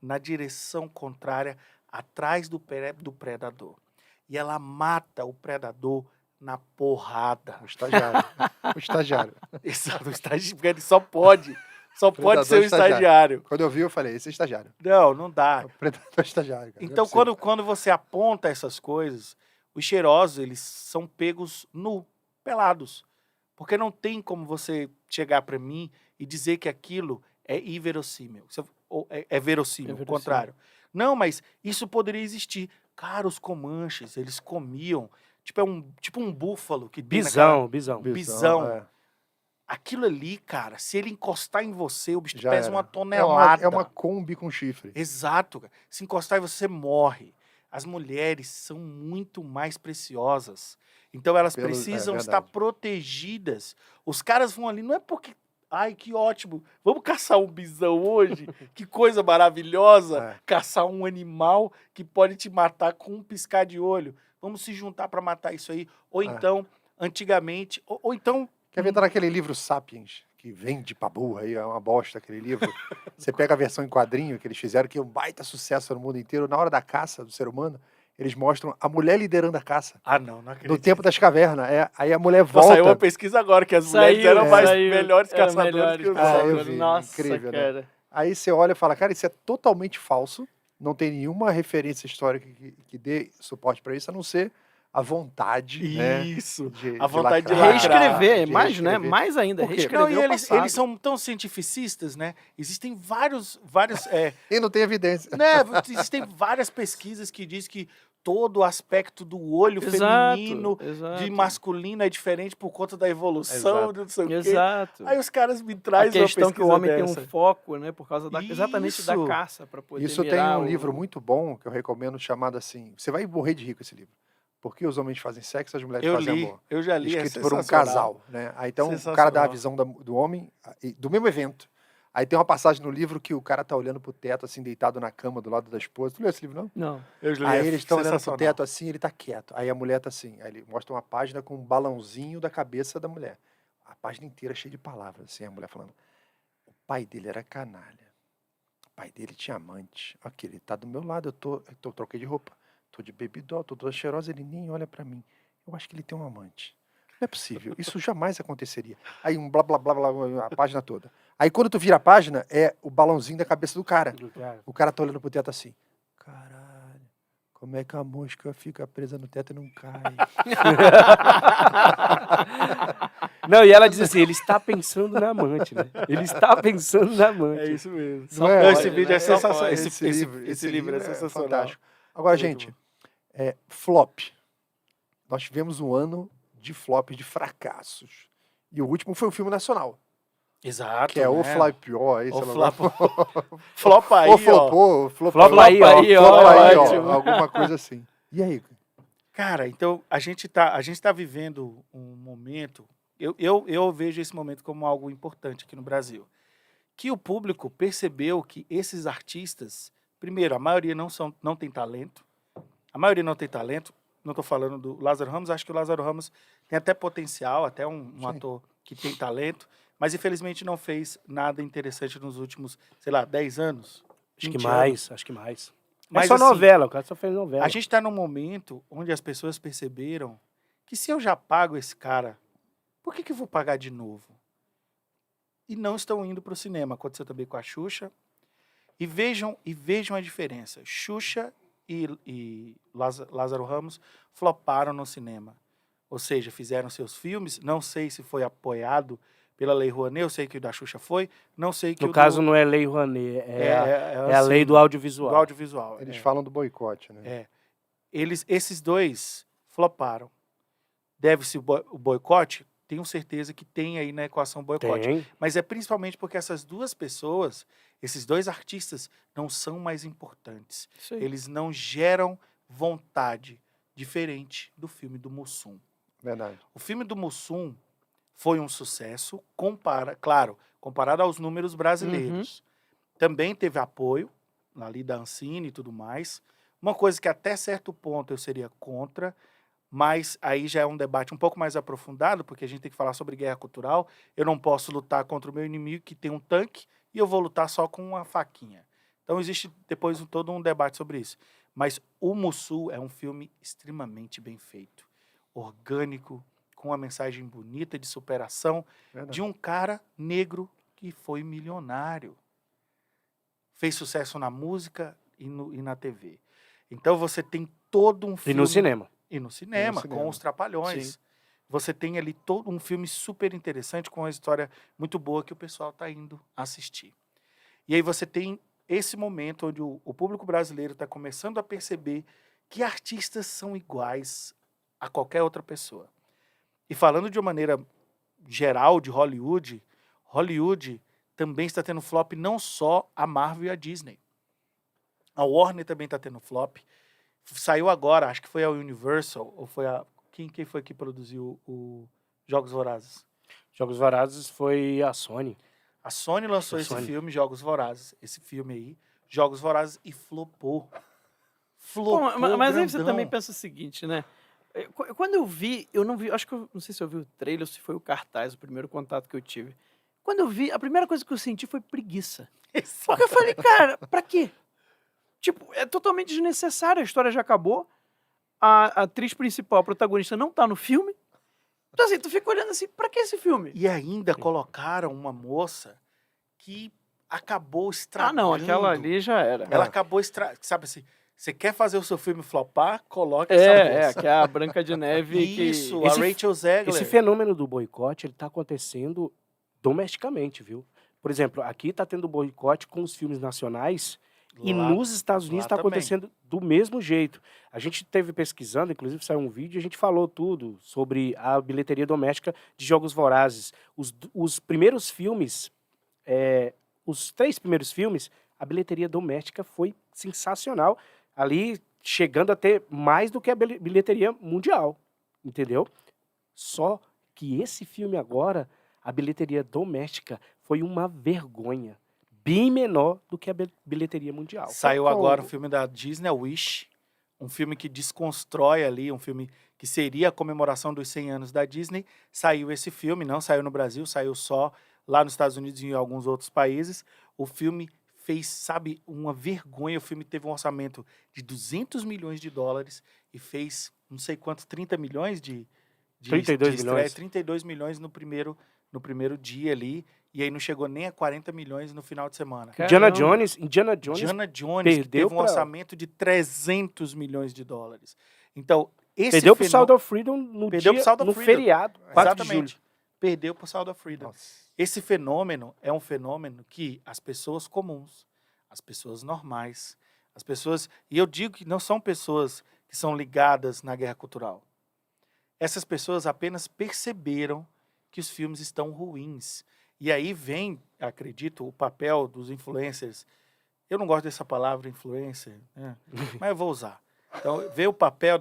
na direção contrária, atrás do predador. E ela mata o predador na porrada. O estagiário. O estagiário. Exato, o estagiário, porque ele só pode Predador ser o estagiário. Quando eu vi, eu falei, esse é estagiário. Não dá. O predador estagiário. Cara. Então, Não é quando você aponta essas coisas, os cheirosos, eles são pegos pelados. Porque não tem como você chegar para mim e dizer que aquilo é inverossímil. Ou é verossímil, o contrário. Não, mas isso poderia existir. Cara, os Comanches, eles comiam, tipo um búfalo que tem Bisão. Bisão. É. Aquilo ali, cara, se ele encostar em você, o bicho Já pesa era. uma tonelada. É uma Kombi com chifre. Exato, cara. Se encostar em você, morre. As mulheres são muito mais preciosas. Então elas precisam estar verdade. protegidas. Os caras vão ali, não é porque... Ai, que ótimo. Vamos caçar um bisão hoje? Que coisa maravilhosa. É. Caçar um animal que pode te matar com um piscar de olho. Vamos se juntar para matar isso aí. Ou então, antigamente... Ou então... Quer ver, tá naquele livro Sapiens, que vende pra burra aí, é uma bosta aquele livro. Você pega a versão em quadrinho que eles fizeram, que é um baita sucesso no mundo inteiro. Na hora da caça do ser humano, eles mostram a mulher liderando a caça. Ah, não acredito. No tempo das cavernas. Aí a mulher Pô, volta. saiu uma pesquisa agora que as mulheres eram melhores Eram caçadores melhores que os caçadores. eu vi, Nossa, incrível, né? cara. Aí você olha e fala, cara, isso é totalmente falso. Não tem nenhuma referência histórica que dê suporte para isso, a não ser a vontade, né? Isso. De A vontade de lacrar, Reescrever, de mais, né? reescrever. Mais ainda, Por quê? reescrever Não, e o eles passado. são tão cientificistas, né? Existem vários E não tem evidência. né? Existem várias pesquisas que dizem que todo o aspecto do olho Exato, feminino exato. de masculino é diferente por conta da evolução, Exato. de não sei o quê. Exato. Aí os caras me A trazem uma questão que o pesquisa homem tem dessa. um foco, né? Por causa exatamente da Isso. caça, para poder Isso tem mirar um o- livro muito bom que eu recomendo chamado assim. Você vai morrer de rico esse livro. Por que os homens fazem sexo e as mulheres Eu fazem li, amor? eu já li, é Escrito por um sensacional. casal, né? Aí, então o cara dá a Sensacional. visão do homem do mesmo evento. Aí tem uma passagem no livro que o cara tá olhando pro teto, assim, deitado na cama do lado da esposa. Tu leu esse livro, não? Não. Eu já li, Aí é eles estão olhando pro sensacional. teto assim, ele tá quieto. Aí a mulher tá assim. Aí ele mostra uma página com um balãozinho da cabeça da mulher. A página inteira cheia de palavras, assim, a mulher falando. O pai dele era canalha. O pai dele tinha amante. Aqui, ele tá do meu lado, eu troquei de roupa. Tô de baby doll, tô toda cheirosa, ele nem olha pra mim. Eu acho que ele tem um amante. Não é possível, isso jamais aconteceria. Aí um blá, blá, blá, blá, a página toda. Aí quando tu vira a página, é o balãozinho da cabeça do cara. O cara tá olhando pro teto assim. Caralho, como é que a mosca fica presa no teto e não cai? Não, e ela diz assim, ele está pensando na amante, né? Ele está pensando na amante. É isso mesmo. Não é? Não, esse Pode, vídeo né? é sensacional. Só pode. Esse livro é sensacional. fantástico. Agora, Muito gente, flop. Nós tivemos um ano de flop, de fracassos. E o último foi um filme nacional, Exato. que é O né? Flop aí, O sei lá. Flop aí, Ou ó. flopou, Flop aí, ó. aí, ó. flop aí, ó, Ótimo. alguma coisa assim. E aí? Cara, então a gente tá vivendo um momento. Eu vejo esse momento como algo importante aqui no Brasil. Que o público percebeu que esses artistas, primeiro, a maioria não tem talento. A maioria não tem talento. Não estou falando do Lázaro Ramos, acho que o Lázaro Ramos tem até potencial, até um Sim. ator que tem talento, mas infelizmente não fez nada interessante nos últimos, sei lá, 10 anos. Acho 20 que anos. mais, acho que mais. Mas é só assim, novela, o cara só fez novela. A gente está num momento onde as pessoas perceberam que se eu já pago esse cara, por que eu vou pagar de novo? E não estão indo para o cinema. Aconteceu também com a Xuxa. E vejam a diferença. Xuxa e Lázaro Ramos floparam no cinema. Ou seja, fizeram seus filmes. Não sei se foi apoiado pela Lei Rouanet. Eu sei que o da Xuxa foi. Não sei que No o caso, do, não é lei Rouanet, é a assim, lei do audiovisual. do audiovisual. Eles é. falam do boicote, né? É. Esses dois floparam. Deve-se o boicote? Tenho certeza que tem aí na equação boicote. Tem. Mas é principalmente porque essas duas pessoas, esses dois artistas, não são mais importantes. Isso aí. Eles não geram vontade, diferente do filme do Mussum. Verdade. O filme do Mussum foi um sucesso, comparado aos números brasileiros. Também teve apoio, ali da Ancine e tudo mais. Uma coisa que até certo ponto eu seria contra, mas aí já é um debate um pouco mais aprofundado, porque a gente tem que falar sobre guerra cultural. Eu não posso lutar contra o meu inimigo que tem um tanque e eu vou lutar só com uma faquinha. Então existe depois todo um debate sobre isso. Mas o Mussum é um filme extremamente bem feito, orgânico, com uma mensagem bonita de superação Verdade. de um cara negro que foi milionário. Fez sucesso na música e na TV. Então você tem todo um E filme... no cinema. E no cinema, cinema. com os Trapalhões. Sim. Você tem ali todo um filme super interessante, com uma história muito boa que o pessoal está indo assistir. E aí você tem esse momento onde o público brasileiro está começando a perceber que artistas são iguais a qualquer outra pessoa. E falando de uma maneira geral de Hollywood, Hollywood também está tendo flop, não só a Marvel e a Disney. A Warner também está tendo flop. Saiu agora, acho que foi a Universal, ou foi a... Quem foi que produziu o Jogos Vorazes? Jogos Vorazes foi a Sony. A Sony lançou A esse Sony. filme, Jogos Vorazes. Esse filme aí, Jogos Vorazes, e flopou. Pô, Flopou mas aí você grandão. também pensa o seguinte, né? Quando eu vi, eu não vi, acho que não sei se eu vi o trailer ou se foi o cartaz, o primeiro contato que eu tive. Quando eu vi, a primeira coisa que eu senti foi preguiça. Porque eu falei, cara, pra quê? Tipo, é totalmente desnecessário, a história já acabou, a atriz principal, a protagonista, não tá no filme. Então assim, tu fica olhando assim, pra que esse filme? E ainda colocaram uma moça que acabou Ah, estragando. não, aquela ali já era. Ela acabou estragando. Sabe assim, você quer fazer o seu filme flopar? Coloca essa moça. Que é a Branca de Neve. Isso, que... a Esse- Rachel Zegler. Esse fenômeno do boicote, ele tá acontecendo domesticamente, viu? Por exemplo, aqui tá tendo boicote com os filmes nacionais e Lá- nos Estados Unidos lá está também. acontecendo do mesmo jeito. A gente teve pesquisando, inclusive saiu um vídeo, a gente falou tudo sobre a bilheteria doméstica de Jogos Vorazes. Os primeiros filmes, os 3 primeiros filmes, a bilheteria doméstica foi sensacional, ali chegando a ter mais do que a bilheteria mundial, entendeu? Só que esse filme agora, a bilheteria doméstica foi uma vergonha. Bem menor do que a bilheteria mundial. Saiu Qual- agora um filme da Disney, Wish, um filme que desconstrói ali, um filme que seria a comemoração dos 100 anos da Disney. Saiu esse filme, não saiu no Brasil, saiu só lá nos Estados Unidos e em alguns outros países. O filme fez, sabe, uma vergonha. O filme teve um orçamento de 200 milhões de dólares e fez, não sei quantos, 30 milhões de 32 estreia, milhões. 32 milhões no primeiro dia ali. E aí não chegou nem a 40 milhões no final de semana. Indiana Caramba. Jones Indiana Jones que perdeu teve um pra- orçamento de 300 milhões de dólares. Então, esse perdeu pro fenômeno... Sound of Freedom no, Perdeu pro Sound of no Freedom. feriado, 4 de julho. Exatamente. perdeu por Sound of Freedom. Nossa. Esse fenômeno é um fenômeno que as pessoas comuns, as pessoas normais, as pessoas... E eu digo que não são pessoas que são ligadas na guerra cultural. Essas pessoas apenas perceberam que os filmes estão ruins. E aí vem, acredito, o papel dos influencers. Eu não gosto dessa palavra influencer, né? Mas eu vou usar. Então, vê o papel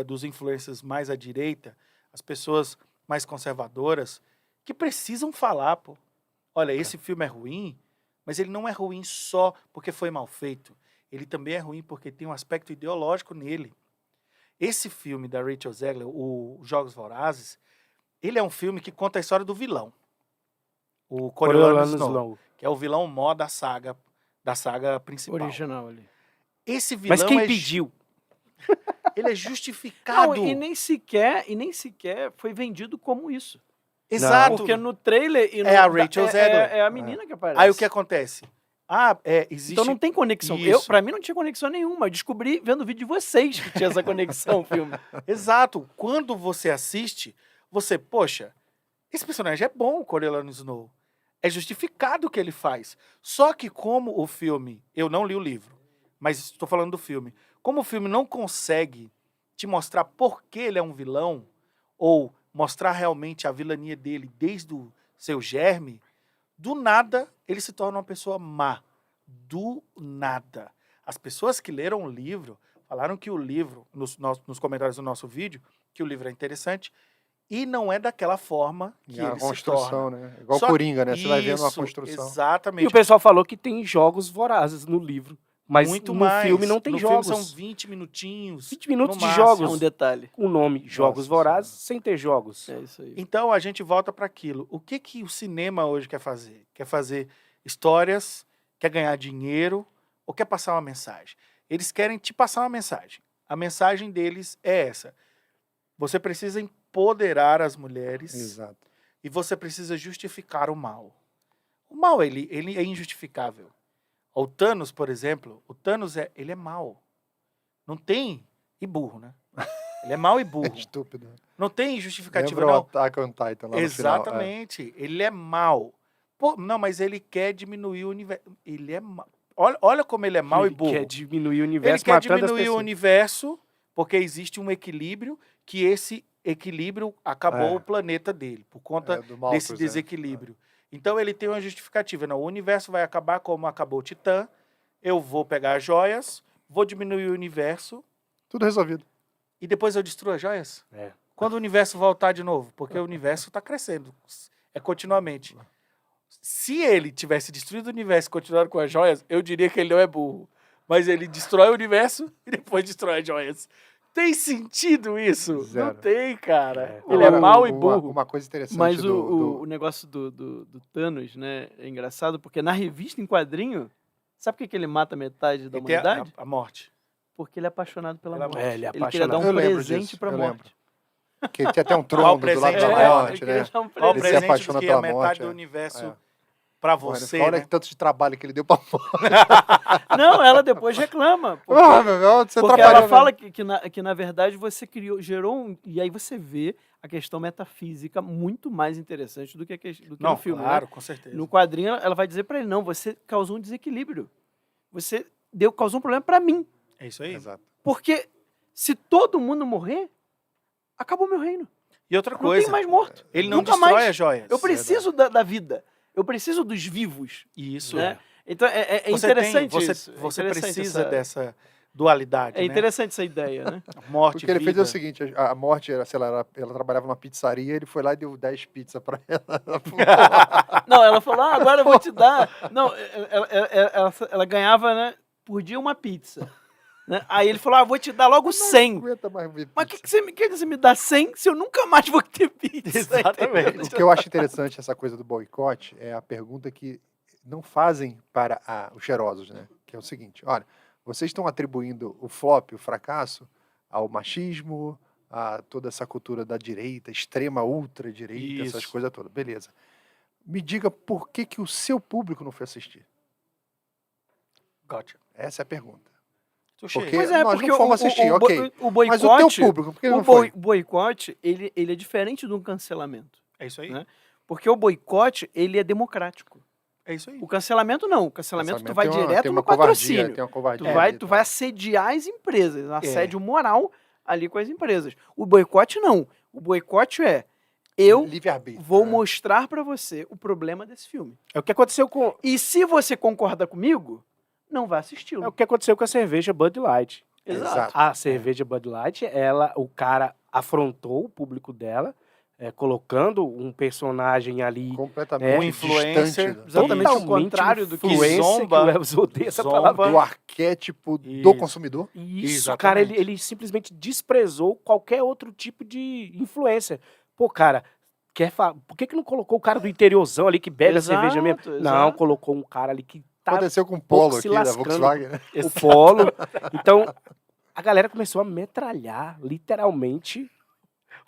dos influencers mais à direita, as pessoas mais conservadoras, que precisam falar, pô. Olha, esse filme é ruim, mas ele não é ruim só porque foi mal feito. Ele também é ruim porque tem um aspecto ideológico nele. Esse filme da Rachel Zegler, o Jogos Vorazes, ele é um filme que conta a história do vilão. O Coriolanus Snow, que é o vilão mó da saga principal. Original ali. Esse vilão Mas quem pediu? Ele é justificado. Não, e nem sequer foi vendido como isso. Exato. Porque no trailer... E no, É a Rachel Zegler. É a menina que aparece. Aí o que acontece? Existe... Então não tem conexão. Isso. Pra mim não tinha conexão nenhuma. Eu descobri vendo o vídeo de vocês que tinha essa conexão, o filme. Exato. Quando você assiste, você, poxa, esse personagem é bom, o Coriolanus Snow. É justificado o que ele faz. Só que como o filme... Eu não li o livro, mas estou falando do filme. Como o filme não consegue te mostrar por que ele é um vilão, ou mostrar realmente a vilania dele desde o seu germe, do nada ele se torna uma pessoa má. Do nada. As pessoas que leram o livro falaram que o livro, nos comentários do nosso vídeo, que o livro é interessante, e não é daquela forma que a ele se construção, torna. né? Igual Só- Coringa, né? Você vai vendo uma Isso, construção. E Exatamente. o pessoal falou que tem jogos vorazes no livro. Mas Muito no mais. filme não tem no jogos. filme são 20 minutinhos. 20 minutos no de máximo. jogos. É um detalhe. Com o nome Jogos Nossa Vorazes, sem ter jogos. É isso aí. Então a gente volta para aquilo. O que o cinema hoje quer fazer? Quer fazer histórias, quer ganhar dinheiro ou quer passar uma mensagem? Eles querem te passar uma mensagem. A mensagem deles é essa. Você precisa empoderar as mulheres Exato. e você precisa justificar o mal. O mal, ele é injustificável. O Thanos, por exemplo, ele é mau. Não tem... E burro, né? Ele é mau e É burro. estúpido. Não tem justificativa, Lembra o não. Attack on Titan lá no final. Exatamente. Ele é mau. Pô, não, mas ele quer diminuir o universo. Ele é mau. Olha como ele é mau e Ele burro. quer diminuir o Ele universo quer matando as diminuir o pessoas. universo porque existe um equilíbrio, que esse equilíbrio acabou o planeta dele, por conta do Malthus, desse desequilíbrio. Então ele tem uma justificativa. Não, o universo vai acabar como acabou o Titã, eu vou pegar as joias, vou diminuir o universo Tudo resolvido. e depois eu destruo as joias? É. Quando o universo voltar de novo? Porque o universo está crescendo, é continuamente. Se ele tivesse destruído o universo e continuado com as joias, eu diria que ele não é burro. Mas ele destrói o universo e depois destrói as joias. Tem sentido isso? Zero. Não tem, cara. É. Ele é Agora, mau e burro. Uma coisa interessante Mas o negócio do Thanos, né, é engraçado, porque na revista em quadrinho, sabe por que ele mata metade da Ele tem humanidade? a morte. Porque ele é apaixonado pela Pela morte. morte. É, ele é queria dar um apaixonado. Eu lembro presente disso, pra eu morte. lembro. Que tinha até um Qual trombo o do lado presente? da É, morte, ele queria né? dar um Qual o Ele se presente. presente apaixona do que a pela metade morte, do é. universo É. pra Olha, você, olha né? que tanto de trabalho que ele deu pra morte. Não, ela depois reclama. Porque, Ah, meu Deus, você porque trabalha, ela fala que na verdade você gerou um... E aí você vê a questão metafísica muito mais interessante do que Não, no filme. claro, Né? com certeza. No quadrinho, ela vai dizer pra ele, não, você causou um desequilíbrio. Você causou um problema pra mim. É isso aí. Exato. Porque se todo mundo morrer, acabou meu reino. E outra Não coisa, tem mais morto. ele não Nunca destrói mais. as joias. Eu preciso da vida. Eu preciso dos vivos. Isso. Né? Então é Você interessante tem, isso. É você interessante precisa essa- dessa dualidade, É né? interessante essa ideia, né? Morte, Porque ele fez vida. o seguinte, a morte, era, sei lá, ela trabalhava numa pizzaria, ele foi lá e deu 10 pizzas pra ela. Não, ela falou, agora eu vou te dar. Não, ela ganhava, né, por dia uma pizza. Né? Aí ele falou, vou te dar logo 100. Não aguenta mais ver Mas pizza. que você me quer que você me dá 100 se eu nunca mais vou ter pizza? Exatamente. Entendeu? O que eu acho interessante essa coisa do boicote é a pergunta que não fazem para os cheirosos, né? Que é o seguinte, olha, vocês estão atribuindo o flop, o fracasso, ao machismo, a toda essa cultura da direita, extrema, ultra-direita, essas Isso. coisas todas. Beleza. Me diga por que o seu público não foi assistir? Gotcha. Essa é a pergunta. Touché. Porque Pois é, nós porque não fomos assistir, ok. o Mas o teu boicote, público, por que ele o não foi? boicote, ele é diferente de um cancelamento. É isso aí. Né? Porque o boicote, ele é democrático. É isso aí. O cancelamento não. O cancelamento tu vai tem uma- direto tem no uma covardia, patrocínio. tem uma covardia Tu vai, ali, tu tá? vai assediar as empresas, assédio moral ali com as empresas. O boicote não. O boicote é eu Livre-arbítrio, vou né? mostrar pra você o problema desse filme. É o que aconteceu com, E se você concorda comigo, não vai assisti-lo. é o que aconteceu com a cerveja Bud Light. Exato. A cerveja Bud Light, o cara afrontou o público dela, colocando um personagem ali Completamente Um influencer, distante Exatamente o totalmente contrário do que influencer, zomba, que o Elvis odeia essa zomba. palavra. do arquétipo do Isso. consumidor. Isso, cara, Exatamente. ele simplesmente desprezou qualquer outro tipo de influência. Pô, cara, por que não colocou o cara do interiorzão ali que bebe Exato, a cerveja mesmo? Não, exato. colocou um cara ali que tá Aconteceu com o pouco Polo se aqui da lascando. Volkswagen, né? o polo. Então, a galera começou a metralhar, literalmente,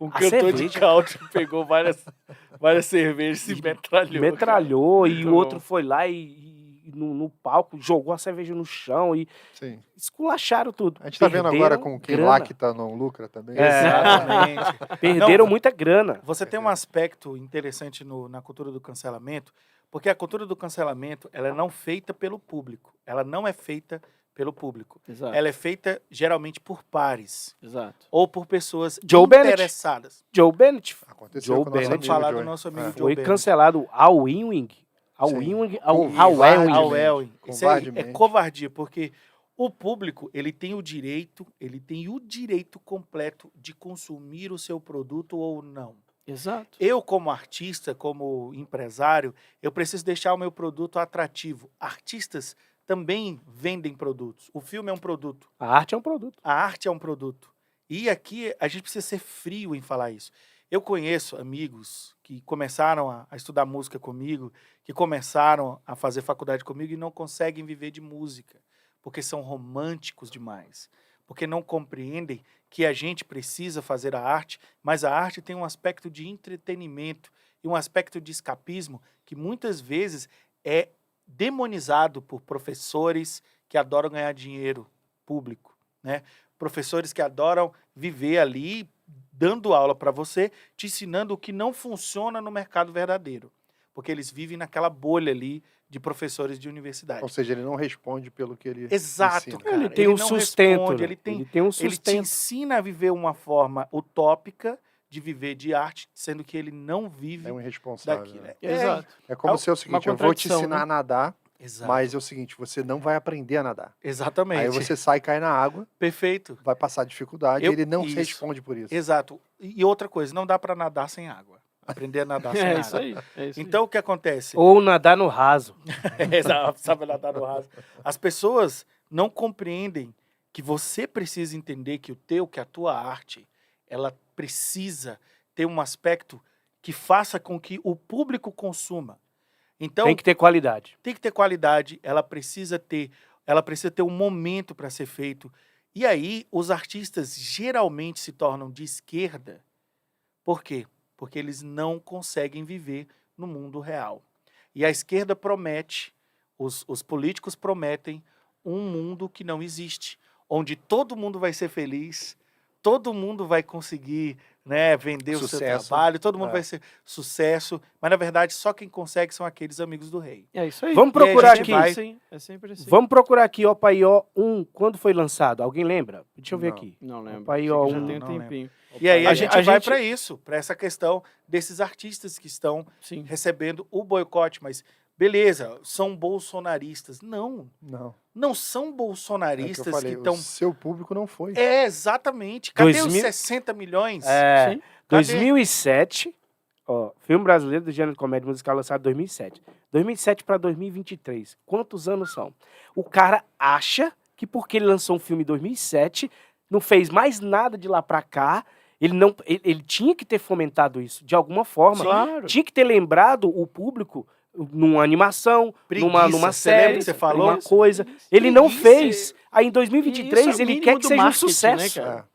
Um A cantor de cerveja. country pegou várias cervejas e se metralhou. metralhou, e Muito o outro bom. foi lá e no palco jogou a cerveja no chão e Sim. esculacharam tudo. A gente tá vendo agora Perderam com quem grana. lá que tá não lucra também. Exatamente. Perderam Não, muita grana. Você tem um aspecto interessante na cultura do cancelamento, porque a cultura do cancelamento ela é não feita pelo público. Ela não é feita pelo público. Exato. Ela é feita geralmente por pares Exato. ou por pessoas Joe Bennett. interessadas. Joe Bennett Aconteceu Joe com o nosso Bennett. Vamos amigo falar Joey. do nosso amigo É. Joe foi Bennett. cancelado ao Ewing. Ao Sim. Ewing, Covarde. ao Ewing. Ao Elwin. Isso aí é Covardemente. covardia, porque o público ele tem o direito completo de consumir o seu produto ou não. Exato. Eu, como artista, como empresário, eu preciso deixar o meu produto atrativo. Artistas também vendem produtos. O filme é um produto. A arte é um produto. A arte é um produto. E aqui a gente precisa ser frio em falar isso. Eu conheço amigos que começaram a estudar música comigo, que começaram a fazer faculdade comigo e não conseguem viver de música, porque são românticos demais, porque não compreendem que a gente precisa fazer a arte, mas a arte tem um aspecto de entretenimento e um aspecto de escapismo que muitas vezes é demonizado por professores que adoram ganhar dinheiro público, né? Professores que adoram viver ali dando aula para você, te ensinando o que não funciona no mercado verdadeiro, porque eles vivem naquela bolha ali de professores de universidade. Ou seja, ele não responde pelo que ele Exato, ensina. cara. Ele tem ele um não sustento. responde, né? ele tem um Ele te sustento. ensina a viver uma forma utópica de viver de arte, sendo que ele não vive É um irresponsável. daquilo. né? Exato. É como É se é o uma seguinte, eu vou te contradição, ensinar né? a nadar, Exato. mas é o seguinte, você não vai aprender a nadar. Exatamente. Aí você sai, cai na água, Perfeito. vai passar dificuldade, Eu- e ele não se isso. responde por isso. Exato. E outra coisa, não dá para nadar sem água. Aprender a nadar sem É água. isso aí. É isso aí. Então, o que acontece? Ou nadar no raso. Exato, sabe nadar no raso. As pessoas não compreendem que você precisa entender que a tua arte, ela precisa ter um aspecto que faça com que o público consuma. Então, Tem que ter qualidade. tem que ter qualidade, ela precisa ter um momento para ser feito. E aí, os artistas geralmente se tornam de esquerda. Por quê? Porque eles não conseguem viver no mundo real. E a esquerda promete, os políticos prometem um mundo que não existe, onde todo mundo vai ser feliz, todo mundo vai conseguir, né, vender o seu Sucesso. trabalho, todo mundo É. vai ser sucesso, mas na verdade só quem consegue são aqueles amigos do rei. É isso aí. Vamos E aí a procurar gente aqui. vai, sim. É sempre assim. Vamos procurar aqui, ó, Paió 1. Quando foi lançado? Alguém lembra? Deixa eu ver Não. aqui. Não lembro. Opa, aí, Sei ó, que já um- tem um não tempinho. E aí a gente vai gente- para isso, para essa questão desses artistas que estão Sim. recebendo o boicote, mas beleza, são bolsonaristas. Não, Não. não são É o que bolsonaristas eu falei, que estão... o seu público não foi. É, exatamente. Cadê 2000? os 60 milhões? É, Sim. Cadê? 2007, ó, filme brasileiro do gênero de comédia musical lançado em 2007. 2007 para 2023. Quantos anos são? O cara acha que porque ele lançou um filme em 2007, não fez mais nada de lá pra cá, ele tinha que ter fomentado isso de alguma forma. Claro. Tinha que ter lembrado o público numa animação, Preguiça. numa Você lembra série, que você falou? numa coisa. Ele não Preguiça. fez. Aí em Isso 2023 é o ele mínimo quer que do seja um marketing, né, sucesso. cara?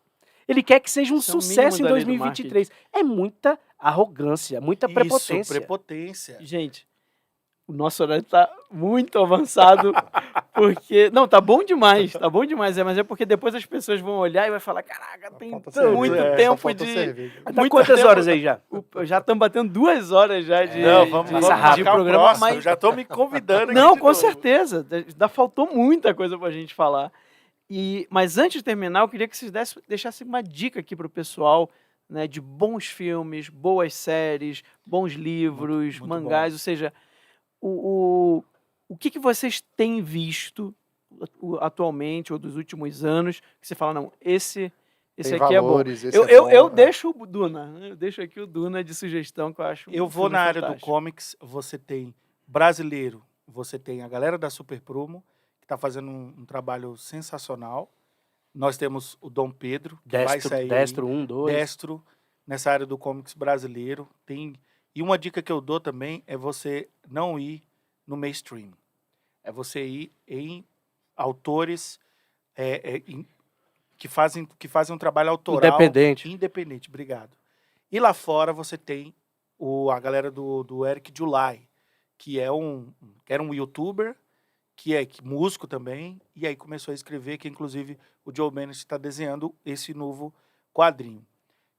Ele quer que seja um Isso é o sucesso em mínimo da lei do 2023. É muita arrogância, muita Isso, prepotência. prepotência. Gente, o nosso horário tá muito avançado, porque... Não, tá bom demais, mas é porque depois as pessoas vão olhar e vai falar, caraca, tem Falta muito cerveja, só tempo falta de... cerveja. Tá muito quantas tempo- horas aí já? Já estamos batendo 2 horas já de, Não, vamos de, rápido. de marcar o programa, próximo. mas... Eu já tô me convidando aqui Não, de com novo. certeza. Ainda faltou muita coisa pra gente falar. Mas antes de terminar, eu queria que vocês deixassem uma dica aqui pro pessoal, né, de bons filmes, boas séries, bons livros, Muito mangás, bom. ou seja, o que vocês têm visto atualmente ou dos últimos anos que você fala, não, esse Tem aqui é bom. valores, esse Eu, é eu, bom, eu né? deixo o Duna, né? Eu deixo aqui o Duna de sugestão que eu acho Eu um vou filme na área do fantástico. comics, você tem brasileiro, você tem a galera da Super Prumo, que está fazendo um trabalho sensacional. Nós temos o Dom Pedro, que vai Destro, sair aí, Destro 1, 2. Destro, nessa área do comics brasileiro. E uma dica que eu dou também é você não ir no mainstream. É você ir em autores que fazem um trabalho autoral. Independente. Obrigado. E lá fora você tem a galera do Eric July, que era um youtuber, que é músico também, e aí começou a escrever, que inclusive o Joe Bennett está desenhando esse novo quadrinho.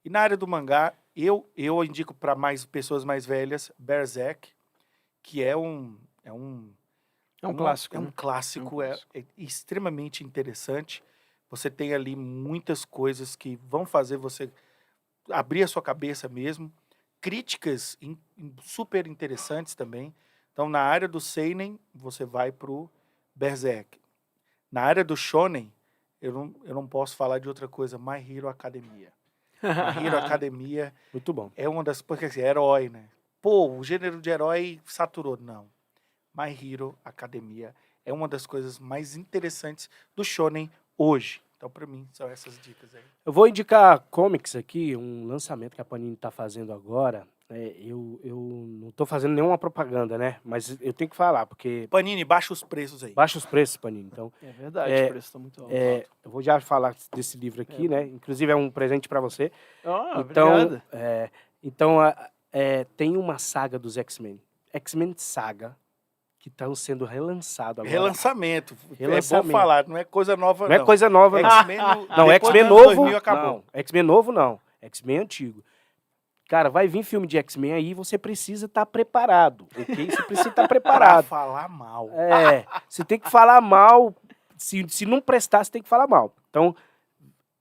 E na área do mangá, eu indico para pessoas mais velhas, Berserk, que é um clássico. É um né? clássico, é extremamente interessante. Você tem ali muitas coisas que vão fazer você abrir a sua cabeça mesmo. Críticas super interessantes também. Então, na área do seinen, você vai para o Berserk. Na área do shonen, eu não posso falar de outra coisa. My Hero Academia. My Hero Academia Muito bom. é uma das... Porque assim, herói, né? Pô, o gênero de herói saturou. Não. My Hero Academia é uma das coisas mais interessantes do shonen hoje. Então, para mim, são essas dicas aí. Eu vou indicar comics aqui, um lançamento que a Panini está fazendo agora. Eu não estou fazendo nenhuma propaganda, né? Mas eu tenho que falar, porque Panini, baixa os preços aí. baixa os preços, Panini. Então, É verdade, É, os preços estão muito altos. eu vou já falar desse livro aqui, né? Inclusive é um presente para você. Obrigado. Então tem uma saga dos X-Men. X-Men Saga, que estão sendo relançado agora. Relançamento. É Relançamento. bom falar, não é coisa nova, Não é coisa nova, não. X-Men Não, depois X-Men do ano novo, 2000 acabou. não. X-Men novo, não. X-Men antigo. Cara, vai vir filme de X-Men aí, você precisa estar preparado, ok? Você precisa estar Pra preparado. falar mal. Você tem que falar mal. Se não prestar, você tem que falar mal. Então,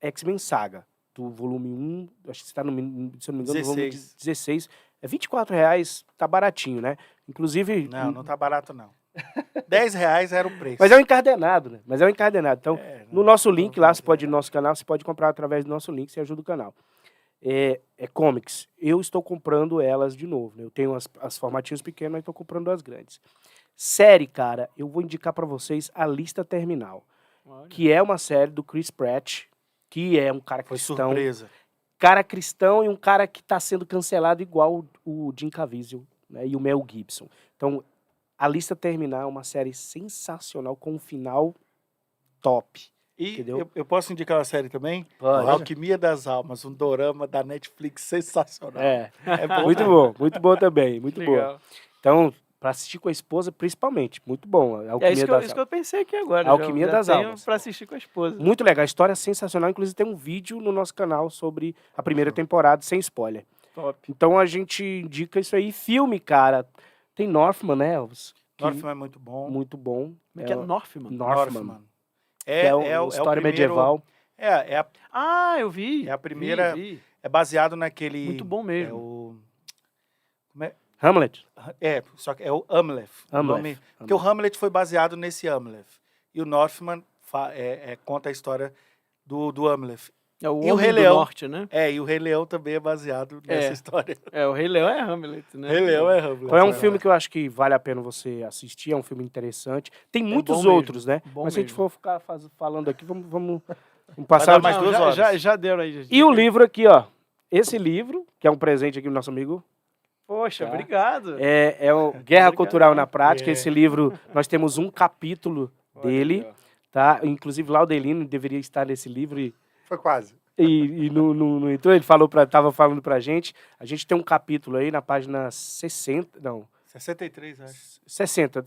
X-Men Saga, do volume 1, acho que você está no, se eu não me engano, no volume 16. É R$24, tá baratinho, né? Inclusive... Não tá barato, não. R$10 era o preço. Mas é um encadernado, né? Então, no nosso link lá, você pode ir no nosso canal, você pode comprar através do nosso link, você ajuda o canal. Comics. Eu estou comprando elas de novo, né? Eu tenho as formatinhos pequenos, mas estou comprando as grandes. Série, cara, eu vou indicar para vocês A Lista Terminal, que é uma série do Chris Pratt, que é um cara Foi cristão. surpresa. Cara cristão e um cara que está sendo cancelado igual o Jim Caviezel, né? E o Mel Gibson. Então, A Lista Terminal é uma série sensacional, com um final top. E Entendeu? eu posso indicar uma série também? Pode. Alquimia das Almas, um dorama da Netflix sensacional. É, bom, muito né? bom, muito bom também, muito bom. Legal. Então, para assistir com a esposa, principalmente, muito bom. A É Alquimia isso das que eu pensei aqui agora. A Alquimia das Almas. Para assistir com a esposa. Muito legal, a história é sensacional. Inclusive tem um vídeo no nosso canal sobre a primeira temporada, sem spoiler. Top. Então a gente indica isso aí. Filme, cara, tem Northman, né, Elvis? Que Northman é muito bom. muito bom. Como é que é Northman? Northman. Que É uma história medieval. Eu vi. É a primeira- Vi. É baseado naquele... Muito bom mesmo. Hamlet. Só que é o Amleth. o nome- Porque o Hamlet foi baseado nesse Amleth. E o Northman conta a história do Amleth. É o E o Homem Rei do Leão? Norte, né? E o Rei Leão também é baseado nessa história. O Rei Leão é Hamlet, né? Rei Leão é Hamlet. Então é um filme que eu acho que vale a pena você assistir, é um filme interessante. Tem muitos bom outros, né? Bom Mas se a gente mesmo. for ficar falando aqui, vamos Vai passar dar o mais Não, 2 horas. Já deram aí. E o livro aqui, ó. Esse livro, que é um presente aqui do nosso amigo, Poxa, Tá. obrigado. é o Guerra Obrigado. Cultural na Prática. É. Esse livro, nós temos um capítulo dele, tá? Inclusive, Laudelino deveria estar nesse livro Foi quase. e não entrou. Ele tava falando pra gente. A gente tem um capítulo aí na página 60, não, 63, acho. 60.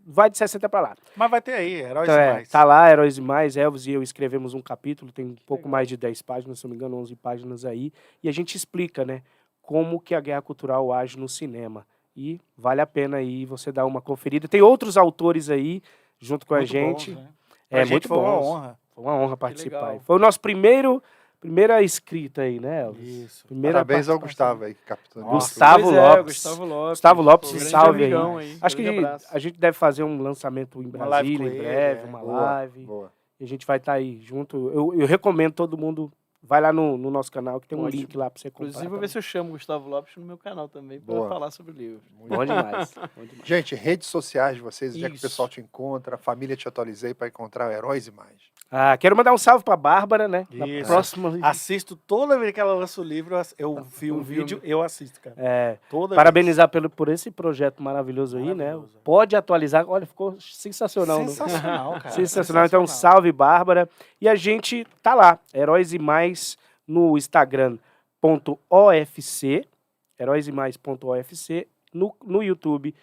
Vai de 60 para lá. Mas vai ter aí, Heróis Então, e Mais. tá lá, Heróis e Mais, Elvis e eu escrevemos um capítulo, tem um pouco mais de 10 páginas, se não me engano, 11 páginas aí, e a gente explica, né, como que a guerra cultural age no cinema. E vale a pena aí você dar uma conferida. Tem outros autores aí, junto com a Muito gente. bons, né? Pra gente muito foi uma bons. honra. Foi uma honra participar. legal. Foi o nosso primeira escrita aí, né, Elvis? Isso. Primeira Parabéns ao participação. Gustavo aí, capitão. Gustavo Pois Lopes. Gustavo Lopes. Gustavo Lopes, Pô, grande salve aí. amigão Acho que Grande abraço. a gente deve fazer um lançamento em Uma live Brasília com em ele, breve, é. uma Boa, live. boa. E a gente vai estar aí junto. Eu recomendo todo mundo. Vai lá no nosso canal, que tem um Ótimo. link lá pra você comprar. Inclusive, vou ver se eu chamo o Gustavo Lopes no meu canal também para Boa. falar sobre o livro. Bom demais. Bom demais. Gente, redes sociais de vocês, onde é que o Isso. pessoal te encontra, a família te atualizei para encontrar Heróis e Mais. Quero mandar um salve pra Bárbara, né? Na Isso. próxima. Assisto toda vez que ela lança o livro, eu vi um um filme. vídeo, eu assisto, cara. É, Toda parabenizar por esse projeto maravilhoso aí, né? Maravilhoso. Pode atualizar. Olha, ficou vez. sensacional. Sensacional, cara. Sensacional. Então, salve, Bárbara. E a gente tá lá, Heróis e Mais, no Instagram.ofc, heróisemais.ofc, no YouTube,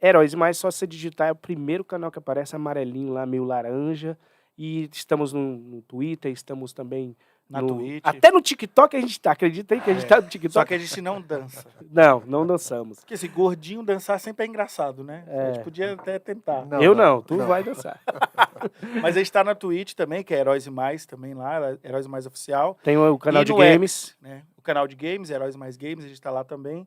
Heróis e Mais, só você digitar, é o primeiro canal que aparece, amarelinho lá, meio laranja. E estamos no Twitter, estamos também Na no... Twitch. Até no TikTok a gente tá, acredita aí que a gente tá no TikTok? Só que a gente não dança. Não dançamos. Porque esse gordinho dançar sempre é engraçado, né? É. A gente podia até tentar. Eu não, tu vai dançar. Mas a gente tá na Twitch também, que é Heróis e Mais também lá, Heróis e Mais Oficial. Tem o canal E de no games. Né? O canal de games, Heróis e Mais Games, a gente tá lá também.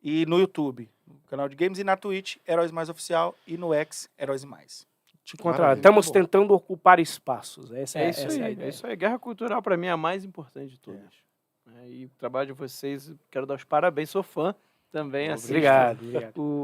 E no YouTube, o canal de games, e na Twitch, Heróis e Mais Oficial, e no X, Heróis e Mais. Te encontrar. Maravilha. Estamos Bom. tentando ocupar espaços. Essa É é, isso essa é a aí, ideia. é isso aí. Guerra cultural, para mim, é a mais importante de todas. E o trabalho de vocês, quero dar os parabéns, sou fã também. assisto Obrigado.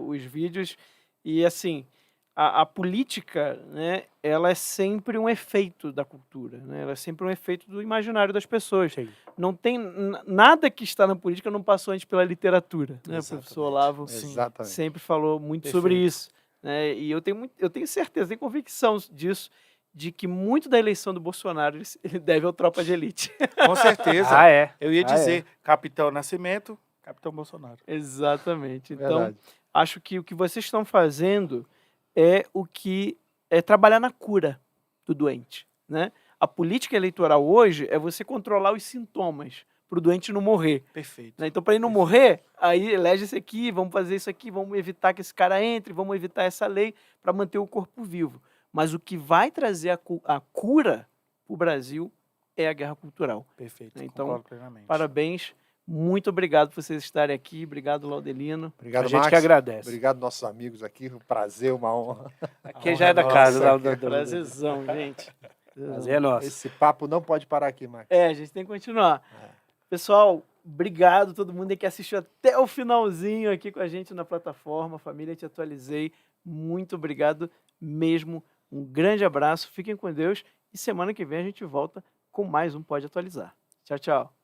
os vídeos. E, assim, a política, né, ela é sempre um efeito da cultura, né? Ela é sempre um efeito do imaginário das pessoas. Sim. Não tem nada que está na política não passou antes pela literatura, né? O Exatamente. professor Olavo Exatamente. sempre falou muito Perfeito. sobre isso, né? E eu tenho certeza, tenho convicção disso, de que muito da eleição do Bolsonaro ele deve ao Tropa de Elite. Com certeza. É. Eu ia dizer, Capitão Nascimento, Capitão Bolsonaro. Exatamente. Então, Verdade. acho que o que vocês estão fazendo é o que é trabalhar na cura do doente, né? A política eleitoral hoje é você controlar os sintomas para o doente não morrer. Perfeito. Né? Então, para ele não morrer, aí elege esse aqui, vamos fazer isso aqui, vamos evitar que esse cara entre, vamos evitar essa lei para manter o corpo vivo. Mas o que vai trazer a cura para o Brasil é a guerra cultural. Perfeito. Então, Concordo plenamente. Parabéns, muito obrigado por vocês estarem aqui, obrado, Laudelino. Obrigado, A gente Max. que agradece. Obrigado, nossos amigos aqui. Um prazer, uma honra. Aqui já é da casa. Prazerzão, gente. Prazer é nosso. Esse papo não pode parar aqui, Max. A gente tem que continuar. Pessoal, obrigado a todo mundo aí que assistiu até o finalzinho aqui com a gente na plataforma. Família, te atualizei. Muito obrigado mesmo. Um grande abraço, fiquem com Deus. E semana que vem a gente volta com mais um Pode Atualizar. Tchau, tchau.